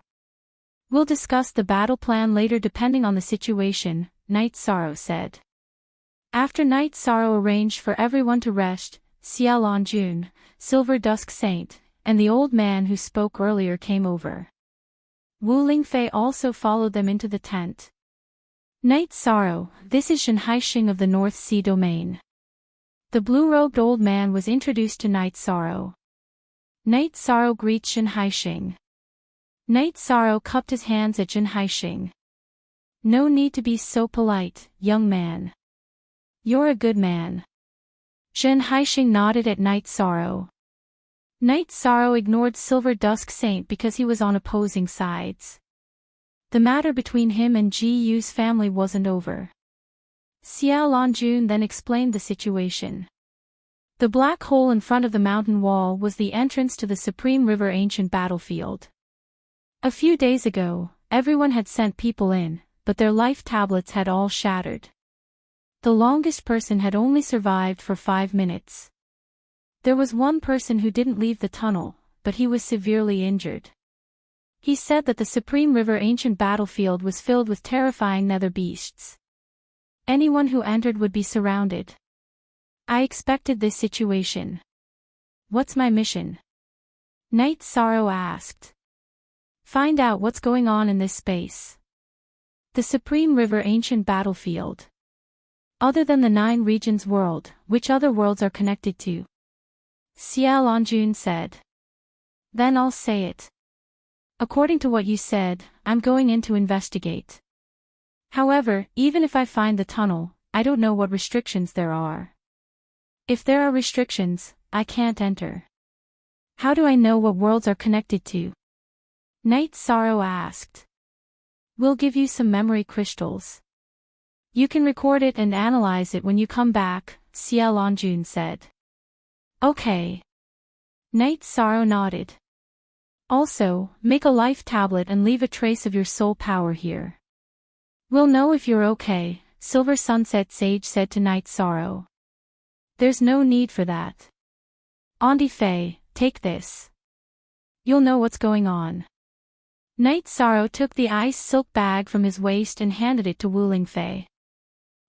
We'll discuss the battle plan later depending on the situation, Night Sorrow said. After Night Sorrow arranged for everyone to rest, Xiao Longjun, Silver Dusk Saint, and the old man who spoke earlier came over. Wu Lingfei also followed them into the tent. Night Sorrow, this is Shen Haixing of the North Sea Domain. The blue-robed old man was introduced to Night Sorrow. Night Sorrow greets Shen Haixing. Night Sorrow cupped his hands at Shen Haixing. No need to be so polite, young man. You're a good man. Shen Haixing nodded at Night Sorrow. Night Sorrow ignored Silver Dusk Saint because he was on opposing sides. The matter between him and Ji Yu's family wasn't over. Xiao Longjun then explained the situation. The black hole in front of the mountain wall was the entrance to the Supreme River ancient battlefield. A few days ago, everyone had sent people in, but their life tablets had all shattered. The longest person had only survived for 5 minutes. There was one person who didn't leave the tunnel, but he was severely injured. He said that the Supreme River ancient battlefield was filled with terrifying nether beasts. Anyone who entered would be surrounded. I expected this situation. What's my mission? Night Sorrow asked. Find out what's going on in this space. The Supreme River ancient battlefield. Other than the 9 regions world, which other worlds are connected to? Xiaolongjun said. Then I'll say it. According to what you said, I'm going in to investigate. However, even if I find the tunnel, I don't know what restrictions there are. If there are restrictions, I can't enter. How do I know what worlds are connected to? Night Sorrow asked. We'll give you some memory crystals. You can record it and analyze it when you come back, Xiaolongjun said. Okay. Night Sorrow nodded. Also, make a life tablet and leave a trace of your soul power here. We'll know if you're okay, Silver Sunset Sage said to Night Sorrow. There's no need for that. Auntie Faye, take this. You'll know what's going on. Night Sorrow took the ice silk bag from his waist and handed it to Wuling Fei.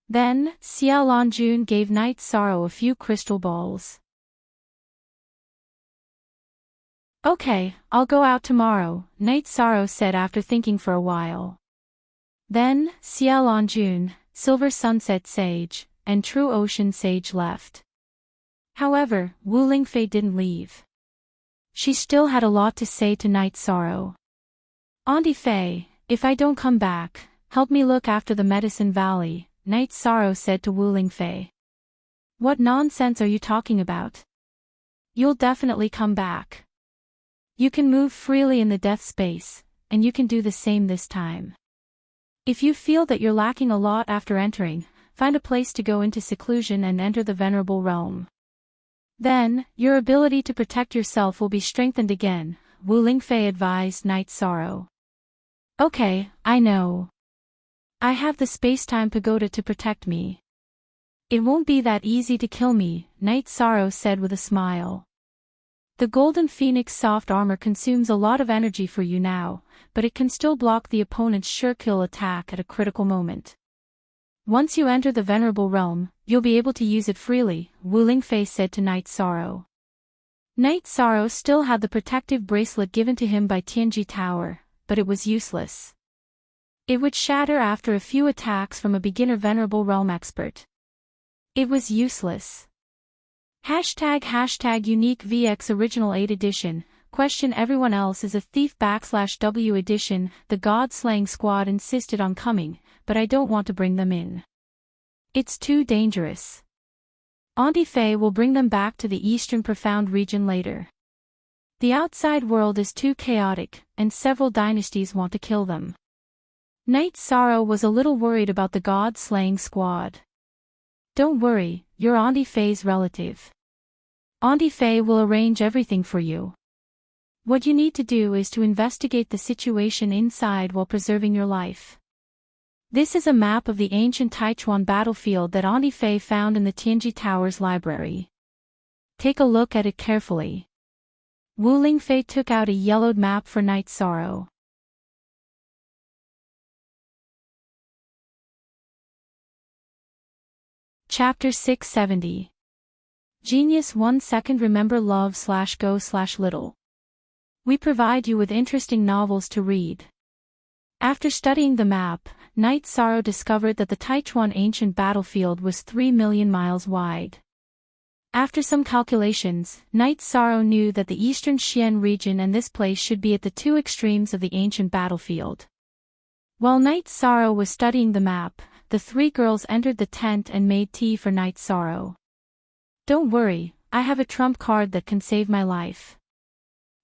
Then, Xiaolongjun gave Night Sorrow a few crystal balls. Okay, I'll go out tomorrow, Night Sorrow said after thinking for a while. Then, Xiaolongjun, Silver Sunset Sage, and True Ocean Sage left. However, Wuling Fei didn't leave. She still had a lot to say to Night Sorrow. Auntie Fei, if I don't come back, help me look after the Medicine Valley, Night Sorrow said to Wuling Fei. What nonsense are you talking about? You'll definitely come back. You can move freely in the death space, and you can do the same this time. If you feel that you're lacking a lot after entering, find a place to go into seclusion and enter the Venerable Realm. Then, your ability to protect yourself will be strengthened again, Wuling Fei advised Night Sorrow. Okay, I know. I have the space-time pagoda to protect me. It won't be that easy to kill me, Night Sorrow said with a smile. The Golden Phoenix soft armor consumes a lot of energy for you now, but it can still block the opponent's sure-kill attack at a critical moment. Once you enter the Venerable Realm, you'll be able to use it freely, Wuling Fei said to Night Sorrow. Night Sorrow still had the protective bracelet given to him by Tianji Tower, but it was useless. It would shatter after a few attacks from a beginner Venerable Realm expert. It was useless. ## Unique VX Original 8 Edition, question everyone else is a thief /W edition, the God-slaying squad insisted on coming, but I don't want to bring them in. It's too dangerous. Auntie Faye will bring them back to the Eastern Profound region later. The outside world is too chaotic, and several dynasties want to kill them. Night Sorrow was a little worried about the God-slaying squad. Don't worry, you're Auntie Faye's relative. Auntie Faye will arrange everything for you. What you need to do is to investigate the situation inside while preserving your life. This is a map of the ancient Taichuan battlefield that Auntie Faye found in the Tianji Tower's library. Take a look at it carefully. Wuling Fei took out a yellowed map for Night Sorrow. Chapter 670. Genius 1 second. Remember love/go/little. We provide you with interesting novels to read. After studying the map, Night Sorrow discovered that the Taichuan ancient battlefield was 3 million miles wide. After some calculations, Night Sorrow knew that the eastern Xian region and this place should be at the two extremes of the ancient battlefield. While Night Sorrow was studying the map, the three girls entered the tent and made tea for Night Sorrow. Don't worry, I have a trump card that can save my life.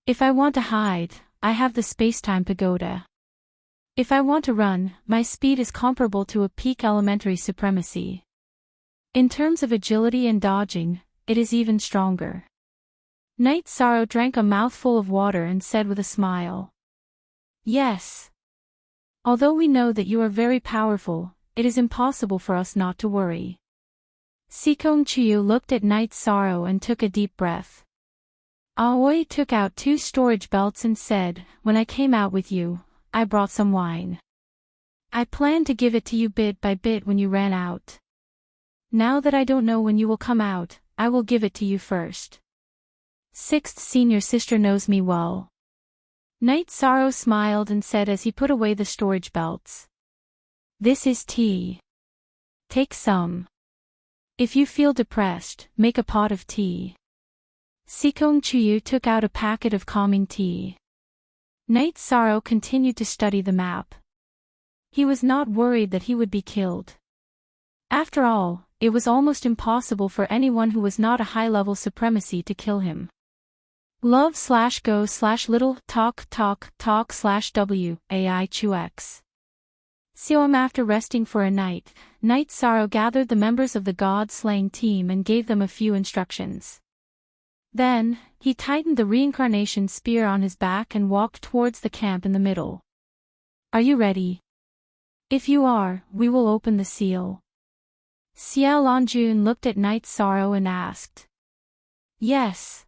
If I want to hide, I have the space-time pagoda. If I want to run, my speed is comparable to a peak elementary supremacy. In terms of agility and dodging, it is even stronger. Night Sorrow drank a mouthful of water and said with a smile. Yes. Although we know that you are very powerful, it is impossible for us not to worry. Sikong Chiyu looked at Night Sorrow and took a deep breath. Aoi took out 2 storage belts and said, when I came out with you, I brought some wine. I planned to give it to you bit by bit when you ran out. Now that I don't know when you will come out, I will give it to you first. 6th senior sister knows me well. Night Sorrow smiled and said as he put away the storage belts. This is tea. Take some. If you feel depressed, make a pot of tea. Sikong Chuyu took out a packet of calming tea. Night Sorrow continued to study the map. He was not worried that he would be killed. After all, it was almost impossible for anyone who was not a high-level supremacy to kill him. Love/go/little talk/w/ai2x. After resting for a night, Night Sorrow gathered the members of the god-slaying team and gave them a few instructions. Then, he tightened the reincarnation spear on his back and walked towards the camp in the middle. Are you ready? If you are, we will open the seal. Xiao Longjun looked at Night Sorrow and asked. Yes.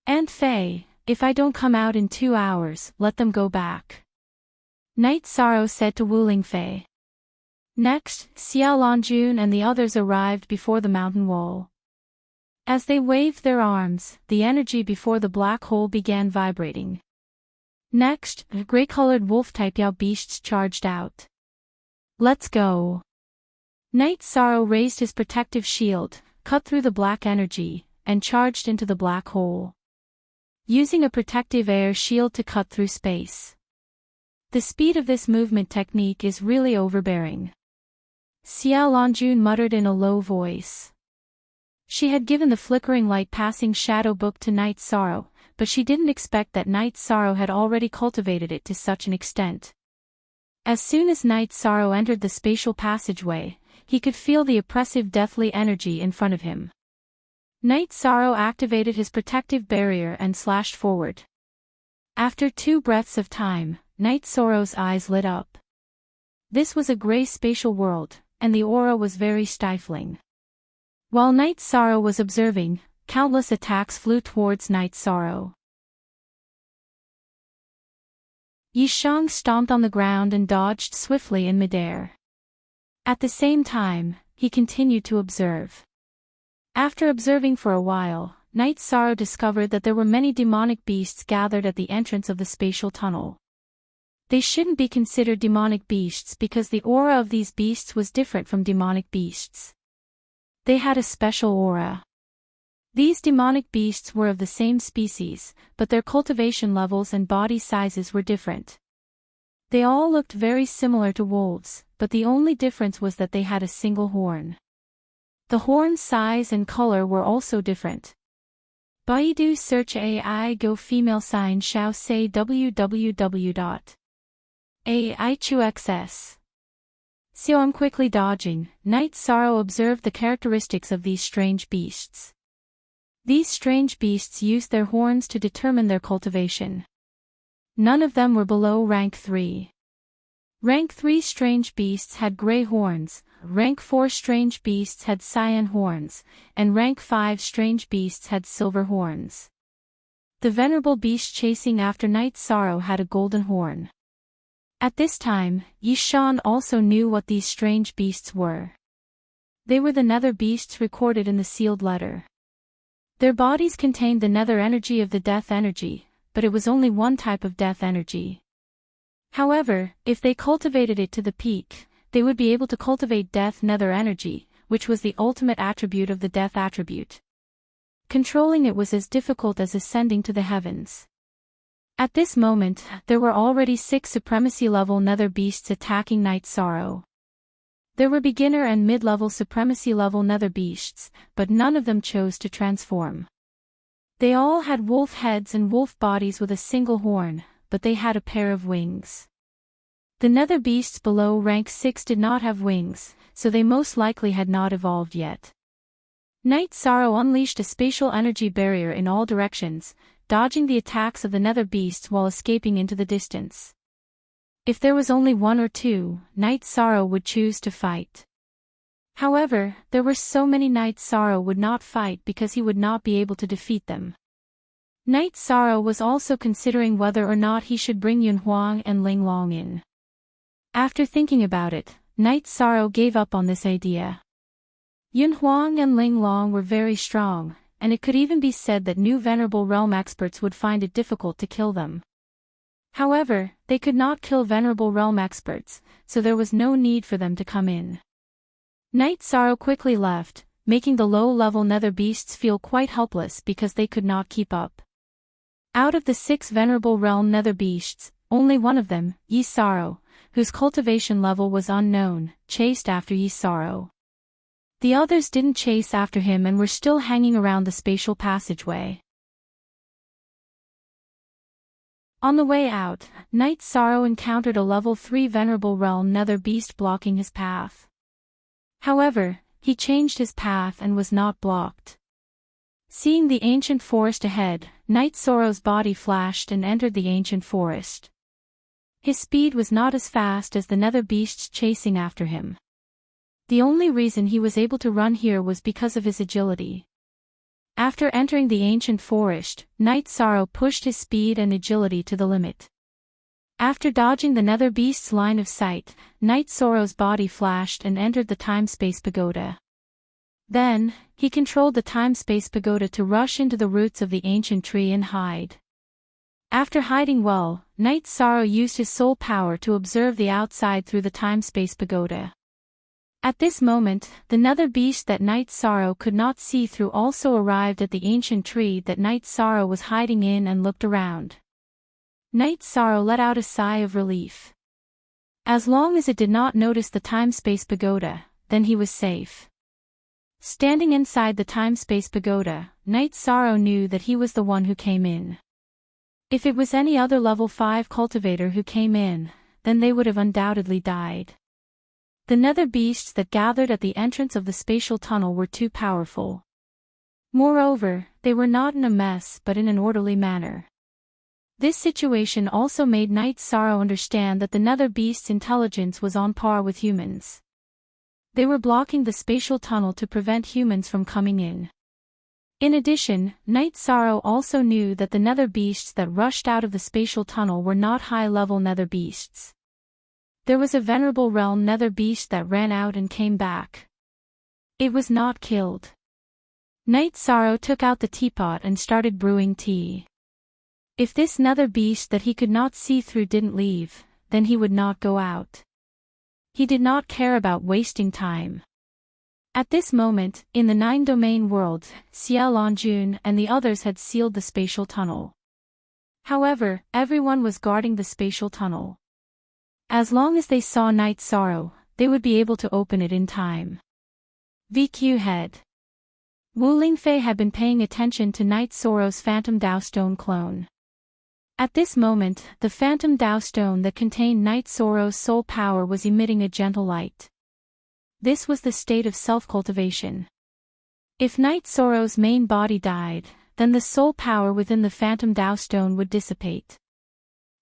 Aunt Fei, if I don't come out in 2 hours, let them go back. Night Sorrow said to Wuling Fei. Next, Xiao Longjun and the others arrived before the mountain wall. As they waved their arms, the energy before the black hole began vibrating. Next, gray-colored wolf-type Yao beasts charged out. Let's go. Night Sorrow raised his protective shield, cut through the black energy, and charged into the black hole. Using a protective air shield to cut through space. The speed of this movement technique is really overbearing. Xiao Longjun muttered in a low voice. She had given the flickering light passing shadow book to Night Sorrow, but she didn't expect that Night Sorrow had already cultivated it to such an extent. As soon as Night Sorrow entered the spatial passageway, he could feel the oppressive deathly energy in front of him. Night Sorrow activated his protective barrier and slashed forward. After 2 breaths of time, Night Sorrow's eyes lit up. This was a gray spatial world, and the aura was very stifling. While Night Sorrow was observing, countless attacks flew towards Night Sorrow. Yishang stomped on the ground and dodged swiftly in midair. At the same time, he continued to observe. After observing for a while, Night Sorrow discovered that there were many demonic beasts gathered at the entrance of the spatial tunnel. They shouldn't be considered demonic beasts because the aura of these beasts was different from demonic beasts. They had a special aura. These demonic beasts were of the same species, but their cultivation levels and body sizes were different. They all looked very similar to wolves, but the only difference was that they had a single horn. The horn's size and color were also different. Baidu search AI go female sign shao say www.ai2xs. Xiaom quickly dodging, Night Sorrow observed the characteristics of these strange beasts. These strange beasts used their horns to determine their cultivation. None of them were below rank 3. Rank 3 strange beasts had gray horns, rank 4 strange beasts had cyan horns, and rank 5 strange beasts had silver horns. The venerable beast chasing after Night Sorrow had a golden horn. At this time, Yishan also knew what these strange beasts were. They were the nether beasts recorded in the sealed letter. Their bodies contained the nether energy of the death energy, but it was only one type of death energy. However, if they cultivated it to the peak, they would be able to cultivate death nether energy, which was the ultimate attribute of the death attribute. Controlling it was as difficult as ascending to the heavens. At this moment, there were already 6 supremacy-level nether beasts attacking Night Sorrow. There were beginner and mid-level supremacy-level nether beasts, but none of them chose to transform. They all had wolf heads and wolf bodies with a single horn, but they had a pair of wings. The nether beasts below rank 6 did not have wings, so they most likely had not evolved yet. Night Sorrow unleashed a spatial energy barrier in all directions, dodging the attacks of the nether beasts while escaping into the distance. If there was only 1 or 2, Night Sorrow would choose to fight. However, there were so many Night Sorrow would not fight because he would not be able to defeat them. Night Sorrow was also considering whether or not he should bring Yun Huang and Ling Long in. After thinking about it, Night Sorrow gave up on this idea. Yun Huang and Ling Long were very strong, and it could even be said that new Venerable Realm experts would find it difficult to kill them. However, they could not kill Venerable Realm experts, so there was no need for them to come in. Night Sorrow quickly left, making the low-level nether beasts feel quite helpless because they could not keep up. Out of the 6 venerable realm nether beasts, only one of them, Ysaro, whose cultivation level was unknown, chased after Ysaro. The others didn't chase after him and were still hanging around the spatial passageway. On the way out, Knight Sorrow encountered a level 3 venerable realm nether beast blocking his path. However, he changed his path and was not blocked. Seeing the ancient forest ahead, Knight Sorrow's body flashed and entered the ancient forest. His speed was not as fast as the nether beasts chasing after him. The only reason he was able to run here was because of his agility. After entering the ancient forest, Knight Sorrow pushed his speed and agility to the limit. After dodging the nether beast's line of sight, Knight Sorrow's body flashed and entered the time-space pagoda. Then, he controlled the time-space pagoda to rush into the roots of the ancient tree and hide. After hiding well, Knight Sorrow used his soul power to observe the outside through the time-space pagoda. At this moment, the nether beast that Knight Sorrow could not see through also arrived at the ancient tree that Knight Sorrow was hiding in and looked around. Knight Sorrow let out a sigh of relief. As long as it did not notice the time-space pagoda, then he was safe. Standing inside the time-space pagoda, Knight Sorrow knew that he was the one who came in. If it was any other level 5 cultivator who came in, then they would have undoubtedly died. The nether beasts that gathered at the entrance of the spatial tunnel were too powerful. Moreover, they were not in a mess but in an orderly manner. This situation also made Knight Sorrow understand that the nether beast's intelligence was on par with humans. They were blocking the spatial tunnel to prevent humans from coming in. In addition, Knight Sorrow also knew that the nether beasts that rushed out of the spatial tunnel were not high-level nether beasts. There was a venerable realm nether beast that ran out and came back. It was not killed. Knight Sorrow took out the teapot and started brewing tea. If this nether beast that he could not see through didn't leave, then he would not go out. He did not care about wasting time. At this moment, in the 9-domain world, Xiao Lanjun and the others had sealed the spatial tunnel. However, everyone was guarding the spatial tunnel. As long as they saw Knight Sorrow, they would be able to open it in time. VQ Head. Wu Lingfei had been paying attention to Knight Sorrow's Phantom Dao Stone clone. At this moment, the Phantom Dao Stone that contained Knight Sorrow's soul power was emitting a gentle light. This was the state of self-cultivation. If Knight Sorrow's main body died, then the soul power within the Phantom Dao Stone would dissipate.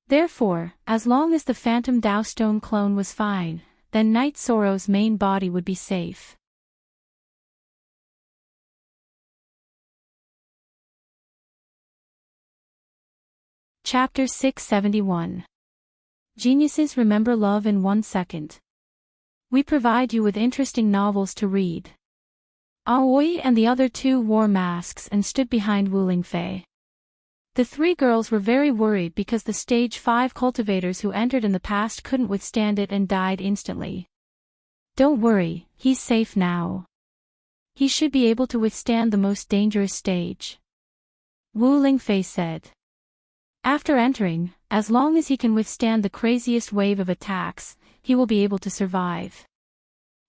Therefore, as long as the Phantom Dao Stone clone was fine, then Knight Sorrow's main body would be safe. Chapter 671. Geniuses remember love in 1 second. We provide you with interesting novels to read. Aoi and the other 2 wore masks and stood behind Wu Lingfei. The 3 girls were very worried because the stage 5 cultivators who entered in the past couldn't withstand it and died instantly. Don't worry, he's safe now. He should be able to withstand the most dangerous stage. Wu Lingfei said. After entering, as long as he can withstand the craziest wave of attacks, he will be able to survive.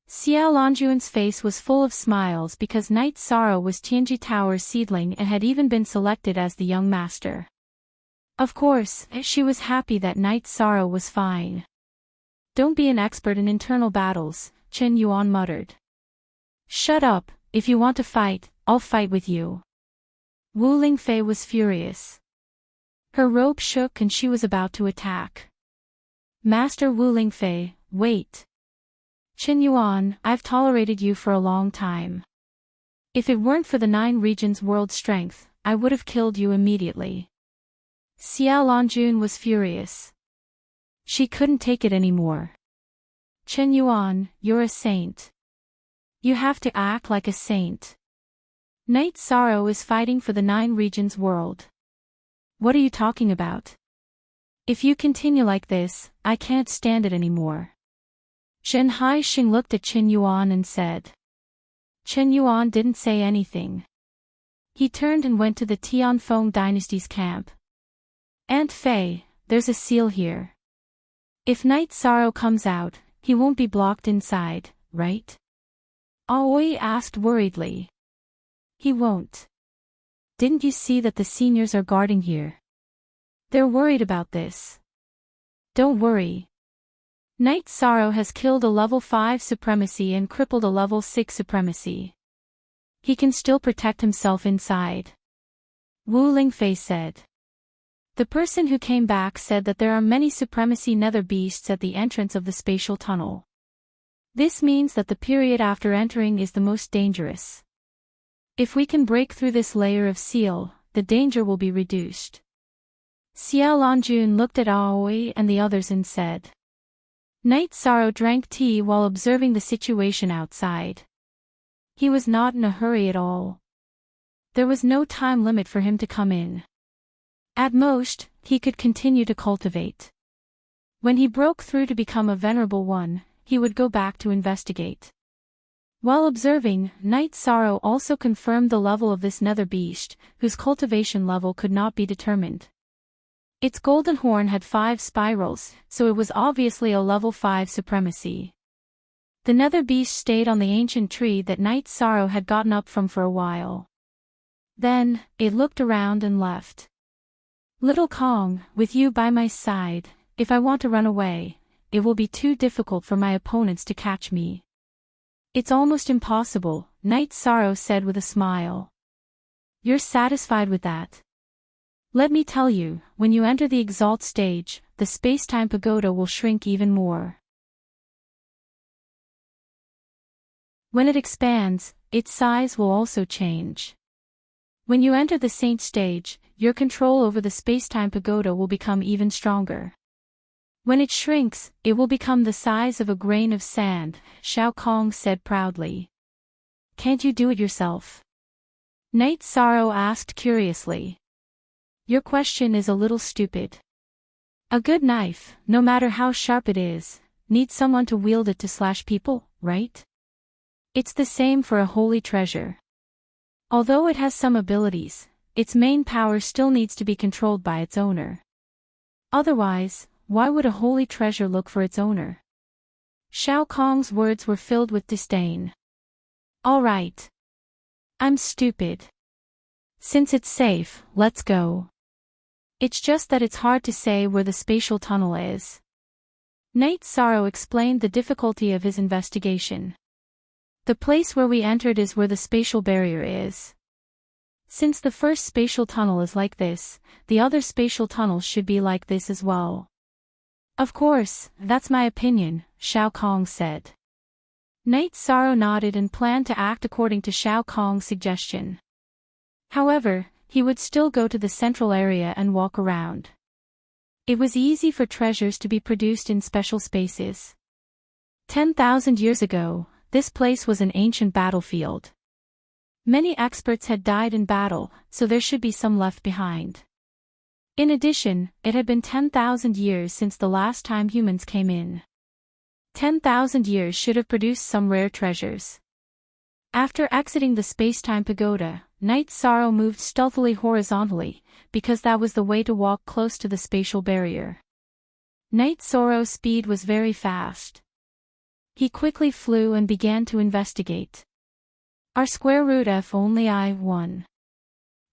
Xiao Lanjuan's face was full of smiles because Knight Sorrow was Tianji Tower's seedling and had even been selected as the young master. Of course, she was happy that Knight Sorrow was fine. Don't be an expert in internal battles, Chen Yuan muttered. Shut up, if you want to fight, I'll fight with you. Wu Lingfei was furious. Her robe shook and she was about to attack. Master Wu Lingfei, wait. Chen Yuan, I've tolerated you for a long time. If it weren't for the 9 regions world strength, I would have killed you immediately. Xiao Lanjun was furious. She couldn't take it anymore. Chen Yuan, you're a saint. You have to act like a saint. Knight Sorrow is fighting for the 9 regions world. What are you talking about? If you continue like this, I can't stand it anymore. Zhen Haixing looked at Chen Yuan and said. Chen Yuan didn't say anything. He turned and went to the Tianfeng dynasty's camp. Aunt Fei, there's a seal here. If Night Sorrow comes out, he won't be blocked inside, right? Aoi asked worriedly. He won't. Didn't you see that the seniors are guarding here? They're worried about this. Don't worry. Night Sorrow has killed a level 5 supremacy and crippled a level 6 supremacy. He can still protect himself inside. Wu Lingfei said. The person who came back said that there are many supremacy nether beasts at the entrance of the spatial tunnel. This means that the period after entering is the most dangerous. If we can break through this layer of seal, the danger will be reduced. Xiao Lanjun looked at Aoi and the others and said. Night Sorrow drank tea while observing the situation outside. He was not in a hurry at all. There was no time limit for him to come in. At most, he could continue to cultivate. When he broke through to become a venerable one, he would go back to investigate. While observing, Night Sorrow also confirmed the level of this nether beast, whose cultivation level could not be determined. Its golden horn had 5 spirals, so it was obviously a level 5 supremacy. The nether beast stayed on the ancient tree that Night Sorrow had gotten up from for a while. Then, it looked around and left. Little Kong, with you by my side, if I want to run away, it will be too difficult for my opponents to catch me. It's almost impossible, Night Sorrow said with a smile. You're satisfied with that? Let me tell you, when you enter the Exalt stage, the space-time pagoda will shrink even more. When it expands, its size will also change. When you enter the Saint stage, your control over the space-time pagoda will become even stronger. When it shrinks, it will become the size of a grain of sand, Shao Kong said proudly. Can't you do it yourself? Night Sorrow asked curiously. Your question is a little stupid. A good knife, no matter how sharp it is, needs someone to wield it to slash people, right? It's the same for a holy treasure. Although it has some abilities, its main power still needs to be controlled by its owner. Otherwise, why would a holy treasure look for its owner? Shao Kong's words were filled with disdain. All right. I'm stupid. Since it's safe, let's go. It's just that it's hard to say where the spatial tunnel is. Night Sorrow explained the difficulty of his investigation. The place where we entered is where the spatial barrier is. Since the first spatial tunnel is like this, the other spatial tunnels should be like this as well. Of course, that's my opinion, Shao Kong said. Night Sorrow nodded and planned to act according to Shao Kong's suggestion. However, he would still go to the central area and walk around. It was easy for treasures to be produced in special spaces. 10,000 years ago, this place was an ancient battlefield. Many experts had died in battle, so there should be some left behind. In addition, it had been 10,000 years since the last time humans came in. 10,000 years should have produced some rare treasures. After exiting the space-time pagoda, Night Sorrow moved stealthily horizontally, because that was the way to walk close to the spatial barrier. Night Sorrow's speed was very fast. He quickly flew and began to investigate. R square root F only I1.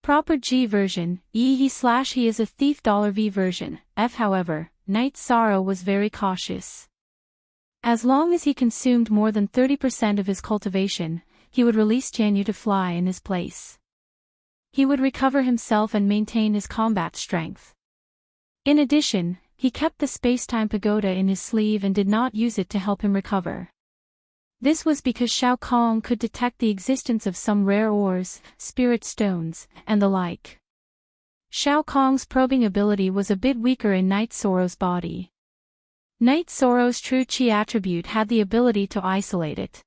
Proper G version, he is a thief $V version, F however, Night Sorrow was very cautious. As long as he consumed more than 30% of his cultivation, he would release Jianyu to fly in his place. He would recover himself and maintain his combat strength. In addition, he kept the space-time pagoda in his sleeve and did not use it to help him recover. This was because Shao Kong could detect the existence of some rare ores, spirit stones, and the like. Shao Kong's probing ability was a bit weaker in Night Sorrow's body. Night Sorrow's true chi attribute had the ability to isolate it.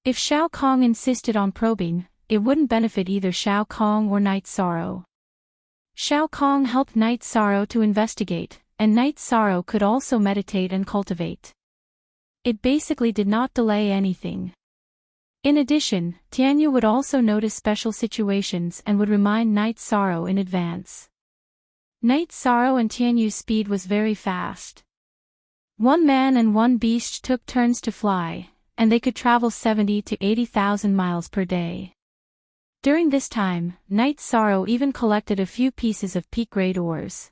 If Shao Kong insisted on probing, it wouldn't benefit either Shao Kong or Night Sorrow. Shao Kong helped Night Sorrow to investigate, and Night Sorrow could also meditate and cultivate. It basically did not delay anything. In addition, Tianyu would also notice special situations and would remind Night Sorrow in advance. Night Sorrow and Tianyu's speed was very fast. One man and one beast took turns to fly, and they could travel 70 to 80,000 miles per day. During this time, Night Sorrow even collected a few pieces of peak-grade ores.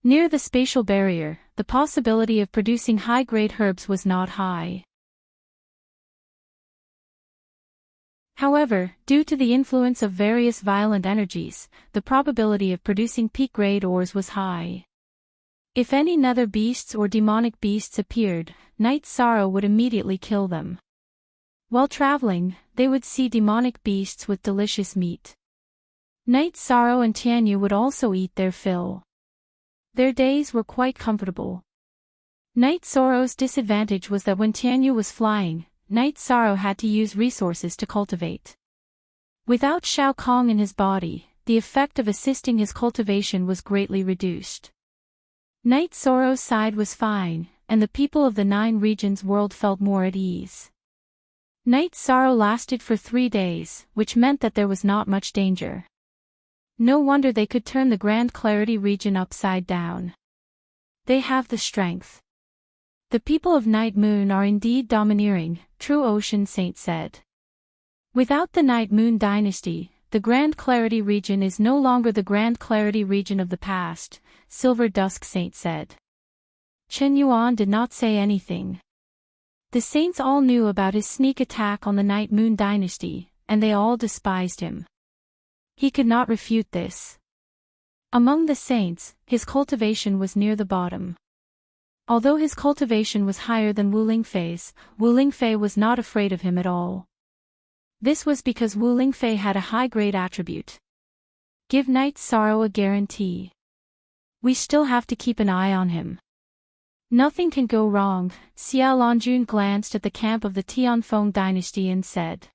Near the spatial barrier, the possibility of producing high-grade herbs was not high. However, due to the influence of various violent energies, the probability of producing peak-grade ores was high. If any nether beasts or demonic beasts appeared, Night Sorrow would immediately kill them. While traveling, they would see demonic beasts with delicious meat. Night Sorrow and Tianyu would also eat their fill. Their days were quite comfortable. Night Sorrow's disadvantage was that when Tianyu was flying, Night Sorrow had to use resources to cultivate. Without Shao Kong in his body, the effect of assisting his cultivation was greatly reduced. Night Sorrow's side was fine, and the people of the 9 regions world felt more at ease. Night Sorrow lasted for 3 days, which meant that there was not much danger. No wonder they could turn the Grand Clarity region upside down. They have the strength. The people of Night Moon are indeed domineering, True Ocean Saint said. Without the Night Moon dynasty, the Grand Clarity region is no longer the Grand Clarity region of the past, Silver Dusk Saint said. Chen Yuan did not say anything. The saints all knew about his sneak attack on the Night Moon dynasty, and they all despised him. He could not refute this. Among the saints, his cultivation was near the bottom. Although his cultivation was higher than Wu Lingfei's, Wu Lingfei was not afraid of him at all. This was because Wu Lingfei had a high-grade attribute. Give Night Sorrow a guarantee. We still have to keep an eye on him. Nothing can go wrong. Xia Longjun glanced at the camp of the Tianfeng dynasty and said.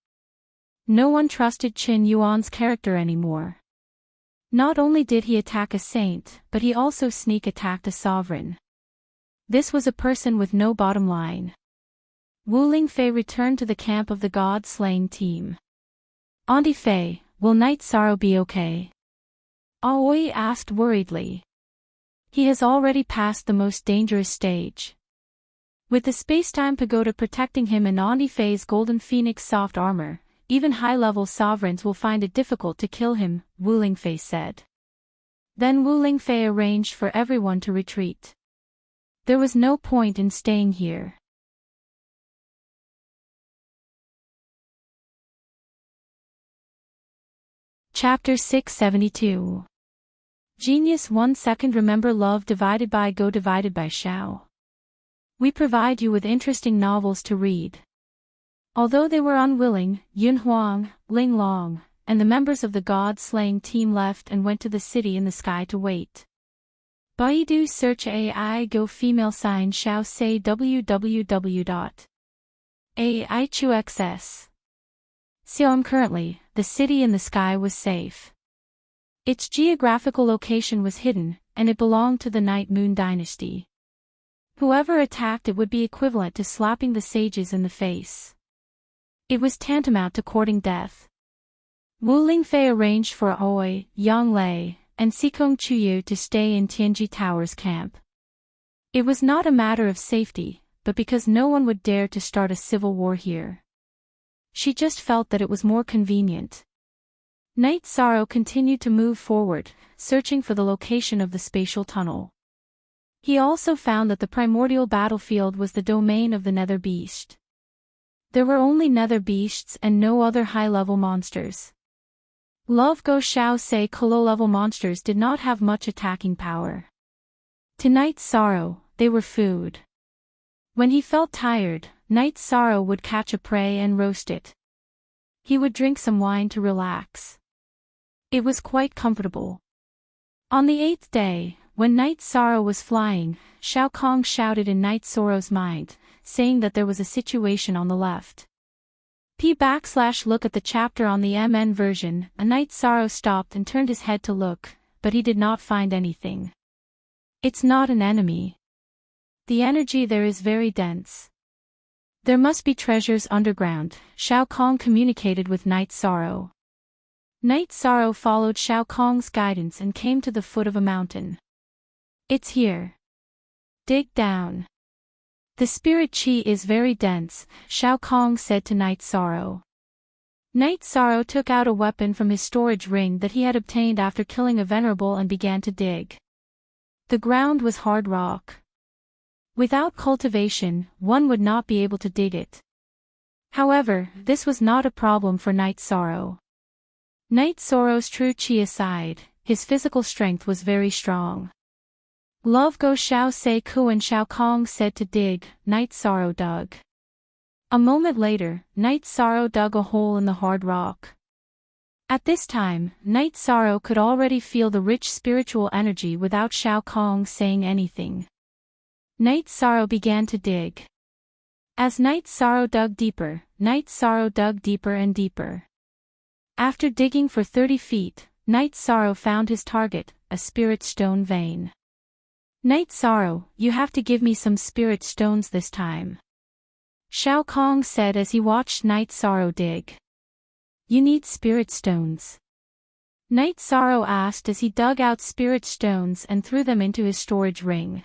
No one trusted Qin Yuan's character anymore. Not only did he attack a saint, but he also sneak attacked a sovereign. This was a person with no bottom line. Wu Lingfei returned to the camp of the god-slaying team. Auntie Fei, will Night Sorrow be okay? Aoi asked worriedly. He has already passed the most dangerous stage. With the spacetime pagoda protecting him and Auntie Fei's golden phoenix soft armor, even high-level sovereigns will find it difficult to kill him, Wu Lingfei said. Then Wu Lingfei arranged for everyone to retreat. There was no point in staying here. Chapter 672. Genius 1 second. Remember love divided by go divided by shao. We provide you with interesting novels to read. Although they were unwilling, Yun Huang, Ling Long, and the members of the god-slaying team left and went to the city in the sky to wait. Baidu search AI go female sign shao say www.aichuxs. Siam currently, the city in the sky was safe. Its geographical location was hidden, and it belonged to the Night Moon dynasty. Whoever attacked it would be equivalent to slapping the sages in the face. It was tantamount to courting death. Wu Lingfei arranged for Aoi, Yang Lei, and Sikong Chuyu to stay in Tianji Tower's camp. It was not a matter of safety, but because no one would dare to start a civil war here. She just felt that it was more convenient. Night Sorrow continued to move forward, searching for the location of the spatial tunnel. He also found that the primordial battlefield was the domain of the Nether Beast. There were only Nether Beasts and no other high-level monsters. Love Go Shao say low-level monsters did not have much attacking power. To Night Sorrow, they were food. When he felt tired, Night Sorrow would catch a prey and roast it. He would drink some wine to relax. It was quite comfortable. On the 8th day, when Night Sorrow was flying, Shao Kong shouted in Night Sorrow's mind, saying that there was a situation on the left. Look at the chapter on the MN version. A Night Sorrow stopped and turned his head to look, but he did not find anything. It's not an enemy. The energy there is very dense. There must be treasures underground, Shao Kong communicated with Night Sorrow. Night Sorrow followed Shao Kong's guidance and came to the foot of a mountain. It's here. Dig down. The spirit chi is very dense, Shao Kong said to Night Sorrow. Night Sorrow took out a weapon from his storage ring that he had obtained after killing a venerable and began to dig. The ground was hard rock. Without cultivation, one would not be able to dig it. However, this was not a problem for Night Sorrow. Night Sorrow's true chi aside, his physical strength was very strong. Love go Shao Se Ku and Shao Kong said to dig, Night Sorrow dug. A moment later, Night Sorrow dug a hole in the hard rock. At this time, Night Sorrow could already feel the rich spiritual energy without Shao Kong saying anything. Night Sorrow began to dig. As Night Sorrow dug deeper, Night Sorrow dug deeper and deeper. After digging for 30 feet, Night Sorrow found his target, a spirit stone vein. Night Sorrow, you have to give me some spirit stones this time. Shao Kong said as he watched Night Sorrow dig. You need spirit stones? Night Sorrow asked as he dug out spirit stones and threw them into his storage ring.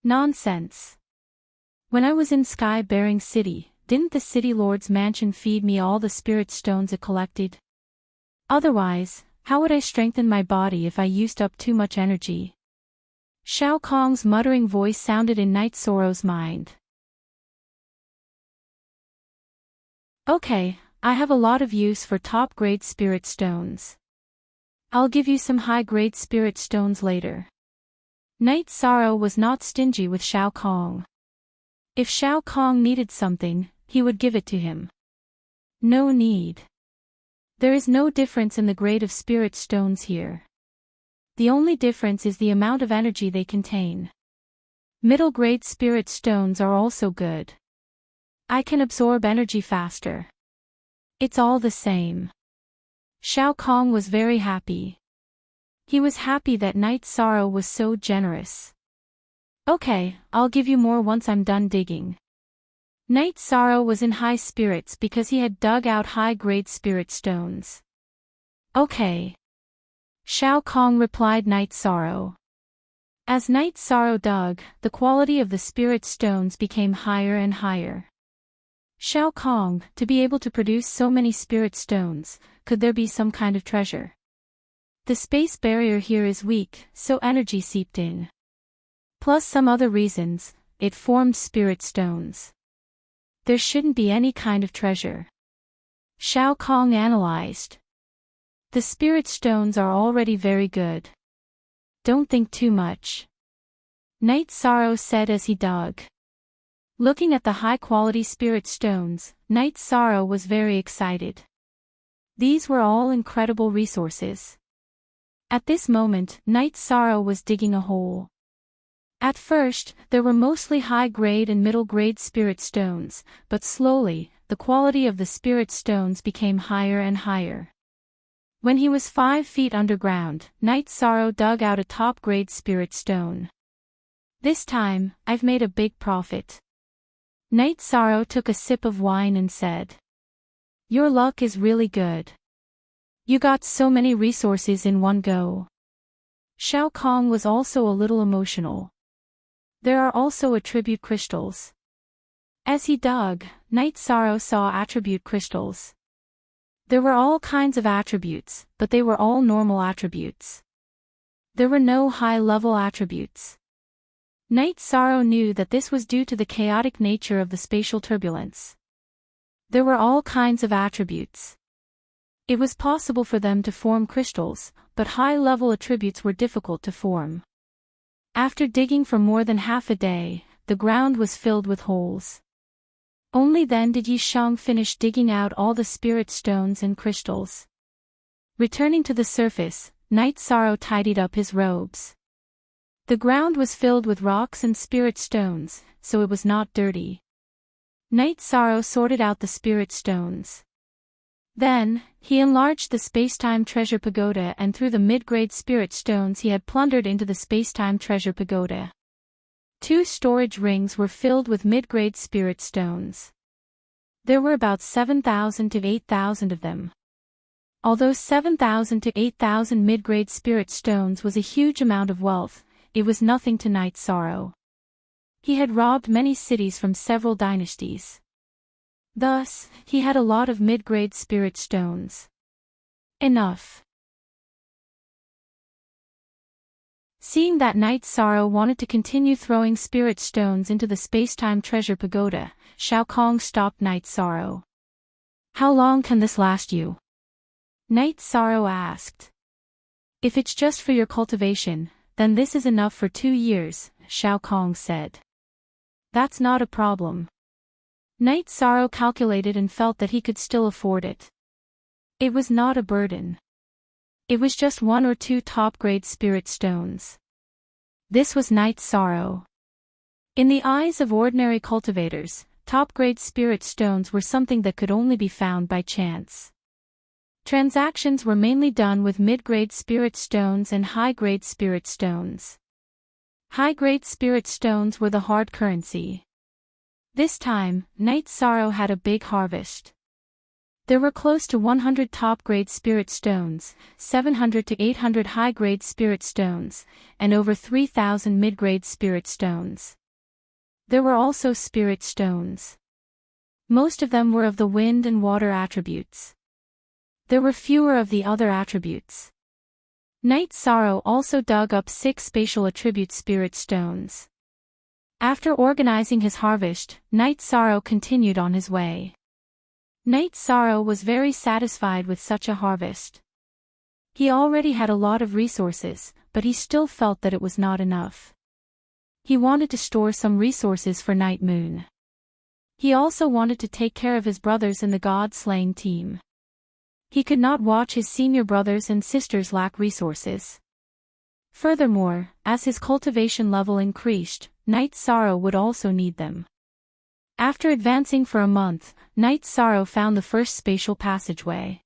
Nonsense. When I was in Sky-bearing City, didn't the City Lord's mansion feed me all the spirit stones it collected? Otherwise, how would I strengthen my body if I used up too much energy? Shao Kong's muttering voice sounded in Night Sorrow's mind. Okay, I have a lot of use for top-grade spirit stones. I'll give you some high-grade spirit stones later. Night Sorrow was not stingy with Shao Kong. If Shao Kong needed something, he would give it to him. No need. There is no difference in the grade of spirit stones here. The only difference is the amount of energy they contain. Middle-grade spirit stones are also good. I can absorb energy faster. It's all the same. Shao Kong was very happy. He was happy that Night Sorrow was so generous. Okay, I'll give you more once I'm done digging. Night Sorrow was in high spirits because he had dug out high-grade spirit stones. Okay. Shao Kong replied Night Sorrow. As Night Sorrow dug, the quality of the spirit stones became higher and higher. Shao Kong, to be able to produce so many spirit stones, could there be some kind of treasure? The space barrier here is weak, so energy seeped in. Plus some other reasons, it formed spirit stones. There shouldn't be any kind of treasure. Shao Kong analyzed. The spirit stones are already very good. Don't think too much. Night Sorrow said as he dug. Looking at the high-quality spirit stones, Night Sorrow was very excited. These were all incredible resources. At this moment, Night Sorrow was digging a hole. At first, there were mostly high-grade and middle-grade spirit stones, but slowly, the quality of the spirit stones became higher and higher. When he was 5 feet underground, Night Sorrow dug out a top-grade spirit stone. This time, I've made a big profit. Night Sorrow took a sip of wine and said, Your luck is really good. You got so many resources in one go. Shao Kong was also a little emotional. There are also attribute crystals. As he dug, Night Sorrow saw attribute crystals. There were all kinds of attributes, but they were all normal attributes. There were no high-level attributes. Night Sorrow knew that this was due to the chaotic nature of the spatial turbulence. There were all kinds of attributes. It was possible for them to form crystals, but high-level attributes were difficult to form. After digging for more than half a day, the ground was filled with holes. Only then did Yi Shang finish digging out all the spirit stones and crystals. Returning to the surface, Night Sorrow tidied up his robes. The ground was filled with rocks and spirit stones, so it was not dirty. Night Sorrow sorted out the spirit stones. Then, he enlarged the space-time treasure pagoda and threw the mid-grade spirit stones he had plundered into the space-time treasure pagoda. 2 storage rings were filled with mid-grade spirit stones. There were about 7,000 to 8,000 of them. Although 7,000 to 8,000 mid-grade spirit stones was a huge amount of wealth, it was nothing to Night Sorrow. He had robbed many cities from several dynasties. Thus, he had a lot of mid-grade spirit stones. Enough. Seeing that Night Sorrow wanted to continue throwing spirit stones into the space-time treasure pagoda, Shao Kong stopped Night Sorrow. "How long can this last you?" Night Sorrow asked. "If it's just for your cultivation, then this is enough for 2 years, Shao Kong said. "That's not a problem." Night Sorrow calculated and felt that he could still afford it. It was not a burden. It was just 1 or 2 top-grade spirit stones. This was Night Sorrow. In the eyes of ordinary cultivators, top-grade spirit stones were something that could only be found by chance. Transactions were mainly done with mid-grade spirit stones and high-grade spirit stones. High-grade spirit stones were the hard currency. This time, Night Sorrow had a big harvest. There were close to 100 top-grade spirit stones, 700 to 800 high-grade spirit stones, and over 3,000 mid-grade spirit stones. There were also spirit stones. Most of them were of the wind and water attributes. There were fewer of the other attributes. Night Sorrow also dug up 6 spatial attribute spirit stones. After organizing his harvest, Night Sorrow continued on his way. Night Sorrow was very satisfied with such a harvest. He already had a lot of resources, but he still felt that it was not enough. He wanted to store some resources for Night Moon. He also wanted to take care of his brothers in the god-slaying team. He could not watch his senior brothers and sisters lack resources. Furthermore, as his cultivation level increased, Night Sorrow would also need them. After advancing for a month, Night Sorrow found the first spatial passageway.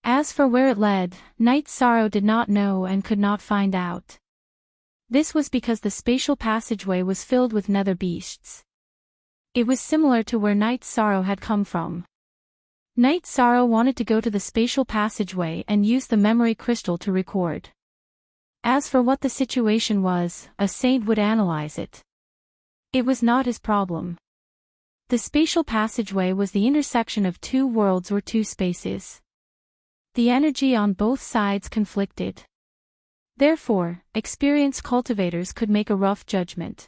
As for where it led, Night Sorrow did not know and could not find out. This was because the spatial passageway was filled with nether beasts. It was similar to where Night Sorrow had come from. Night Sorrow wanted to go to the spatial passageway and use the memory crystal to record. As for what the situation was, a saint would analyze it. It was not his problem. The spatial passageway was the intersection of 2 worlds or 2 spaces. The energy on both sides conflicted. Therefore, experienced cultivators could make a rough judgment.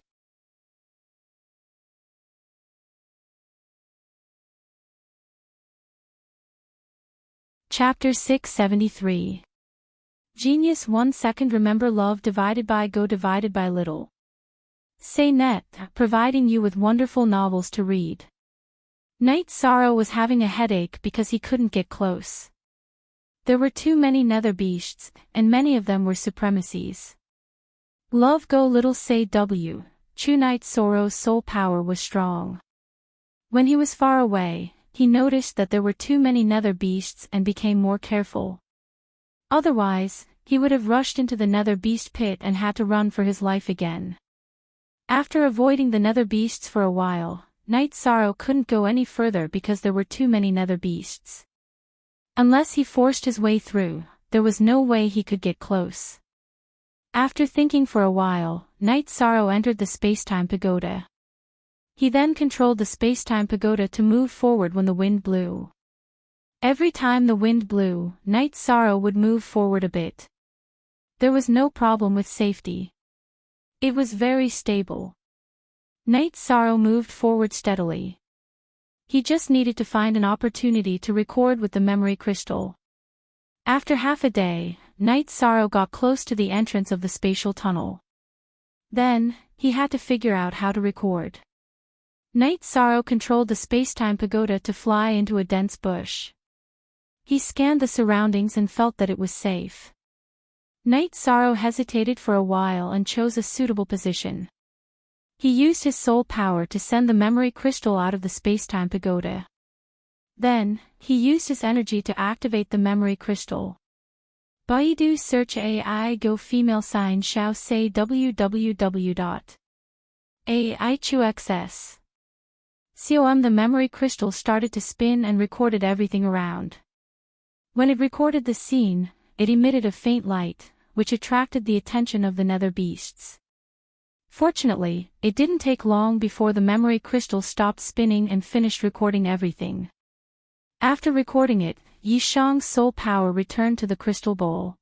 Chapter 673. Genius 1 second. Remember, love divided by go divided by little. Say net, providing you with wonderful novels to read. Night Sorrow was having a headache because he couldn't get close. There were too many nether beasts, and many of them were supremacies. Love go little. Say W. True. Night Sorrow's soul power was strong. When he was far away, he noticed that there were too many nether beasts and became more careful. Otherwise, he would have rushed into the nether beast pit and had to run for his life again. After avoiding the nether beasts for a while, Night Sorrow couldn't go any further because there were too many nether beasts. Unless he forced his way through, there was no way he could get close. After thinking for a while, Night Sorrow entered the space-time pagoda. He then controlled the space-time pagoda to move forward when the wind blew. Every time the wind blew, Night Sorrow would move forward a bit. There was no problem with safety. It was very stable. Night Sorrow moved forward steadily. He just needed to find an opportunity to record with the memory crystal. After half a day, Night Sorrow got close to the entrance of the spatial tunnel. Then, he had to figure out how to record. Night Sorrow controlled the space-time pagoda to fly into a dense bush. He scanned the surroundings and felt that it was safe. Night Sorrow hesitated for a while and chose a suitable position. He used his soul power to send the memory crystal out of the space-time pagoda. Then, he used his energy to activate the memory crystal. Baidu search AI go female sign Shao say www. AIQXS. COM. The memory crystal started to spin and recorded everything around. When it recorded the scene, it emitted a faint light, which attracted the attention of the nether beasts. Fortunately, it didn't take long before the memory crystal stopped spinning and finished recording everything. After recording it, Yi Shang's soul power returned to the crystal bowl.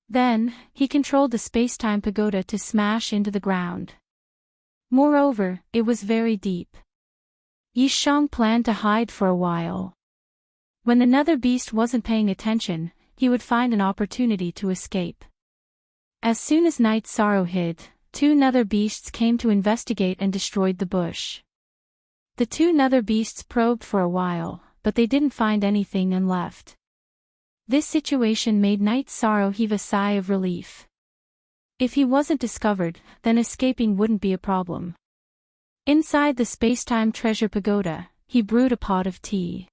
Then, he controlled the space-time pagoda to smash into the ground. Moreover, it was very deep. Yi Shang planned to hide for a while. When the nether beast wasn't paying attention, he would find an opportunity to escape. As soon as Night Sorrow hid, two nether beasts came to investigate and destroyed the bush. The two nether beasts probed for a while, but they didn't find anything and left. This situation made Night Sorrow heave a sigh of relief. If he wasn't discovered, then escaping wouldn't be a problem. Inside the space-time treasure pagoda, he brewed a pot of tea.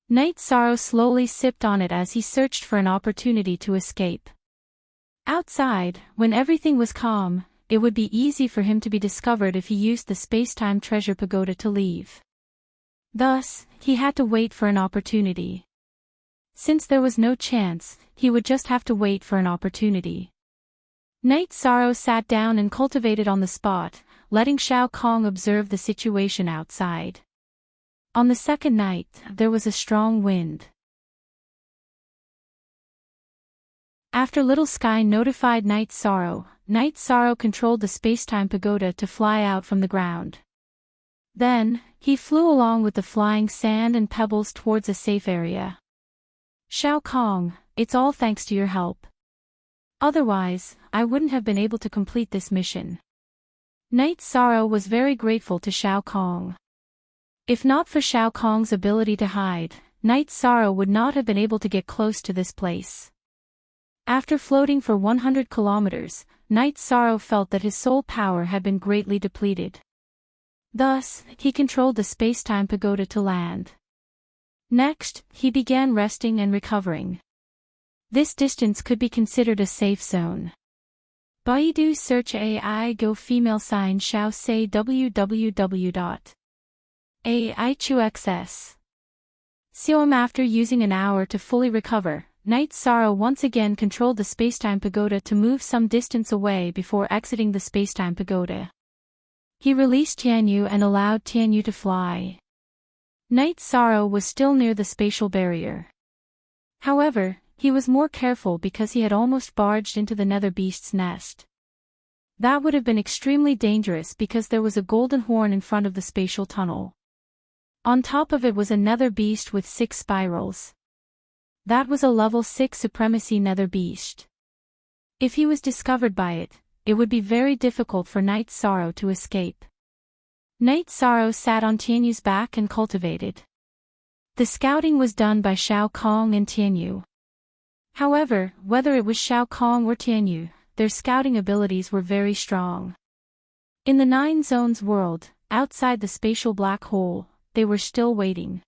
Night Sorrow slowly sipped on it as he searched for an opportunity to escape. Outside, when everything was calm, it would be easy for him to be discovered if he used the space-time treasure pagoda to leave. Thus, he had to wait for an opportunity. Since there was no chance, he would just have to wait for an opportunity. Night Sorrow sat down and cultivated on the spot, letting Shao Kong observe the situation outside. On the second night, there was a strong wind. After Little Sky notified Night Sorrow controlled the space-time pagoda to fly out from the ground. Then, he flew along with the flying sand and pebbles towards a safe area. Shao Kong, it's all thanks to your help. Otherwise, I wouldn't have been able to complete this mission. Night Sorrow was very grateful to Shao Kong. If not for Shao Kong's ability to hide, Night Sorrow would not have been able to get close to this place. After floating for 100 kilometers, Night Sorrow felt that his soul power had been greatly depleted. Thus, he controlled the space-time pagoda to land. Next, he began resting and recovering. This distance could be considered a safe zone. Baidu search AI go female sign Shao say www.aichuxs. COM. After using an hour to fully recover, Night Sorrow once again controlled the space-time pagoda to move some distance away before exiting the space-time pagoda. He released Tianyu and allowed Tianyu to fly. Night Sorrow was still near the spatial barrier. However, he was more careful because he had almost barged into the nether beast's nest. That would have been extremely dangerous because there was a golden horn in front of the spatial tunnel. On top of it was a nether beast with 6 spirals. That was a level 6 supremacy nether beast. If he was discovered by it, it would be very difficult for Night Sorrow to escape. Night Sorrow sat on Tianyu's back and cultivated. The scouting was done by Shao Kong and Tianyu. However, whether it was Shao Kong or Tianyu, their scouting abilities were very strong. In the 9 zones world, outside the spatial black hole, they were still waiting.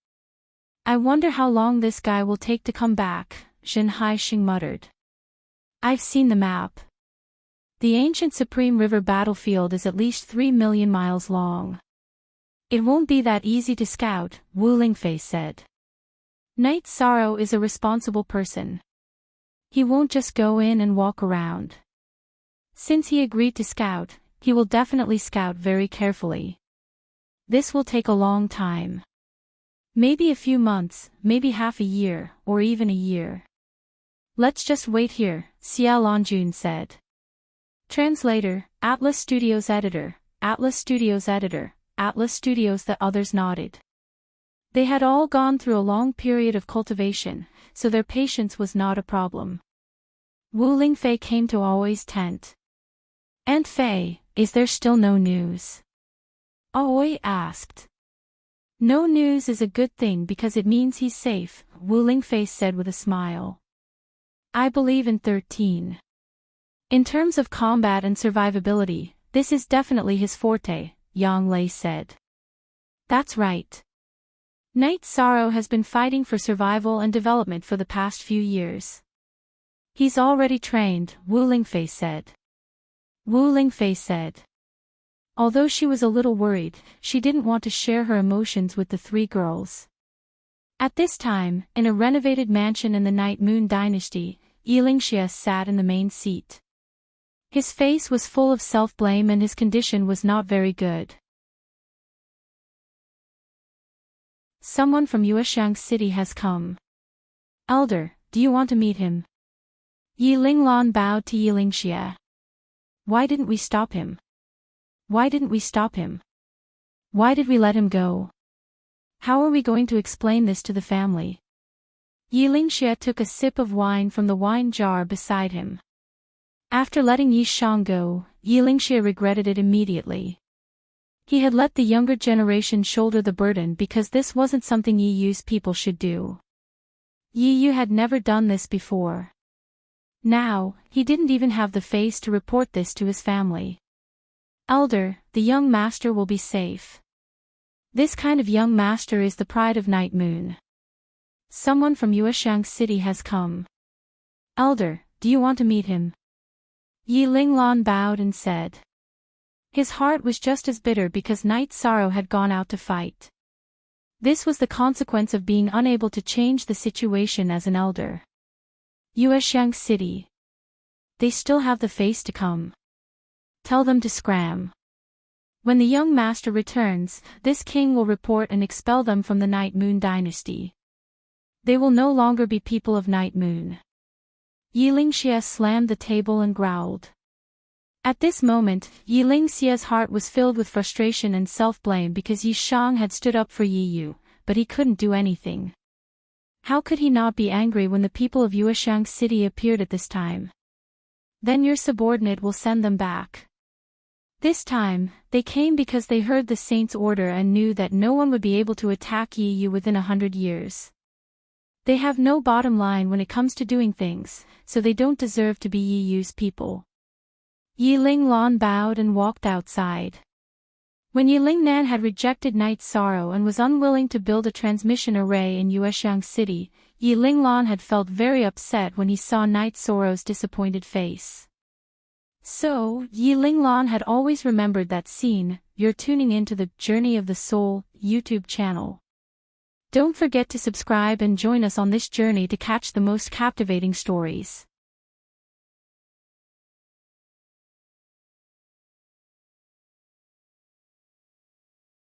I wonder how long this guy will take to come back, Zhen Haixing muttered. I've seen the map. The ancient Supreme River battlefield is at least 3 million miles long. It won't be that easy to scout, Wu Lingfei said. Night Sorrow is a responsible person. He won't just go in and walk around. Since he agreed to scout, he will definitely scout very carefully. This will take a long time. Maybe a few months, maybe half a year, or even a year. Let's just wait here, Xia Longjun said. Translator, Atlas Studios Editor, Atlas Studios Editor, Atlas Studios. The others nodded. They had all gone through a long period of cultivation, so their patience was not a problem. Wu Lingfei came to Aoi's tent. Aunt Fei, is there still no news? Aoi asked. No news is a good thing because it means he's safe, Wu Lingfei said with a smile. I believe in 13. In terms of combat and survivability, this is definitely his forte, Yang Lei said. That's right. Night Sorrow has been fighting for survival and development for the past few years. He's already trained, Wu Lingfei said. Wu Lingfei said. Although she was a little worried, she didn't want to share her emotions with the three girls. At this time, in a renovated mansion in the Night Moon dynasty, Yilingxia sat in the main seat. His face was full of self-blame and his condition was not very good. Someone from Yuexiang City has come. Elder, do you want to meet him? Yi Linglan bowed to Yilingxia. Why didn't we stop him? Why didn't we stop him? Why did we let him go? How are we going to explain this to the family? Yilingxia took a sip of wine from the wine jar beside him. After letting Yi Shang go, Yilingxia regretted it immediately. He had let the younger generation shoulder the burden because this wasn't something Yi Yu's people should do. Yi Yu had never done this before. Now, he didn't even have the face to report this to his family. Elder, the young master will be safe. This kind of young master is the pride of Night Moon. Someone from Yuexiang City has come. Elder, do you want to meet him? Yi Linglan bowed and said. His heart was just as bitter because Night Sorrow had gone out to fight. This was the consequence of being unable to change the situation as an elder. Yuexiang City. They still have the face to come. Tell them to scram. When the young master returns, this king will report and expel them from the Night Moon dynasty. They will no longer be people of Night Moon. Yilingxia slammed the table and growled. At this moment, Yilingxia's heart was filled with frustration and self-blame because Yi Shang had stood up for Yi Yu, but he couldn't do anything. How could he not be angry when the people of Yuexiang City appeared at this time? Then your subordinate will send them back. This time, they came because they heard the saint's order and knew that no one would be able to attack Yi Yu within 100 years. They have no bottom line when it comes to doing things, so they don't deserve to be Yi Yu's people. Yi Linglan bowed and walked outside. When Yi Lingnan had rejected Night Sorrow and was unwilling to build a transmission array in Yuexiang City, Yi Linglan had felt very upset when he saw Night Sorrow's disappointed face. So, Yi Linglan had always remembered that scene. You're tuning into the Journey of the Soul YouTube channel. Don't forget to subscribe and join us on this journey to catch the most captivating stories.